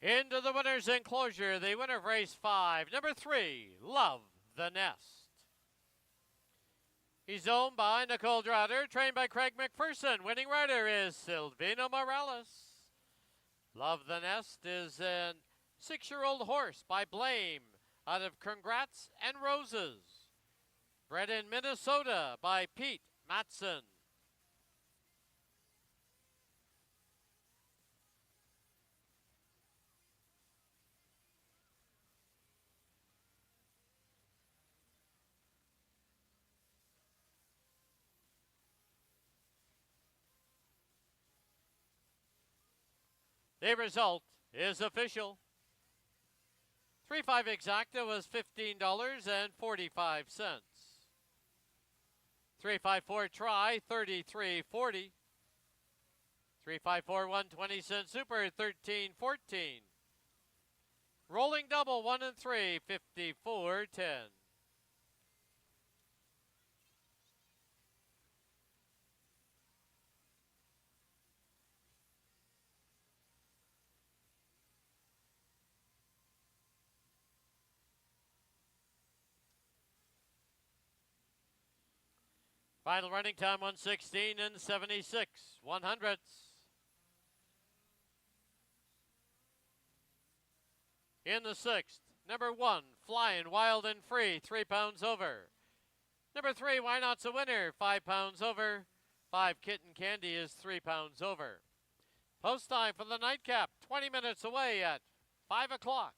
Into the winner's enclosure, the winner of race 5, number 3, Love the Nest. He's owned by Nicole Drotter, trained by Craig McPherson. Winning rider is Silvino Morales. Love the Nest is a 6-year-old horse by Blame out of Congrats and Roses. Bred in Minnesota by Pete Matson. The result is official. 3-5 exacta was $15.45. 3-5-4 try, $33.40. 3-5-4 120 cent super, $13.14. Rolling double 1 and 3, $54.10. Final running time 116 and 76 100ths. In the 6th, number 1, Flying Wild and Free, 3 pounds over. Number 3, Why Not's a Winner, 5 pounds over. 5, Kitten Candy is 3 pounds over. Post time for the nightcap, 20 minutes away at 5 o'clock.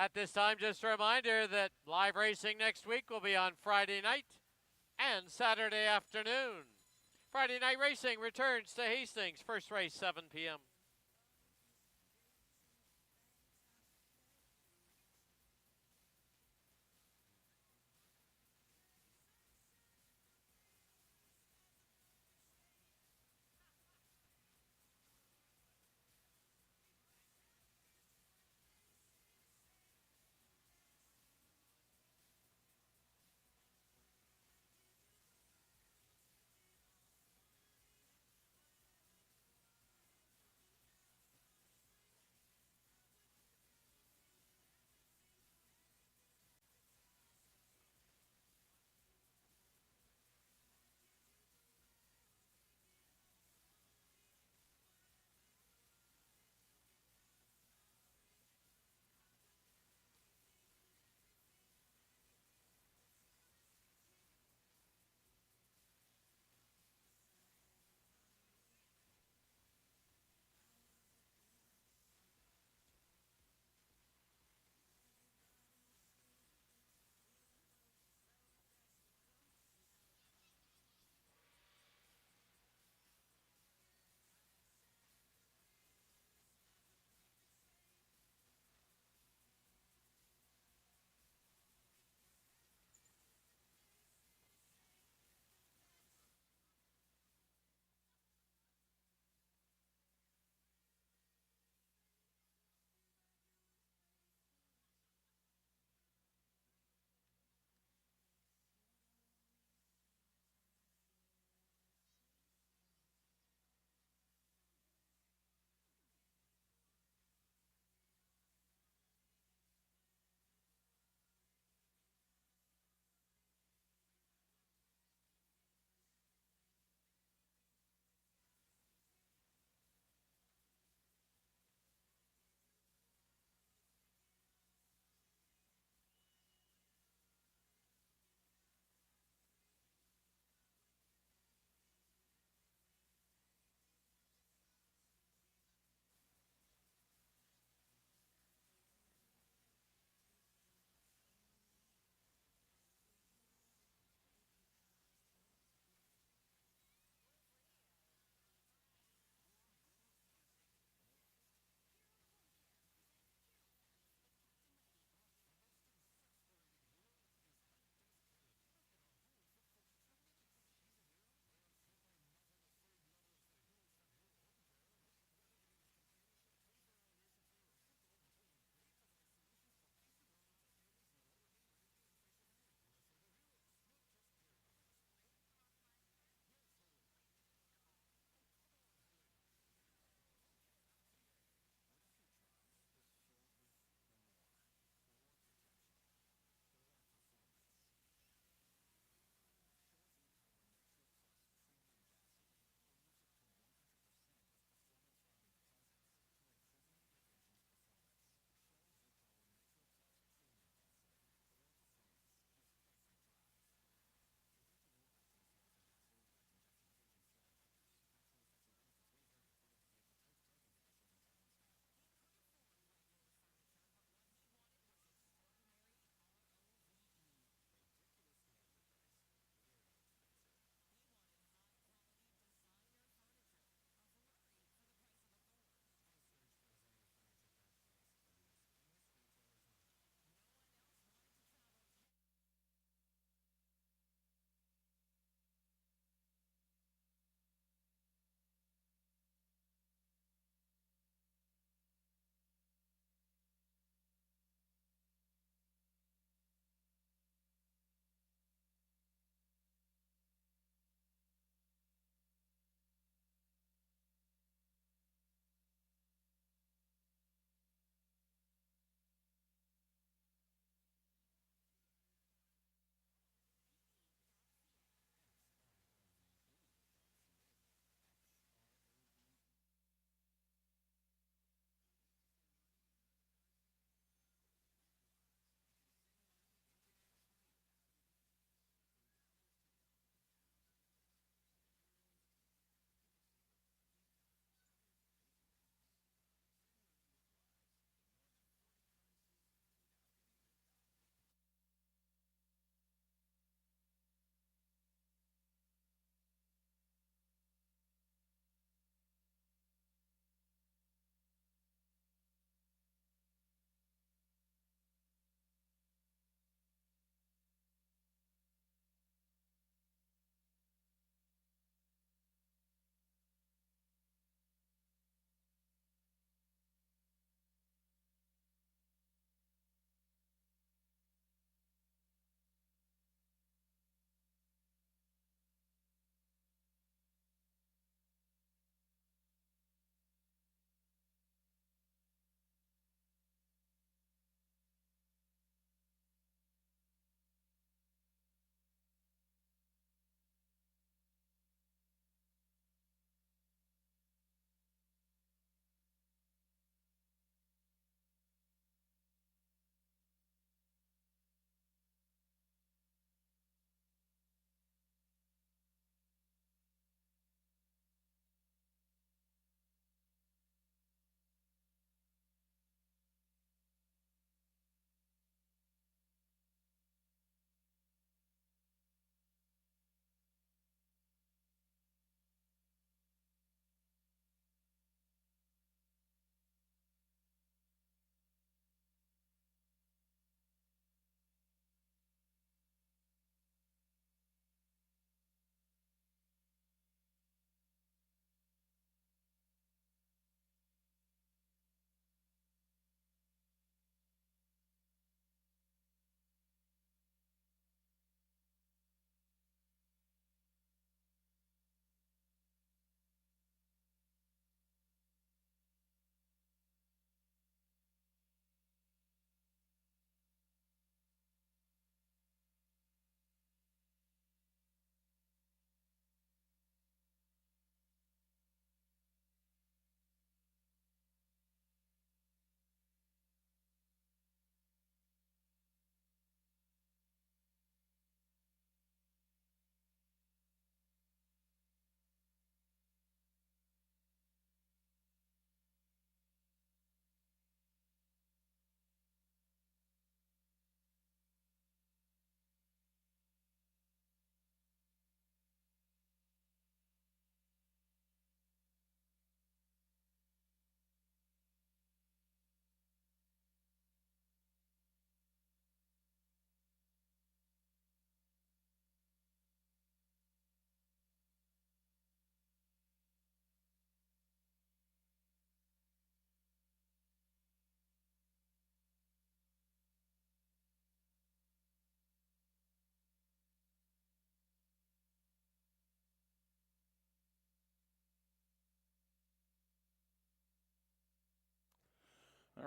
At this time, just a reminder that live racing next week will be on Friday night and Saturday afternoon. Friday night racing returns to Hastings, first race 7 p.m.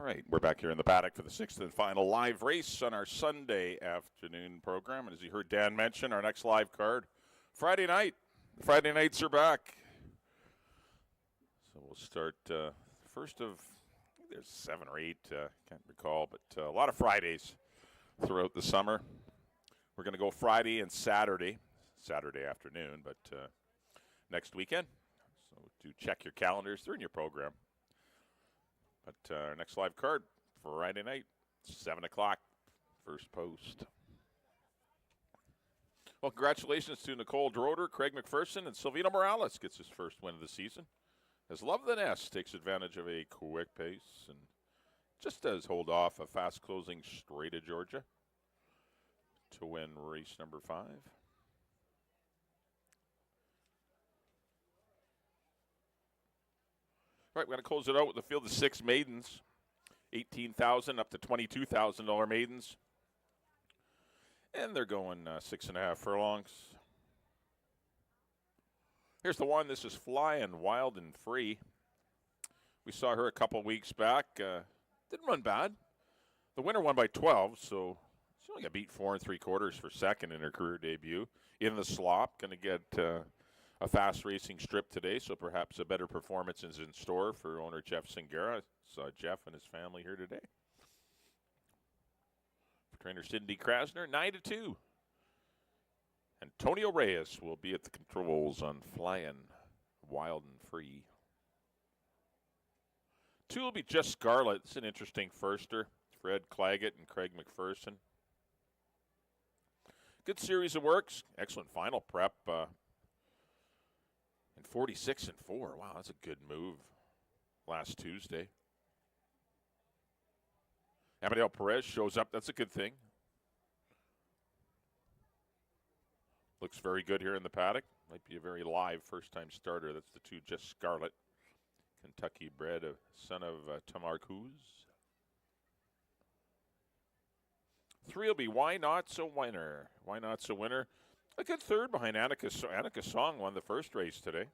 All right, we're back here in the paddock for the sixth and final live race on our Sunday afternoon program. And as you heard Dan mention, our next live card, Friday night. Friday nights are back. So we'll start first of, I think there's 7 or 8, can't recall, but a lot of Fridays throughout the summer. We're going to go Friday and Saturday afternoon, but next weekend. So do check your calendars. They're in your program. But our next live card, Friday night, 7 o'clock, first post. Well, congratulations to Nicole Droder, Craig McPherson, and Silvino Morales gets his first win of the season. As Love the Nest takes advantage of a quick pace and just does hold off a fast-closing straight of Georgia to win race number 5. All right, we're going to close it out with the field of 6 maidens, $18,000 up to $22,000 maidens. And they're going 6.5 furlongs. Here's the one. This is Flying Wild and Free. We saw her a couple weeks back. Didn't run bad. The winner won by 12, so she only got beat 4 3/4 for second in her career debut. In the slop, going to get a fast racing strip today, so perhaps a better performance is in store for owner Jeff Singera. Saw Jeff and his family here today. For trainer Cindy Krasner, 9-2. Antonio Reyes will be at the controls on Flying Wild and Free. 2 will be Just Scarlet. It's an interesting firster. Fred Claggett and Craig McPherson. Good series of works. Excellent final prep. And 46-4. Wow, that's a good move last Tuesday. Amadeo Perez shows up. That's a good thing. Looks very good here in the paddock. Might be a very live first-time starter. That's the 2 Just Scarlet. Kentucky bred, a son of Tamar Kuz. 3 will be Why Not So Winner. Why Not So Winner. A good third behind Annika. Annika Song won the first race today.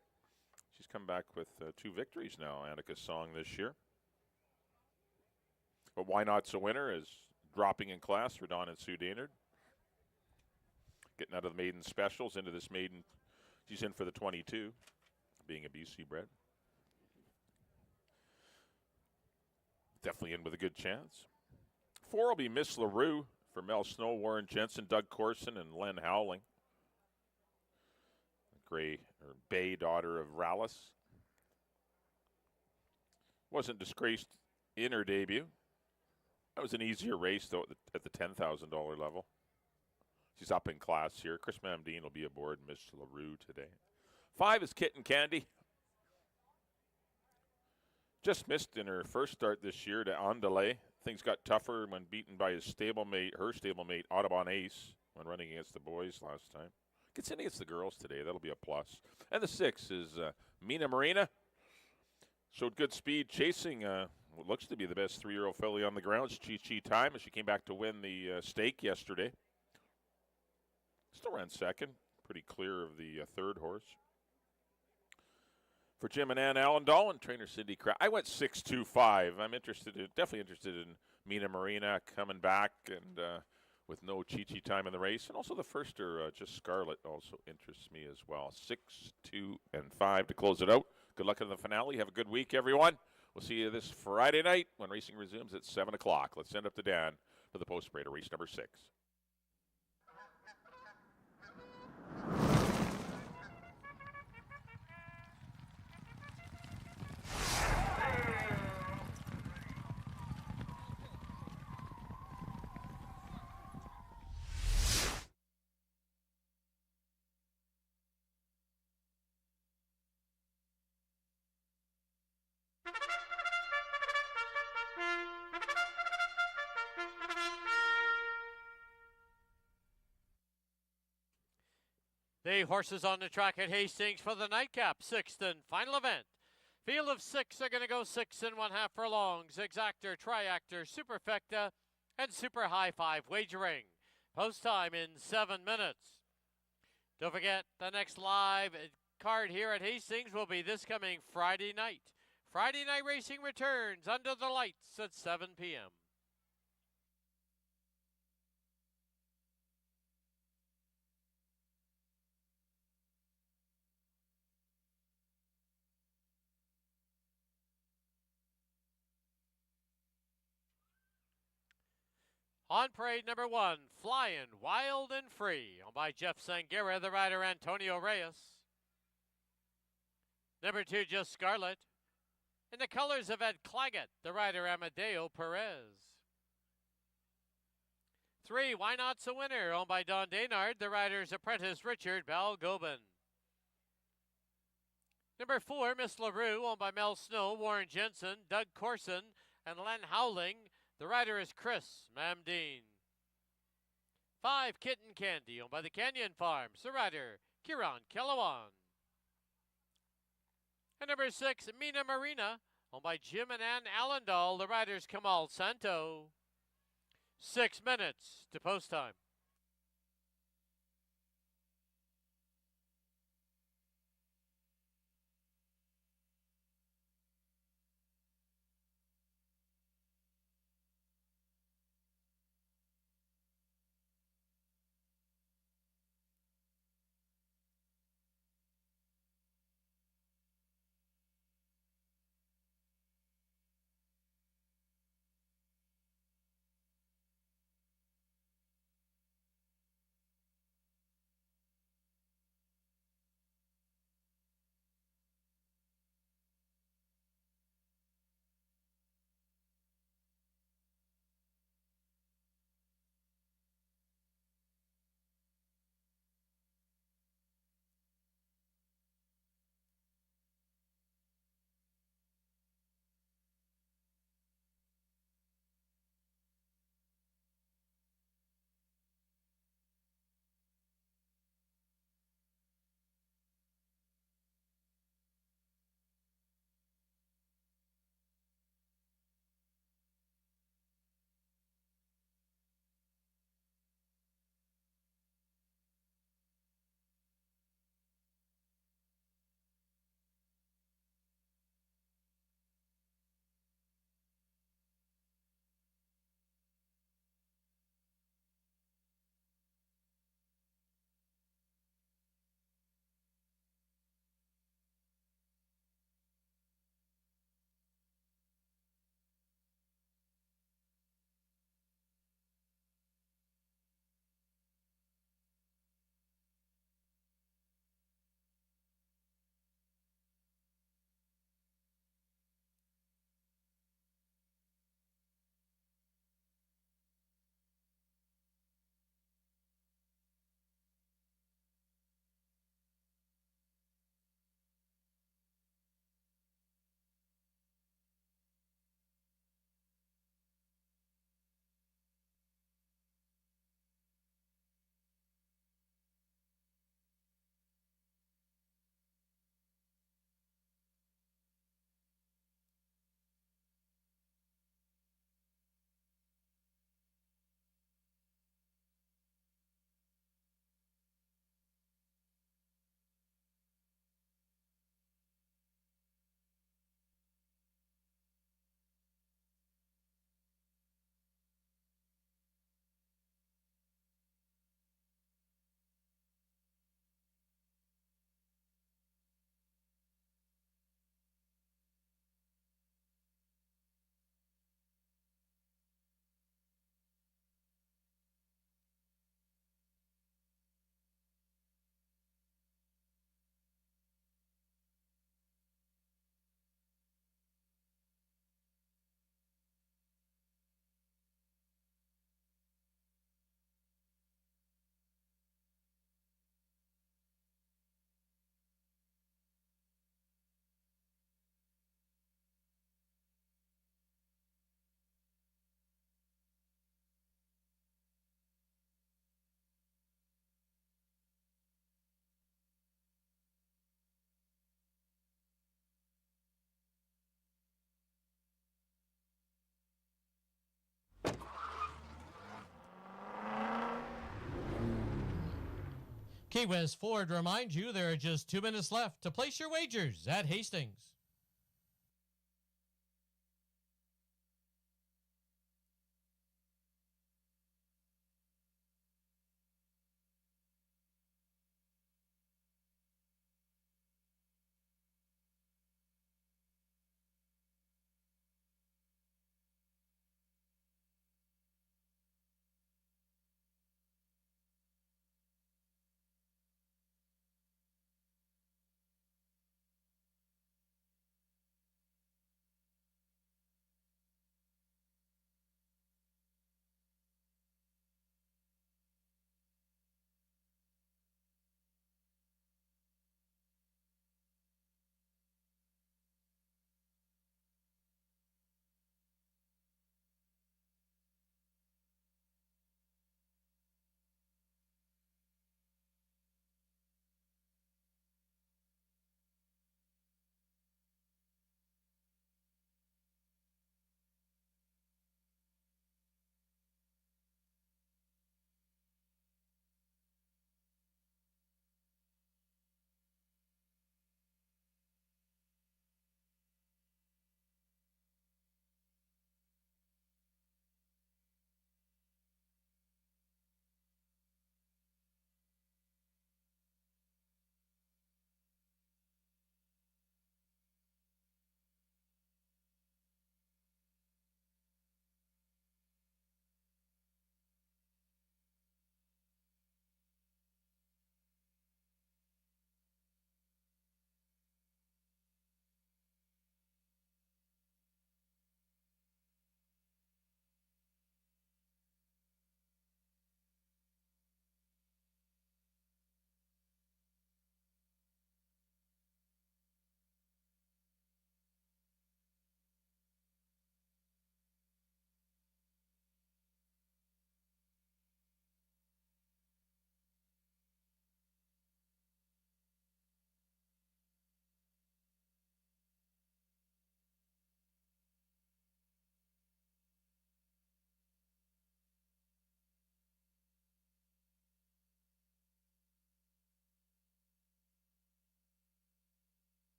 She's come back with 2 victories now, Annika Song, this year. But Why Not So Winner is dropping in class for Dawn and Sue Daynard. Getting out of the maiden specials into this maiden. She's in for the 22, being a BC bred. Definitely in with a good chance. 4 will be Miss LaRue for Mel Snow, Warren Jensen, Doug Corson, and Len Howling. Bay daughter of Rallis. Wasn't disgraced in her debut. That was an easier race, though, at the $10,000 level. She's up in class here. Chris Mamdine will be aboard Miss LaRue today. 5 is Kitten Candy. Just missed in her first start this year to Andale. Things got tougher when beaten by her stablemate, Audubon Ace, when running against the boys last time. Gets in against the girls today. That'll be a plus. And the 6 is Mina Marina. Showed good speed chasing what looks to be the best 3-year-old filly on the ground. It's Chi Time as she came back to win the stake yesterday. Still ran second. Pretty clear of the third horse. For Jim and Ann Allendal and trainer Cindy Krasner. I went 6-2-5. I'm definitely interested in Mina Marina coming back and with no Chi Time in the race. And also the firster, Just Scarlet, also interests me as well. 6, 2, and 5 to close it out. Good luck in the finale. Have a good week, everyone. We'll see you this Friday night when racing resumes at 7 o'clock. Let's send up to Dan for the post-parade of race number 6. The horses on the track at Hastings for the nightcap, 6th and final event. Field of 6 are going to go 6 1/2 furlongs. Exactor, Triactor, Superfecta, and Super High 5 wagering. Post time in 7 minutes. Don't forget, the next live card here at Hastings will be this coming Friday night. Friday night racing returns under the lights at 7 p.m. On parade number 1, Flying Wild and Free, owned by Jeff Sangera, the rider Antonio Reyes. Number 2, Just Scarlet. In the colors of Ed Claggett, the rider Amadeo Perez. 3, Why Not's a Winner, owned by Don Daynard, the rider's apprentice Richard Balgobin. Number 4, Miss LaRue, owned by Mel Snow, Warren Jensen, Doug Corson, and Len Howling. The rider is Chris Mamdeen. 5, Kitten Candy, owned by the Canyon Farms, the rider Kieran Kellawan. And number 6, Mina Marina, owned by Jim and Ann Allendal, the riders Kamal Santo. 6 minutes to post time. Key West Ford reminds you there are just 2 minutes left to place your wagers at Hastings.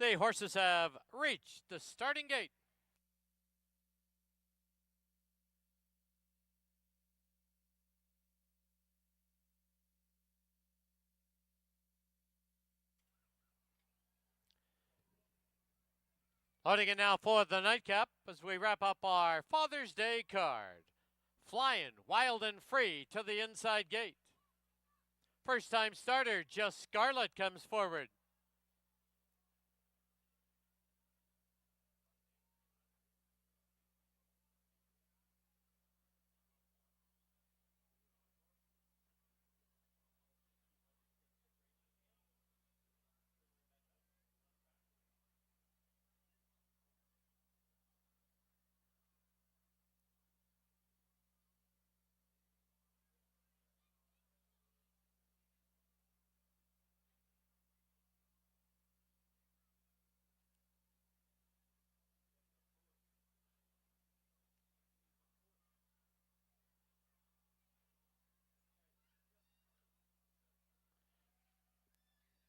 The horses have reached the starting gate. Loading in now for the nightcap as we wrap up our Father's Day card. Flying Wild and Free to the inside gate. First time starter, Just Scarlet, comes forward.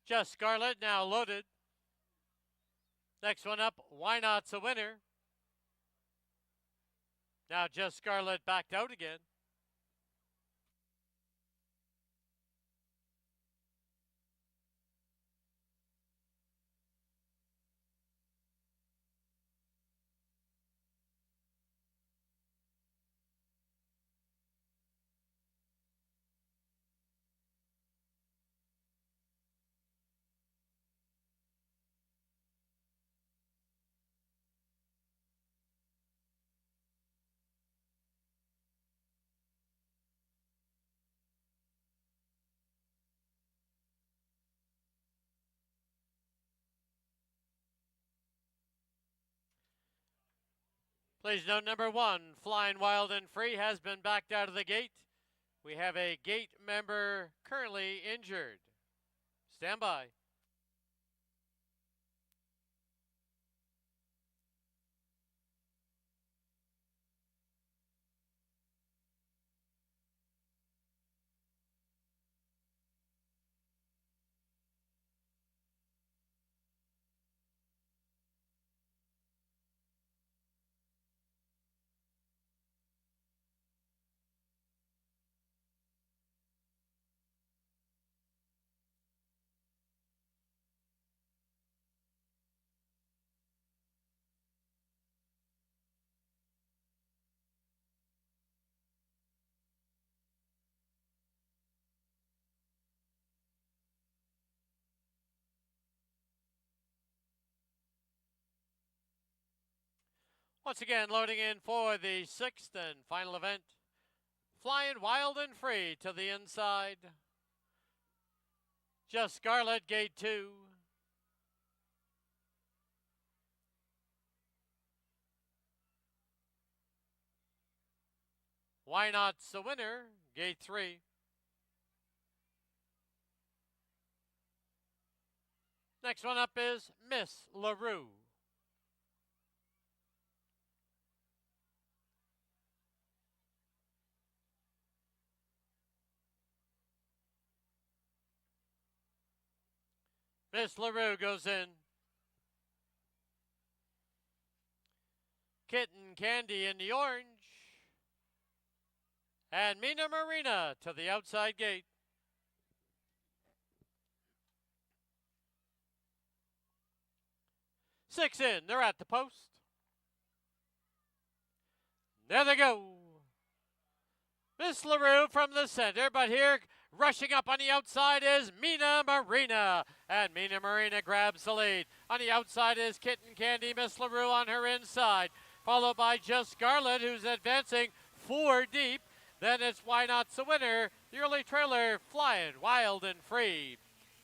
Just Scarlet now loaded. Next one up, Why Not's a winner. Now Just Scarlet backed out again. Please note number 1, Flying Wild and Free, has been backed out of the gate. We have a gate member currently injured. Stand by. Once again, loading in for the 6th and final event. Flying Wild and Free to the inside. Just Scarlet, gate 2. Why Not's the winner, gate 3. Next one up is Miss LaRue. Miss LaRue goes in. Kitten Candy in the orange. And Mina Marina to the outside gate. Six in, they're at the post. There they go. Miss LaRue from the center, but here rushing up on the outside is Mina Marina. And Mina Marina grabs the lead. On the outside is Kitten Candy, Miss LaRue on her inside. Followed by Just Scarlet, who's advancing 4 deep. Then it's Why Not's the winner. The early trailer, Flying Wild and Free.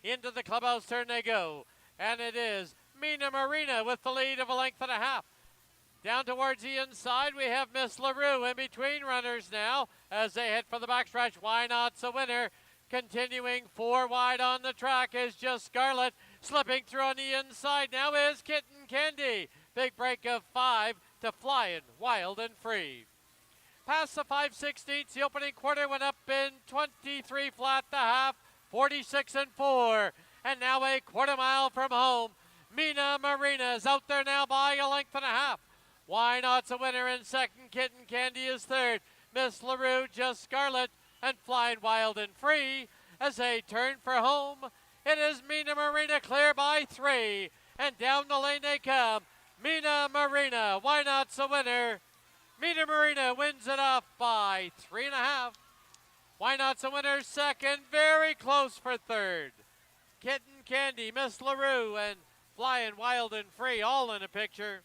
Into the clubhouse turn they go. And it is Mina Marina with the lead of a length and a half. Down towards the inside, we have Miss LaRue in between runners now as they head for the backstretch. Why Not's a winner. Continuing 4 wide on the track is Just Scarlet. Slipping through on the inside now is Kitten Candy. Big break of 5 to Flying Wild and Free. Past the 5/16, the opening quarter went up in 23 flat the half, 46 and 4. And now a quarter mile from home. Mina Marina is out there now by a length and a half. Why Not's a winner in second. Kitten Candy is third. Miss LaRue just Scarlet and Flying Wild and Free as they turn for home. It is Mina Marina clear by 3. And down the lane they come. Mina Marina, Why Not's a winner. Mina Marina wins it off by 3.5. Why Not's a winner second. Very close for third. Kitten Candy, Miss LaRue, and Flying Wild and Free all in a picture.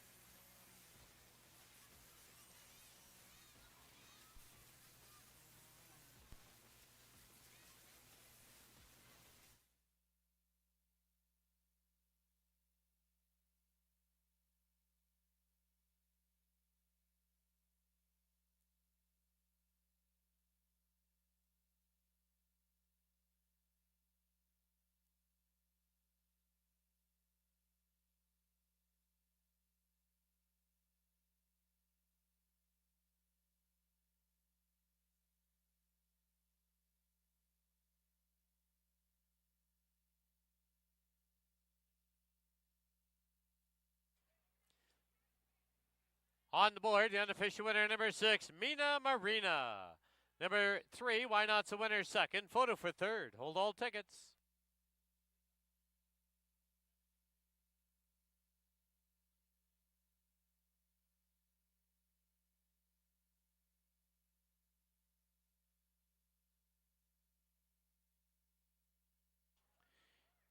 On the board, the unofficial winner, number 6, Mina Marina. Number 3, Why Not's a winner second. Photo for third. Hold all tickets.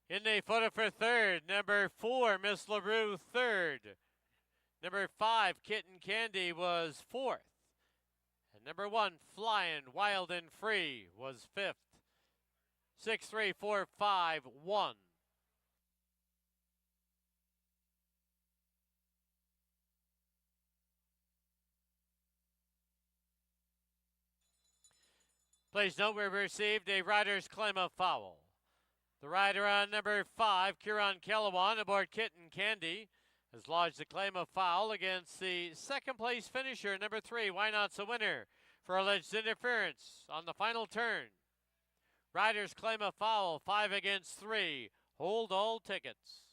In the photo for third, number 4, Miss LaRue third. Number 5, Kitten Candy was fourth. And number 1, Flying Wild and Free was fifth. 6, 3, 4, 5, 1. Please note we received a rider's claim of foul. The rider on number 5, Kieran Kellawan, aboard Kitten Candy, has lodged a claim of foul against the second place finisher, number 3, Why Not's a winner, for alleged interference on the final turn. Riders claim a foul, 5 against 3. Hold all tickets.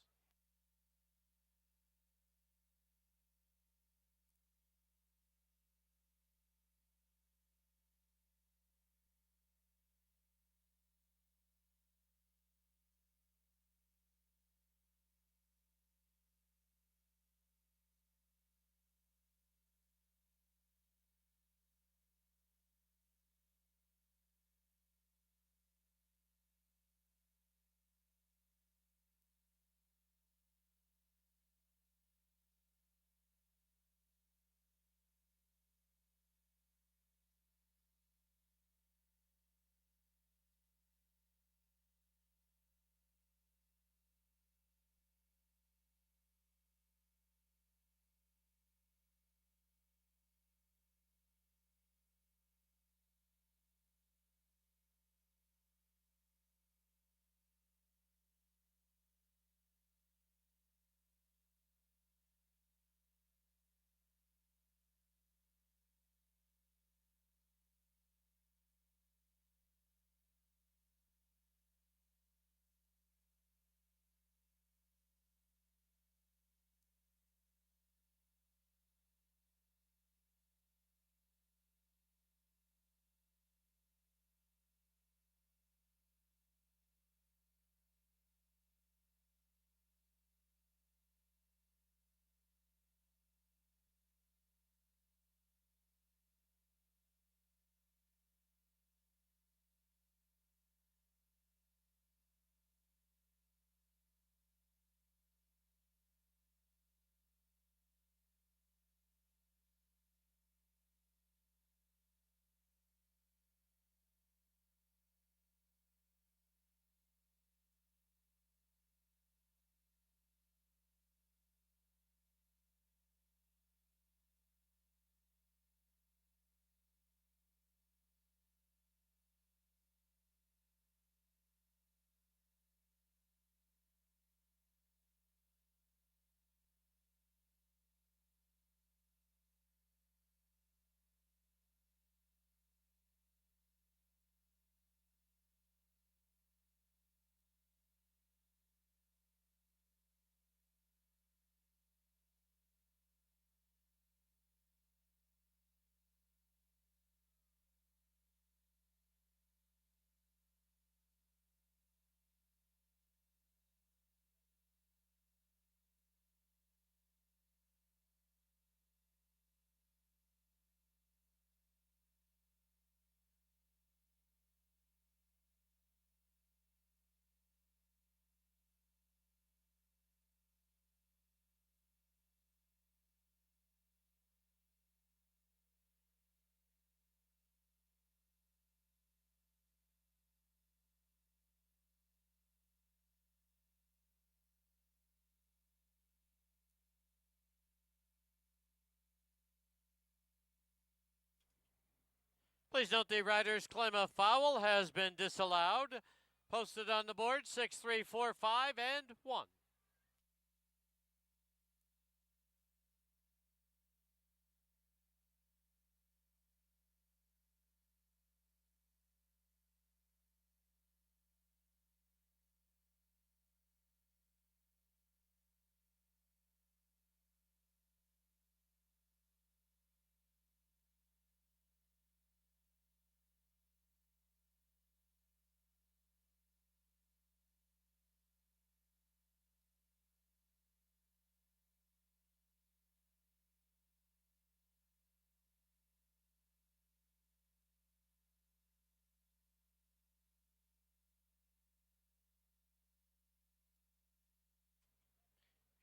Please note the rider's claim of foul has been disallowed. Posted on the board, 6, 3, 4, 5, and 1.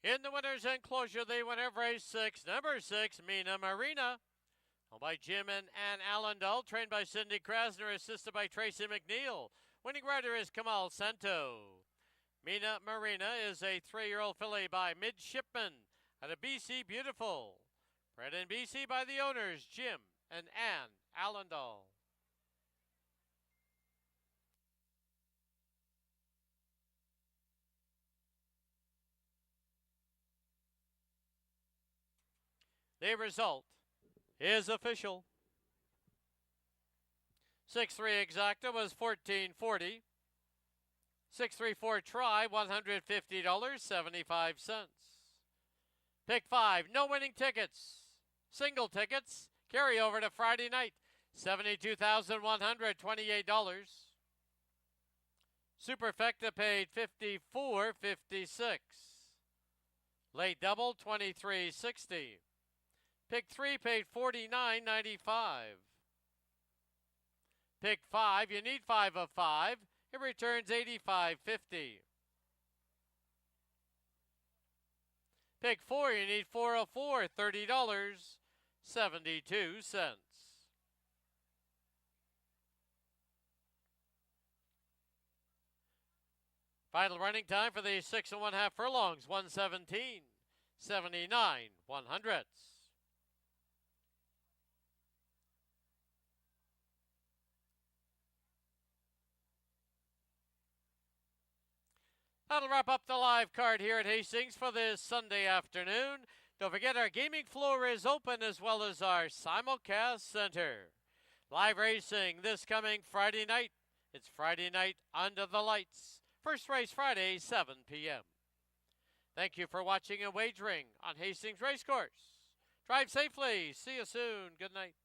In the winner's enclosure, the winner of race 6, number 6, Mina Marina. Owned by Jim and Ann Allendale, trained by Cindy Krasner, assisted by Tracy McNeil. Winning rider is Kamal Santo. Mina Marina is a 3-year-old filly by Midshipman out of BC Beautiful. Bred in BC by the owners, Jim and Ann Allendale. The result is official. 6-3 exacta was $14.40. 6-3-4 try, $150.75. Pick 5, no winning tickets. Single tickets carry over to Friday night, $72,128. Superfecta paid $54.56. Late double, $23.60. Pick 3 paid $49.95. Pick 5, you need 5 of 5. It returns $85.50. Pick 4, you need 4 of 4, $30.72. Final running time for the 6 1/2 furlongs, 1:17.79 100ths. That'll wrap up the live card here at Hastings for this Sunday afternoon. Don't forget our gaming floor is open as well as our simulcast center. Live racing this coming Friday night. It's Friday night under the lights. First race Friday, 7 p.m. Thank you for watching and wagering on Hastings Racecourse. Drive safely. See you soon. Good night.